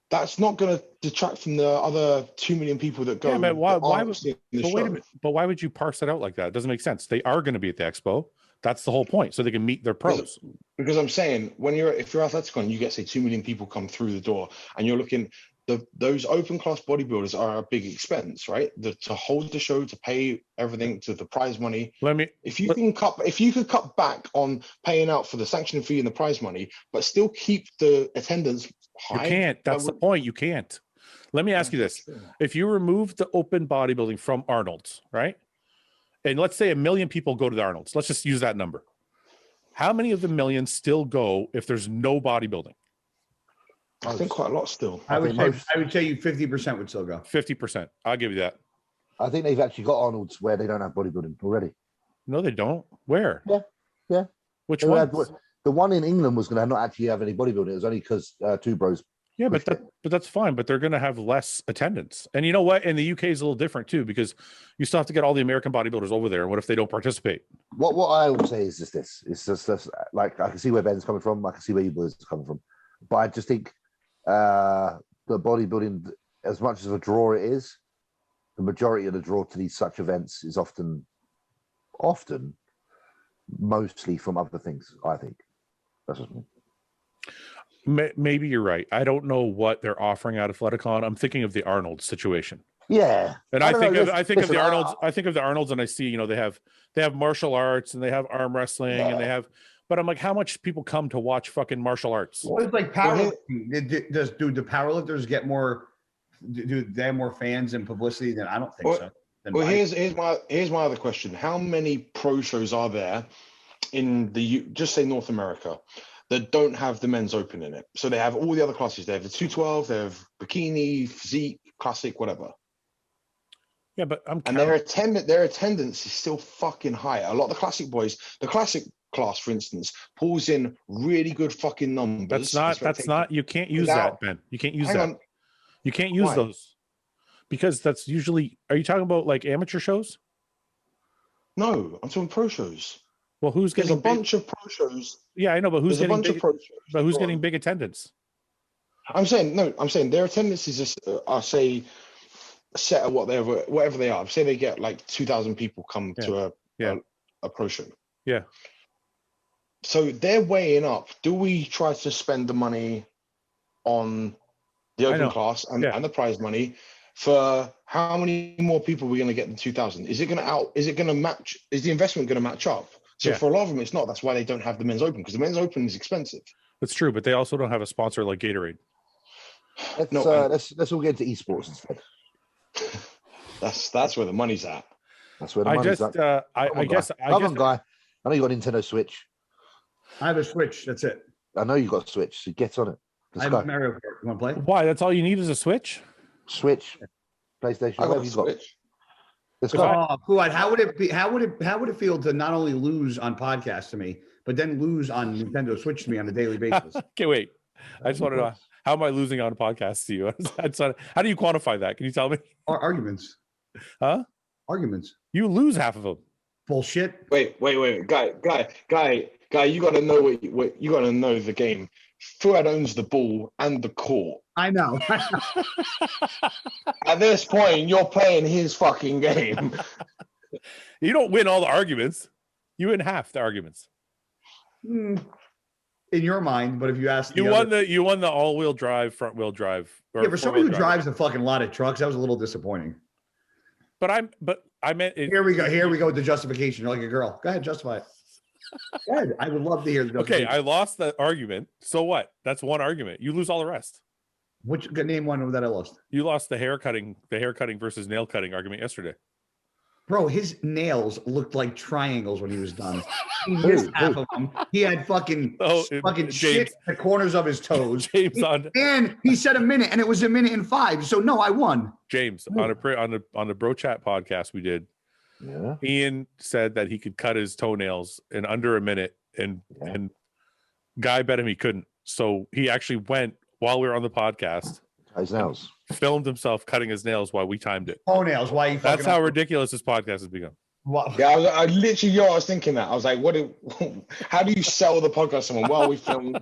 that's not going to detract from the other 2 million people that go. Yeah, but why would you parse it out like that? It doesn't make sense. They are going to be at the expo. That's the whole point, so they can meet their pros. Because I'm saying, if you're Athleticon, you get say 2 million people come through the door, and you're looking. Those open class bodybuilders are a big expense, right? To hold the show, to pay everything, to the prize money. If you could cut back on paying out for the sanctioning fee and the prize money, but still keep the attendance high. You can't. That's the point. You can't. Let me ask you this: if you remove the open bodybuilding from Arnold's, right? And let's say 1 million people go to the Arnold's. Let's just use that number. How many of the millions still go if there's no bodybuilding? I think quite a lot still. I would say you 50% would still go. 50%. I'll give you that. I think they've actually got Arnold's where they don't have bodybuilding already. No, they don't. Where? Yeah. Which one? The one in England was going to not actually have any bodybuilding. It was only because Two Bros. Yeah, but that's fine. But they're going to have less attendance. And you know what? In the UK is a little different too, because you still have to get all the American bodybuilders over there. And what if they don't participate? What I would say is this. It's just like, I can see where Ben's coming from. I can see where you boys are coming from. But I just think the bodybuilding, as much as a draw it is, the majority of the draw to these such events is often mostly from other things. I think that's just me. Maybe you're right. I don't know what they're offering at Athleticon. I'm thinking of the Arnold situation. Yeah, and I think of the Arnold's. I think of the Arnold's, and I see, they have martial arts and they have arm wrestling and they have. But I'm like, how much people come to watch fucking martial arts? Well, it's like powerlifting. Do the powerlifters get more? Do they have more fans and publicity? Than I don't think so. Well, here's my other question: how many pro shows are there in just say North America that don't have the men's open in it? So they have all the other classes. They have the 212, they have bikini, physique, classic, whatever. Yeah, but their attendance is still fucking high. A lot of the classic boys, the classic class, for instance, pulls in really good fucking numbers. That's not. You can't use that, Ben. You can't use that. You can't use those because that's usually. Are you talking about like amateur shows? No, I'm talking pro shows. Well, who's getting a bunch of pro shows? Yeah, I know, but who's getting big, pro shows? But who's getting big attendance? I'm saying their attendance is just say set at whatever they are. Say they get like 2,000 people come to a pro show. Yeah. So they're weighing up. Do we try to spend the money on the open class and the prize money for how many more people are we going to get than 2,000? Is the investment going to match up? So for a lot of them, it's not. That's why they don't have the men's open, because the men's open is expensive. That's true, but they also don't have a sponsor like Gatorade. Let's all get into esports instead. That's where the money's at. That's where the money's at. I guess, guy. I know you got a Nintendo Switch. I have a Switch. That's it. I know you got a Switch, so get on it. I have a Mario Kart. You want to play? Why? That's all you need is a Switch? Switch, PlayStation. I got a Switch. Let's go. Fouad, how would it feel to not only lose on podcasts to me, but then lose on Nintendo Switch to me on a daily basis? Okay, wait. I just want to know, How am I losing on a podcast to you? How do you quantify that? Can you tell me? Arguments. Huh? Arguments. You lose half of them. Bullshit. Wait, guy, you gotta know what you gotta know the game. Fouad owns the ball and the court. I know. At this point, you're playing his fucking game. You don't win all the arguments. You win half the arguments. In your mind, but if you ask, You won the all-wheel drive, front-wheel drive. Yeah, for somebody who drives a fucking lot of trucks, that was a little disappointing. But I meant Here we go with the justification. You're like a girl. Go ahead, justify it. Go ahead. I would love to hear the Okay, I lost the argument. So what? That's one argument. You lose all the rest. Which name one that I lost? You lost the hair cutting versus nail cutting argument yesterday. Bro, his nails looked like triangles when he was done. He missed half of them. He had fucking shit at the corners of his toes. And he said a minute, and it was 1:05. So no, I won. James, on the Bro Chat podcast we did, Ian said that he could cut his toenails in under a minute, and Guy bet him he couldn't. So he actually went while we were on the podcast. His nails. Filmed himself cutting his nails while we timed it. Toenails. Why? That's how ridiculous this podcast has become. Wow. Yeah, I literally, I was thinking that. I was like, how do you sell the podcast to someone? Well, we filmed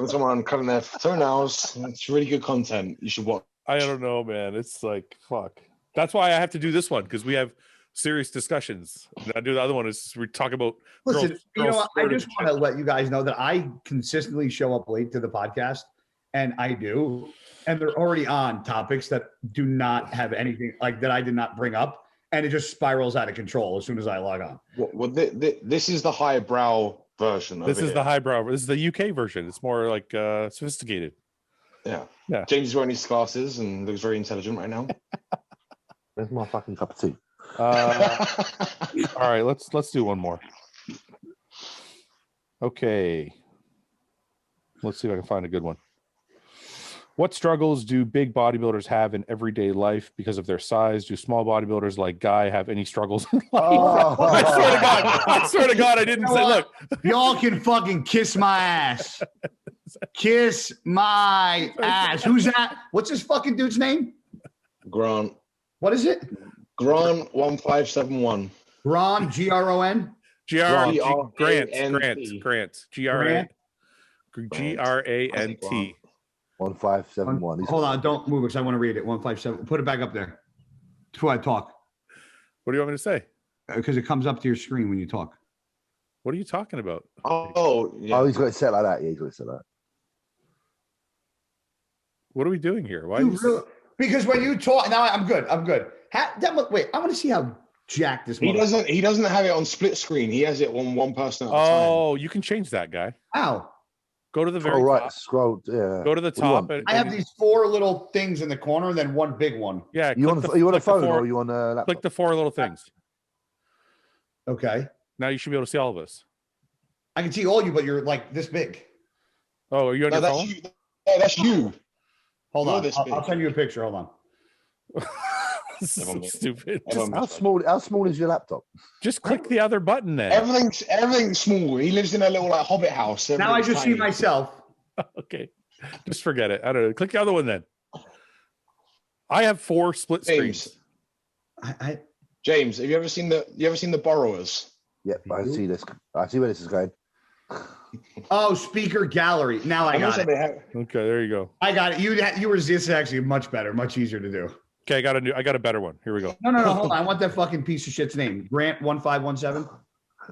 someone cutting their toenails. It's really good content. You should watch. I don't know, man. It's like, fuck. That's why I have to do this one, because we have serious discussions. And I do the other one is we talk about. Listen, you know what? I just want to let you guys know that I consistently show up late to the podcast, and I do. And they're already on topics that do not have anything like that I did not bring up. And it just spirals out of control as soon as I log on. Well, this is the highbrow version. This is the highbrow. This is the UK version. It's more like sophisticated. Yeah. James is wearing his glasses and looks very intelligent right now. Where's my fucking cup of tea? All right, let's do one more. Okay. Let's see if I can find a good one. What struggles do big bodybuilders have in everyday life because of their size? Do small bodybuilders like Guy have any struggles in life? I swear to God, I didn't say, look. Y'all can fucking kiss my ass. Kiss my ass. Who's that? What's this fucking dude's name? Grant. What is it? Grant 1571. Grant, Gron? Grant. Grant. 1571. Hold on, don't move because I want to read it. 157. Put it back up there before I talk. What do you want me to say? Because it comes up to your screen when you talk. What are you talking about? Oh, yeah. Oh, he's got it set like that. Yeah, he's got it set like that. What are we doing here? Why? Because when you talk, now I'm good. Wait, I want to see how jacked this. He doesn't have it on split screen. He has it on one person at a time. Oh, you can change that, Guy. How? Go to the very top. Scroll. Yeah. Go to the top. I have these 4 little things in the corner, and then one big one. Yeah. You want a phone or you want a laptop? Click the 4 little things. Okay. Now you should be able to see all of us. I can see all you, but you're like this big. Oh, are you on your phone? That's you. Hold on. I'll send you a picture. Hold on. This is so stupid. How small is your laptop? Just click the other button then. Everything's small. He lives in a little like hobbit house. Now I just see myself. Okay. Just forget it. I don't know. Click the other one then. I have 4 split screens. James, have you ever seen the Borrowers? Yep, I see this. I see where this is going. Oh, speaker gallery. Now I got it. Okay, there you go. I got it. You were this actually much better, much easier to do. Okay, I got a better one. Here we go. No, hold on. I want that fucking piece of shit's name. Grant 1517.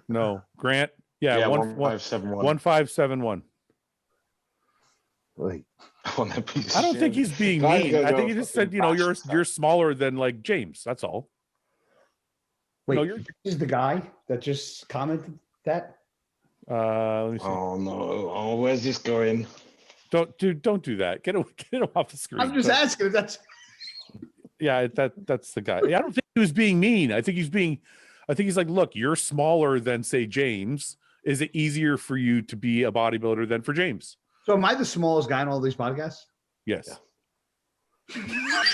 No, Grant. Yeah, 1571. 1571. Wait. I don't think he's being mean. I think he just said, you're smaller than like James. That's all. Wait, this is the guy that just commented that? Let me see. Oh no! Oh, where's this going? Don't do that. Get him off the screen. I'm just asking. That's the guy. Yeah, I don't think he was being mean. I think he's like, look, you're smaller than say James. Is it easier for you to be a bodybuilder than for James? So am I the smallest guy in all these podcasts? Yes. Yeah.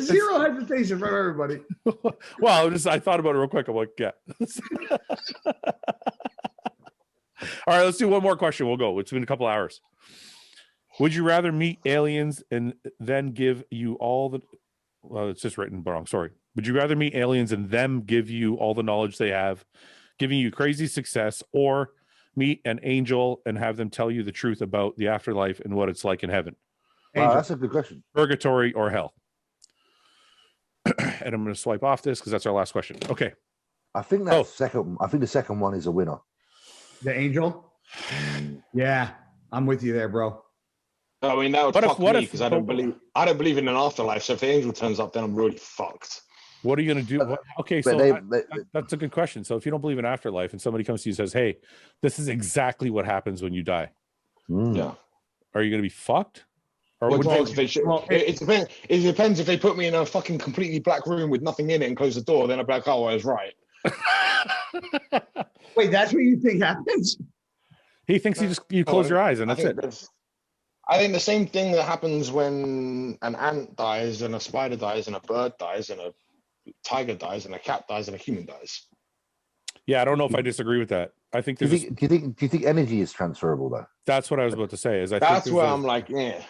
Zero hesitation from everybody. Well, I thought about it real quick. I'm like, yeah. right, let's do one more question. We'll go. It's been a couple hours. Would you rather meet aliens and then give you all the... Well, it's just written wrong. Sorry. Would you rather meet aliens and them give you all the knowledge they have, giving you crazy success, or meet an angel and have them tell you the truth about the afterlife and what it's like in heaven? Wow, that's a good question. Purgatory or hell? And I'm going to swipe off this because that's our last question. Okay. I think that second. I think the second one is a winner. The angel. Yeah, I'm with you there, bro. I mean, that would fuck me because I don't believe in an afterlife. So if the angel turns up, then I'm really fucked. What are you going to do? Okay, so that's a good question. So if you don't believe in afterlife and somebody comes to you and says, "Hey, this is exactly what happens when you die," yeah, are you going to be fucked? Or it depends if they put me in a fucking completely black room with nothing in it and close the door. Then I'd be like, "Oh, I was right." Wait, that's what you think happens? He thinks you close your eyes and that's it. I think the same thing that happens when an ant dies and a spider dies and a bird dies and a tiger dies and a cat dies and a human dies. Yeah, I don't know if I disagree with that. I think do you think energy is transferable though? That's what I was about to say. That's where I'm like, yeah.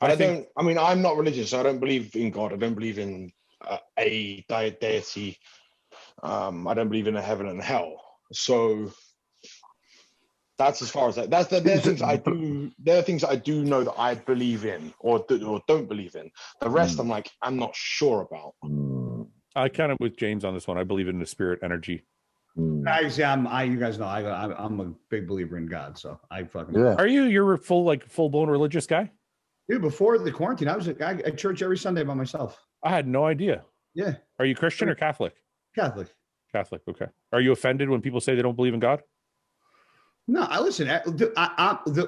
I mean, I'm not religious, so I don't believe in God. I don't believe in a deity. I don't believe in a heaven and hell. So that's as far as that. There are things I do. There are things I do know that I believe in or don't believe in. The rest, I'm like, I'm not sure about. I kind of with James on this one. I believe in the spirit energy. You guys know, I'm a big believer in God, so I fucking. Yeah. Are you? You're a full blown religious guy? Dude, before the quarantine, I was at church every Sunday by myself. I had no idea. Yeah. Are you Christian or Catholic? Catholic. Catholic. Okay. Are you offended when people say they don't believe in God? No, I listen.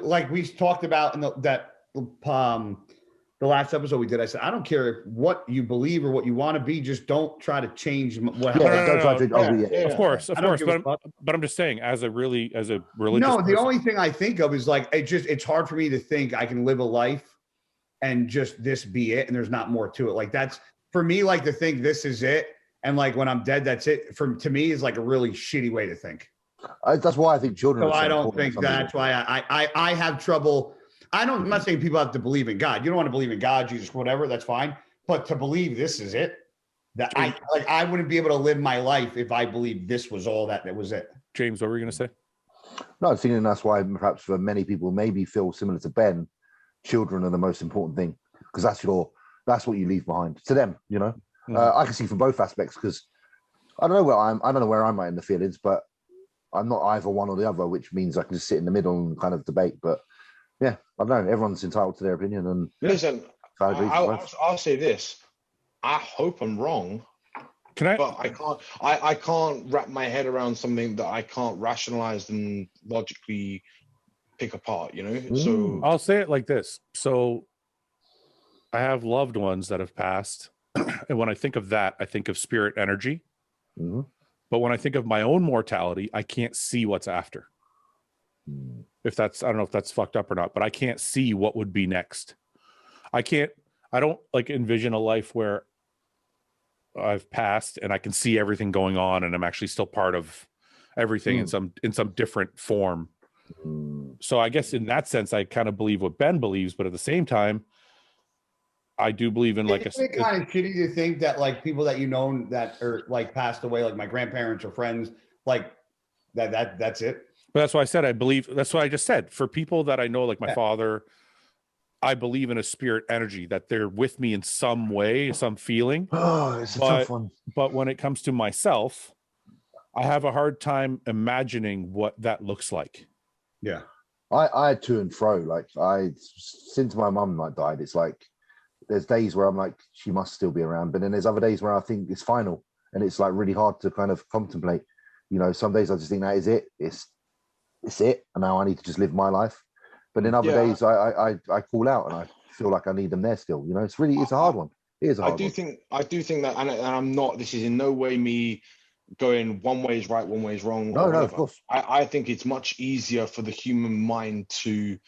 Like we talked about in the last episode we did, I said, I don't care what you believe or what you want to be. Just don't try to change what happens. Of course. But I'm just saying, as a religious No, the only thing I think of is like, it's hard for me to think I can live a life and just this be it. And there's not more to it. Like that's for me, like to think this is it. And like, when I'm dead, that's it. To me is like a really shitty way to think. That's why I think children. So I don't think that's why I have trouble. I'm not saying people have to believe in God. You don't want to believe in God, Jesus, whatever. That's fine. But to believe this is it, that I wouldn't be able to live my life if I believed this was all that was it. James, what were you going to say? No, I was thinking that's why perhaps for many people maybe feel similar to Ben, children are the most important thing because that's what you leave behind to them. You know, I can see from both aspects because I don't know where I'm at in the feelings, but I'm not either one or the other, which means I can just sit in the middle and kind of debate. But yeah, I don't know. Everyone's entitled to their opinion. And listen, I'll say this: I hope I'm wrong. But I can't wrap my head around something that I can't rationalize and logically pick apart. You know. So I'll say it like this: so I have loved ones that have passed, and when I think of that, I think of spirit energy. Mm-hmm. But when I think of my own mortality, I can't see what's after. I don't know if that's fucked up or not, but I can't see what would be next. I don't like envision a life where I've passed and I can see everything going on and I'm actually still part of everything in some different form. So I guess in that sense, I kind of believe what Ben believes, but at the same time, I do believe in like it's kind of shitty to think that like people that you know that are like passed away, like my grandparents or friends, like that's it. But that's why I said I believe. That's what I just said. For people that I know, like my father, I believe in a spirit energy that they're with me in some way, some feeling. Oh, it's a tough one. But when it comes to myself, I have a hard time imagining what that looks like. Yeah, I had to and fro. Like since my mum died, it's like. There's days where I'm like, she must still be around. But then there's other days where I think it's final. And it's like really hard to kind of contemplate. You know, some days I just think that is it. It's it. And now I need to just live my life. But then other days I call out and I feel like I need them there still. You know, it's a hard one. It is a hard one. I do think that, and I'm not, this is in no way me going one way is right, one way is wrong. No, of course. I think it's much easier for the human mind to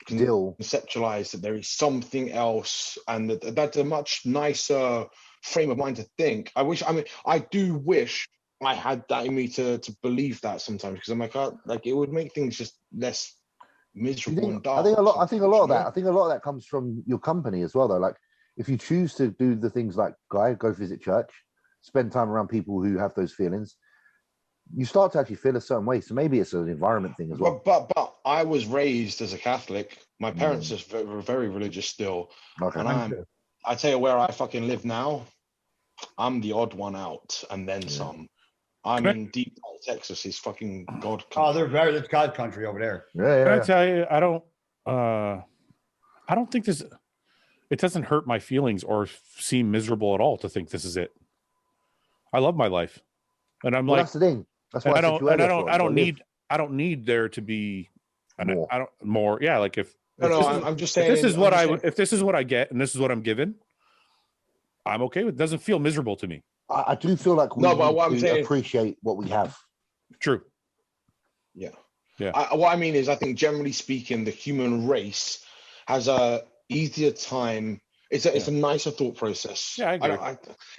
conceptualize that there is something else, and that's a much nicer frame of mind to think. I do wish I had that in me to believe that sometimes, because I'm like it would make things just less miserable and dark. I think a lot of that comes from your company as well, though. Like, if you choose to do the things like go visit church, spend time around people who have those feelings, you start to actually feel a certain way. So maybe it's an environment thing as well. But I was raised as a Catholic. My parents are very religious still. Okay. And I tell you where I fucking live now, I'm the odd one out, and then some. I'm in deep Texas. It's fucking God country. Oh, it's God country over there. Yeah. Can I tell you, I don't think this. It doesn't hurt my feelings or seem miserable at all to think this is it. I love my life, and I'm like, that's the thing. That's why I don't need there to be more. Yeah, like I'm just saying, if this is what I get and this is what I'm given, I'm okay with it. It doesn't feel miserable to me. I do feel like we appreciate what we have. True. Yeah. Yeah. What I mean is, I think generally speaking, the human race has a easier time. It's a nicer thought process. Yeah, I agree.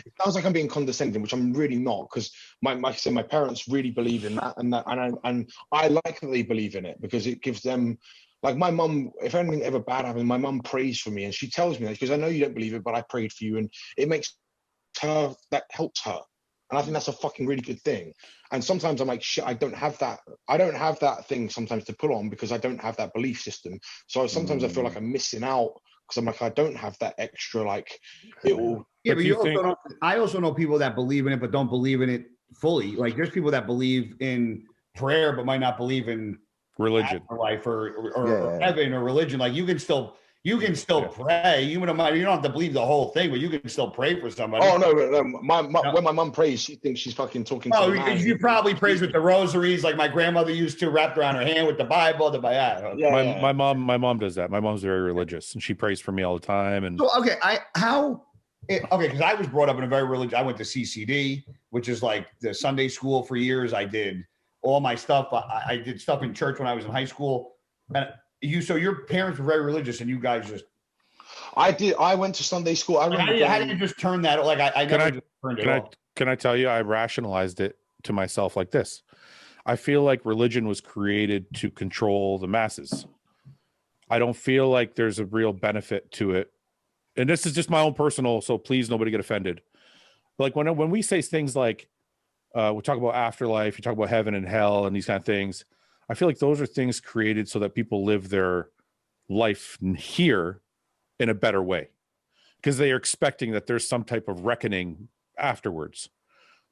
It sounds like I'm being condescending, which I'm really not, because my parents really believe in that, and I like that they believe in it, because it gives them, like, my mum, if anything ever bad happens, my mum prays for me, and she tells me that, because I know you don't believe it, but I prayed for you, and it makes her, that helps her. And I think that's a fucking really good thing. And sometimes I'm like, shit, I don't have that thing sometimes to pull on, because I don't have that belief system. So sometimes I feel like I'm missing out, because I'm like, I don't have that extra, like, it will. Yeah, but I also know people that believe in it but don't believe in it fully. Like, there's people that believe in prayer but might not believe in religion, life or heaven or religion. Like, you can still pray. You don't have to believe the whole thing, but you can still pray for somebody. Oh no. When my mum prays, she thinks she's fucking talking. Oh, you probably prays with the rosaries, like my grandmother used to, wrapped around her hand with the Bible. My mom does that. My mom's very religious, and she prays for me all the time. And so, because I was brought up in a very religious. I went to CCD, which is like the Sunday school for years. I did all my stuff. I did stuff in church when I was in high school, and. So your parents were very religious, and you guys just. I did. I went to Sunday school. I remember. How did you just turn that? Like, I never just turned it off. Can I tell you? I rationalized it to myself like this. I feel like religion was created to control the masses. I don't feel like there's a real benefit to it, and this is just my own personal. So please, nobody get offended. Like when we say things like, we talk about afterlife, you talk about heaven and hell, and these kind of things. I feel like those are things created so that people live their life here in a better way, because they are expecting that there's some type of reckoning afterwards.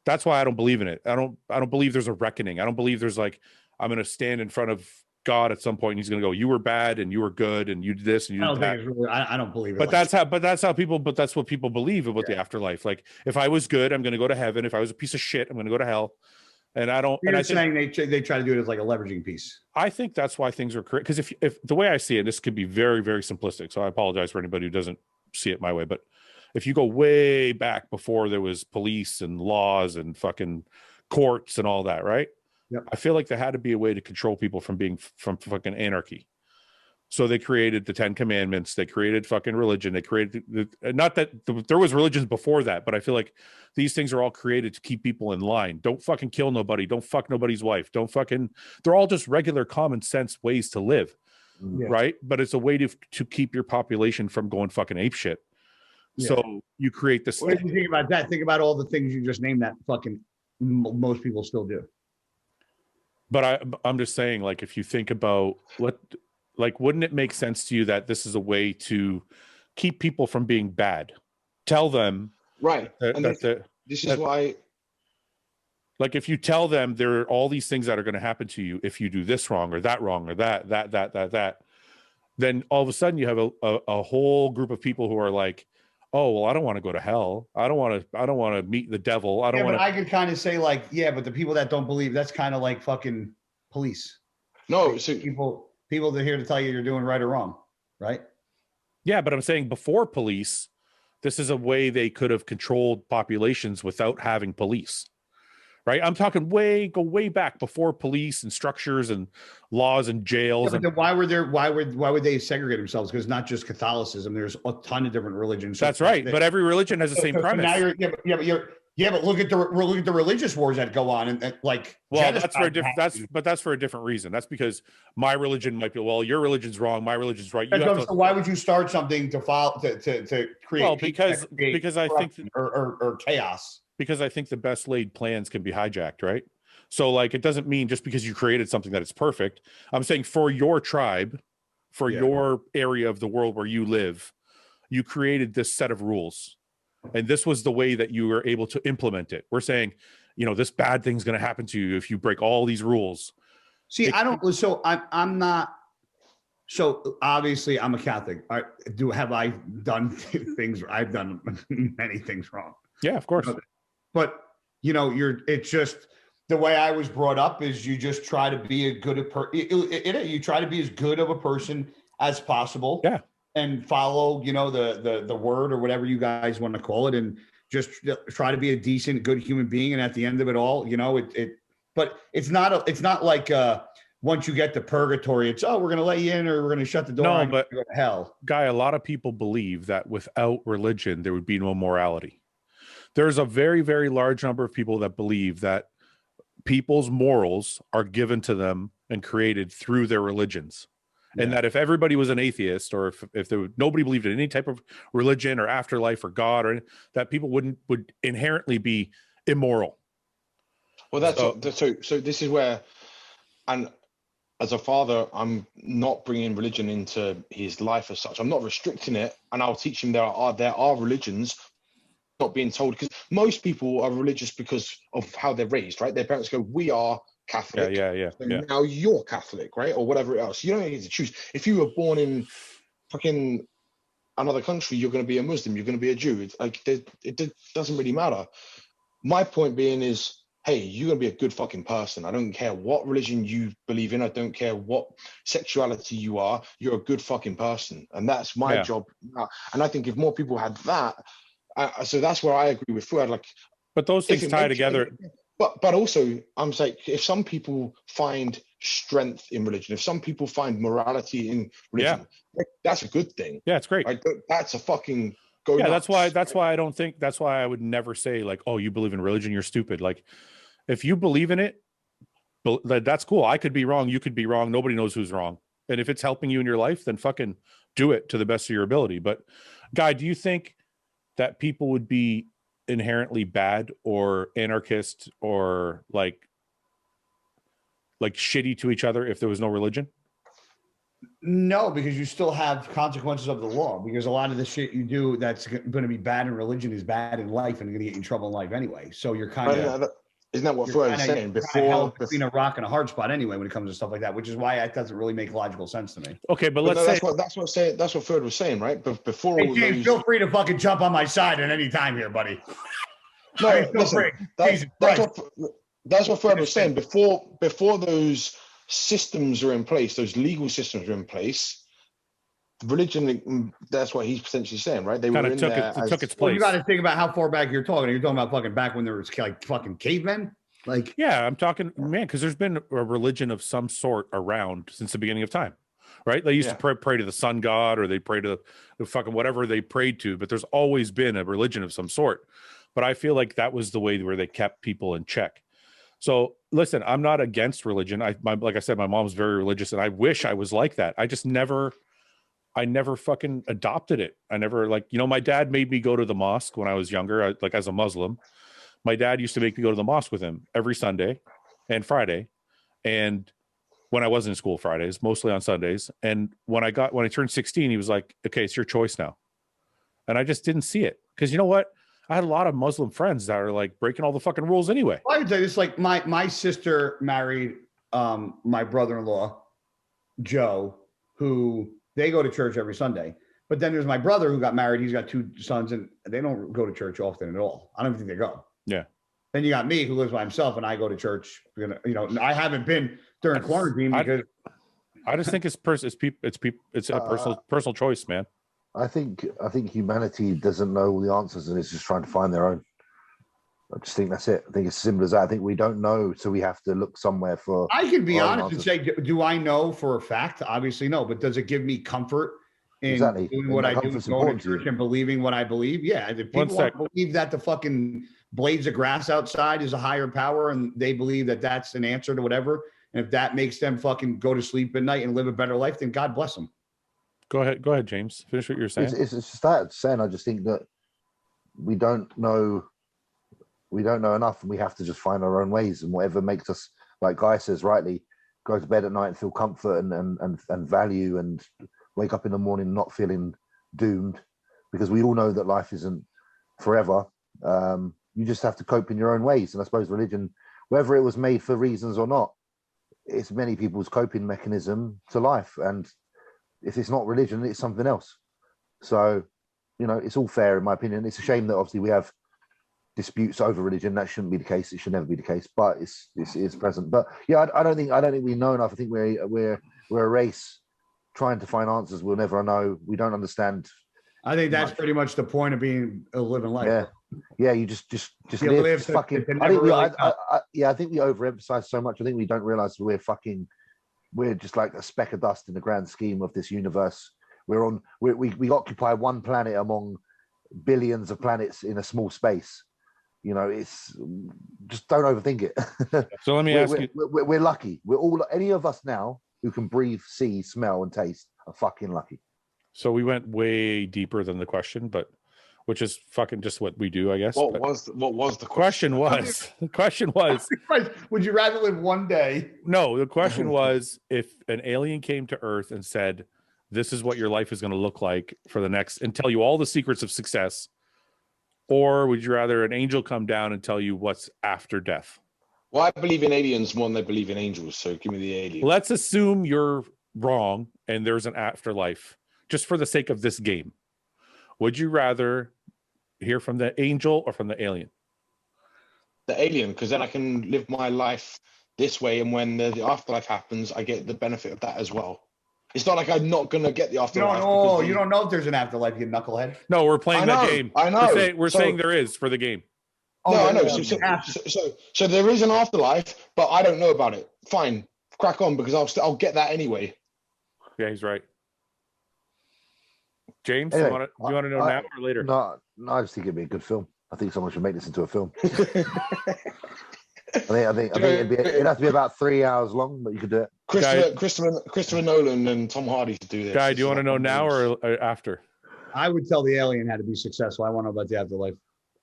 That's why I don't believe in it. I don't believe there's a reckoning. I don't believe there's like, I'm going to stand in front of God at some point and he's going to go, you were bad and you were good and you did this and you did that. I don't believe it. But that's what people believe about the afterlife. Like, if I was good, I'm going to go to heaven. If I was a piece of shit, I'm going to go to hell. And I don't. You're saying they try to do it as like a leveraging piece. I think that's why things are correct. Because if the way I see it, this could be very, very simplistic. So I apologize for anybody who doesn't see it my way. But if you go way back before there was police and laws and fucking courts and all that, right? Yep. I feel like there had to be a way to control people from fucking anarchy. So they created the 10 Commandments. They created fucking religion. They created not that there was religions before that, but I feel like these things are all created to keep people in line. Don't fucking kill nobody. Don't fuck nobody's wife. They're all just regular common sense ways to live. Yeah. Right. But it's a way to keep your population from going fucking apeshit. Yeah. So you create this. What do you think about that? Think about all the things you just named that fucking most people still do. But I'm just saying, like, if you think about wouldn't it make sense to you that this is a way to keep people from being bad? Tell them. Right. This is why. Like, if you tell them there are all these things that are going to happen to you if you do this wrong or that, then all of a sudden you have a whole group of people who are like, oh, well, I don't want to go to hell. I don't want to meet the devil. But I could kind of say, like, yeah, but the people that don't believe, that's kind of like fucking police. No, so people that are here to tell you you're doing right or wrong, right? Yeah, but I'm saying before police, this is a way they could have controlled populations without having police, right? I'm talking go way back before police and structures and laws and jails. Yeah, but then why would they segregate themselves? Because not just Catholicism, there's a ton of different religions. That's right, but every religion has the same premise. So now Yeah, but look at the religious wars that go on, and like, well, that's for a different. That's for a different reason. That's because my religion might be, well, your religion's wrong, my religion's right. So why would you start something to follow to create? Well, because I think or chaos. Because I think the best laid plans can be hijacked, right? So like, it doesn't mean just because you created something that it's perfect. I'm saying for your tribe, for your area of the world where you live, you created this set of rules. And this was the way that you were able to implement it. We're saying, this bad thing's going to happen to you if you break all these rules. See, I'm not. So obviously I'm a Catholic. Have I done things? I've done many things wrong. Yeah, of course. But it's just the way I was brought up is you just try to be you try to be as good of a person as possible. Yeah. And follow, the word or whatever you guys want to call it, and just try to be a decent, good human being. And at the end of it all, but it's not like once you get to purgatory, it's we're gonna let you in or we're gonna shut the door. No, but go to hell. Guy, a lot of people believe that without religion there would be no morality. There's a very, very large number of people that believe that people's morals are given to them and created through their religions. And that if everybody was an atheist, or if nobody believed in any type of religion or afterlife or God, or that people would inherently be immoral. Well, so this is where, and as a father, I'm not bringing religion into his life as such. I'm not restricting it, and I'll teach him there are religions. Not being told, because most people are religious because of how they're raised, right? Their parents go, "We are Catholic." Yeah. Now you're Catholic, right? Or whatever else. You don't get to choose. If you were born in fucking another country, you're going to be a Muslim, you're going to be a Jew. It doesn't really matter. My point being is, hey, you're going to be a good fucking person. I don't care what religion you believe in. I don't care what sexuality you are. You're a good fucking person. And that's my job. And I think if more people had that, so that's where I agree with Fouad. But those things tie together. But also, I'm saying, if some people find strength in religion, if some people find morality in religion, that's a good thing. Yeah, it's great. Like, that's a fucking go. Yeah, nuts. that's why I don't think, that's why I would never say like, oh, you believe in religion, you're stupid. Like, if you believe in it, that's cool. I could be wrong, you could be wrong. Nobody knows who's wrong. And if it's helping you in your life, then fucking do it to the best of your ability. But Guy, do you think that people would be inherently bad or anarchist or like shitty to each other if there was no religion? No, because you still have consequences of the law, because a lot of the shit you do that's going to be bad in religion is bad in life and going to get you in trouble in life anyway. So you're kind of, isn't that what Fouad was saying before? Between a rock and a hard spot anyway when it comes to stuff like that, which is why it doesn't really make logical sense to me. Okay, but let's say that's what Fouad was saying, right? But before, hey, James, feel free to fucking jump on my side at any time here, buddy. No, listen, that's what Fouad was saying. Before those systems are in place, those legal systems are in place, religion, that's what he's potentially saying, right? They kind of took its place. Well, you got to think about how far back you're talking. You're talking about fucking back when there was like fucking cavemen. Like, yeah, I'm talking, man, because there's been a religion of some sort around since the beginning of time, right? They used to pray to the sun god, or they pray to the fucking whatever they prayed to, but there's always been a religion of some sort. But I feel like that was the way where they kept people in check. So listen, I'm not against religion. Like I said, my mom's very religious, and I wish I was like that. I never fucking adopted it. I never, like, my dad made me go to the mosque when I was younger, like as a Muslim. My dad used to make me go to the mosque with him every Sunday and Friday. And when I was in school Fridays, mostly on Sundays. And when I turned 16, he was like, okay, it's your choice now. And I just didn't see it. Because you know what? I had a lot of Muslim friends that are like breaking all the fucking rules anyway. Well, I would tell you this, like my sister married my brother-in-law, Joe, who they go to church every Sunday. But then there's my brother who got married. He's got 2 sons, and they don't go to church often at all. I don't even think they go. Yeah. Then you got me, who lives by himself, and I go to church. I haven't been during quarantine because I just think it's a personal choice, man. I think humanity doesn't know all the answers and is just trying to find their own. I just think that's it. I think it's as simple as that. I think we don't know, so we have to look somewhere for. I can be honest and say, do I know for a fact? Obviously, no. But does it give me comfort Exactly. doing And what that I do, comfort's going to important to you. church and believing what I believe. Yeah, if One people want sec. to believe that the fucking blades of grass outside is a higher power, and they believe that that's an answer to whatever, and if that makes them fucking go to sleep at night and live a better life, then God bless them. Go ahead, James. Finish what you're saying. It's just that saying. I just think that we don't know enough, and we have to just find our own ways, and whatever makes us, like Guy says rightly, go to bed at night and feel comfort and value, and wake up in the morning not feeling doomed, because we all know that life isn't forever. You just have to cope in your own ways, and I suppose religion, whether it was made for reasons or not, it's many people's coping mechanism to life, and if it's not religion, it's something else. So, it's all fair in my opinion. It's a shame that obviously we have disputes over religion. That shouldn't be the case. It should never be the case, but it's present. But yeah, I don't think we know enough. I think we're a race trying to find answers we'll never know. We don't understand. I think that's pretty much the point of being a living life. Yeah. You just You live. live Just fucking. to I think never I think we overemphasize so much. I think we don't realize we're just like a speck of dust in the grand scheme of this universe. We occupy one planet among billions of planets in a small space. It's just don't overthink it. So let me ask you. We're lucky. We're all, any of us now who can breathe, see, smell, and taste are fucking lucky. So we went way deeper than the question, but which is fucking just what we do, I guess. What was the question? The question was, would you rather live one day? No, the question was, if an alien came to Earth and said, this is what your life is going to look like for the next, and tell you all the secrets of success, or would you rather an angel come down and tell you what's after death? Well, I believe in aliens more than I believe in angels, so give me the alien. Let's assume you're wrong and there's an afterlife, just for the sake of this game. Would you rather hear from the angel or from the alien? The alien, because then I can live my life this way, and when the afterlife happens, I get the benefit of that as well. It's not like I'm not going to get the afterlife. You don't know if there's an afterlife, you knucklehead. No, we're playing that game. I know. We're saying there is for the game. No, I know. So there is an afterlife, but I don't know about it. Fine, crack on, because I'll get that anyway. Yeah, he's right. James, Anyway, do you want to know now or later? No, I just think it'd be a good film. I think someone should make this into a film. I think it'd have to be about 3 hours long, but you could do it. Christopher Nolan and Tom Hardy to do this. Guy, do you want to know now or after? I would tell the alien how to be successful. I want to know about the afterlife.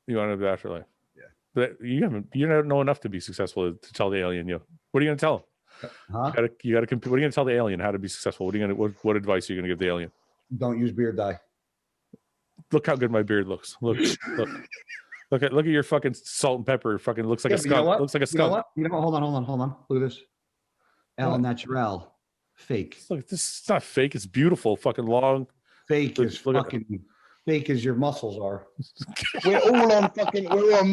You want to know the afterlife? Yeah. But you don't know enough to be successful to tell the alien. What are you going to tell him? Huh? You got to compete. What are you going to tell the alien how to be successful? What advice are you going to give the alien? Don't use beard dye. Look how good my beard looks. Look at your fucking salt and pepper. Fucking looks like a skunk. Looks like a skunk. Hold on. Look at this. El Natural. Fake. Look, this is not fake. It's beautiful. Fucking long. Fake is fucking fake as your muscles are. We're all on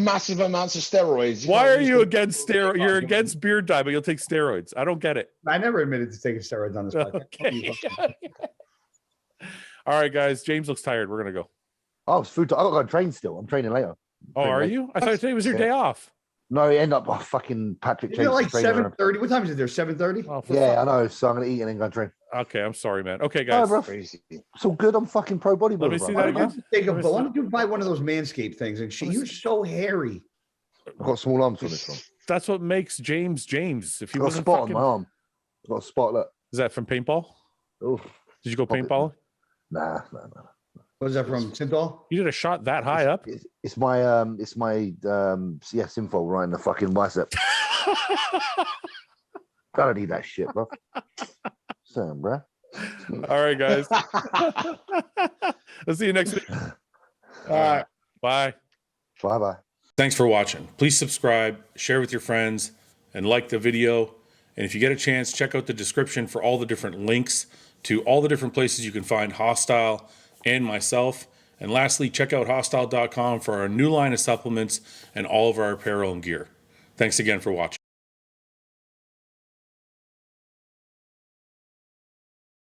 massive amounts of steroids. Why are you against steroids? You're against beard dye, but you'll take steroids. I don't get it. I never admitted to taking steroids on this podcast. Okay. All right, guys. James looks tired. We're gonna go. Oh, it's food. I got to train still. I'm training later. Oh, are you? I thought today was your day off. No, it ended up fucking Patrick. Is it like 7:30? What time is it there? 7:30? Oh, yeah, I know. So I'm gonna eat and then go and train. Okay, I'm sorry, man. Okay, guys. Oh, it's all good. I'm fucking pro bodybuilder. Let me see that again. Why don't you buy one of those Manscaped things and shit? You're so hairy. I've got small arms for this one. That's what makes James. If you got a spot on my arm. I've got a spot. Look. Is that from paintball? Oh, did you go paintball? Nah. What is that from? Synthol? You did a shot that high up? It's my Synthol right in the fucking bicep. I don't need that shit, bro. Sam, bro. All right, guys. I'll see you next week. All right. Bye. Bye. Thanks for watching. Please subscribe, share with your friends, and like the video. And if you get a chance, check out the description for all the different links to all the different places you can find Hostile and myself. And lastly, check out hostile.com for our new line of supplements and all of our apparel and gear. Thanks again for watching.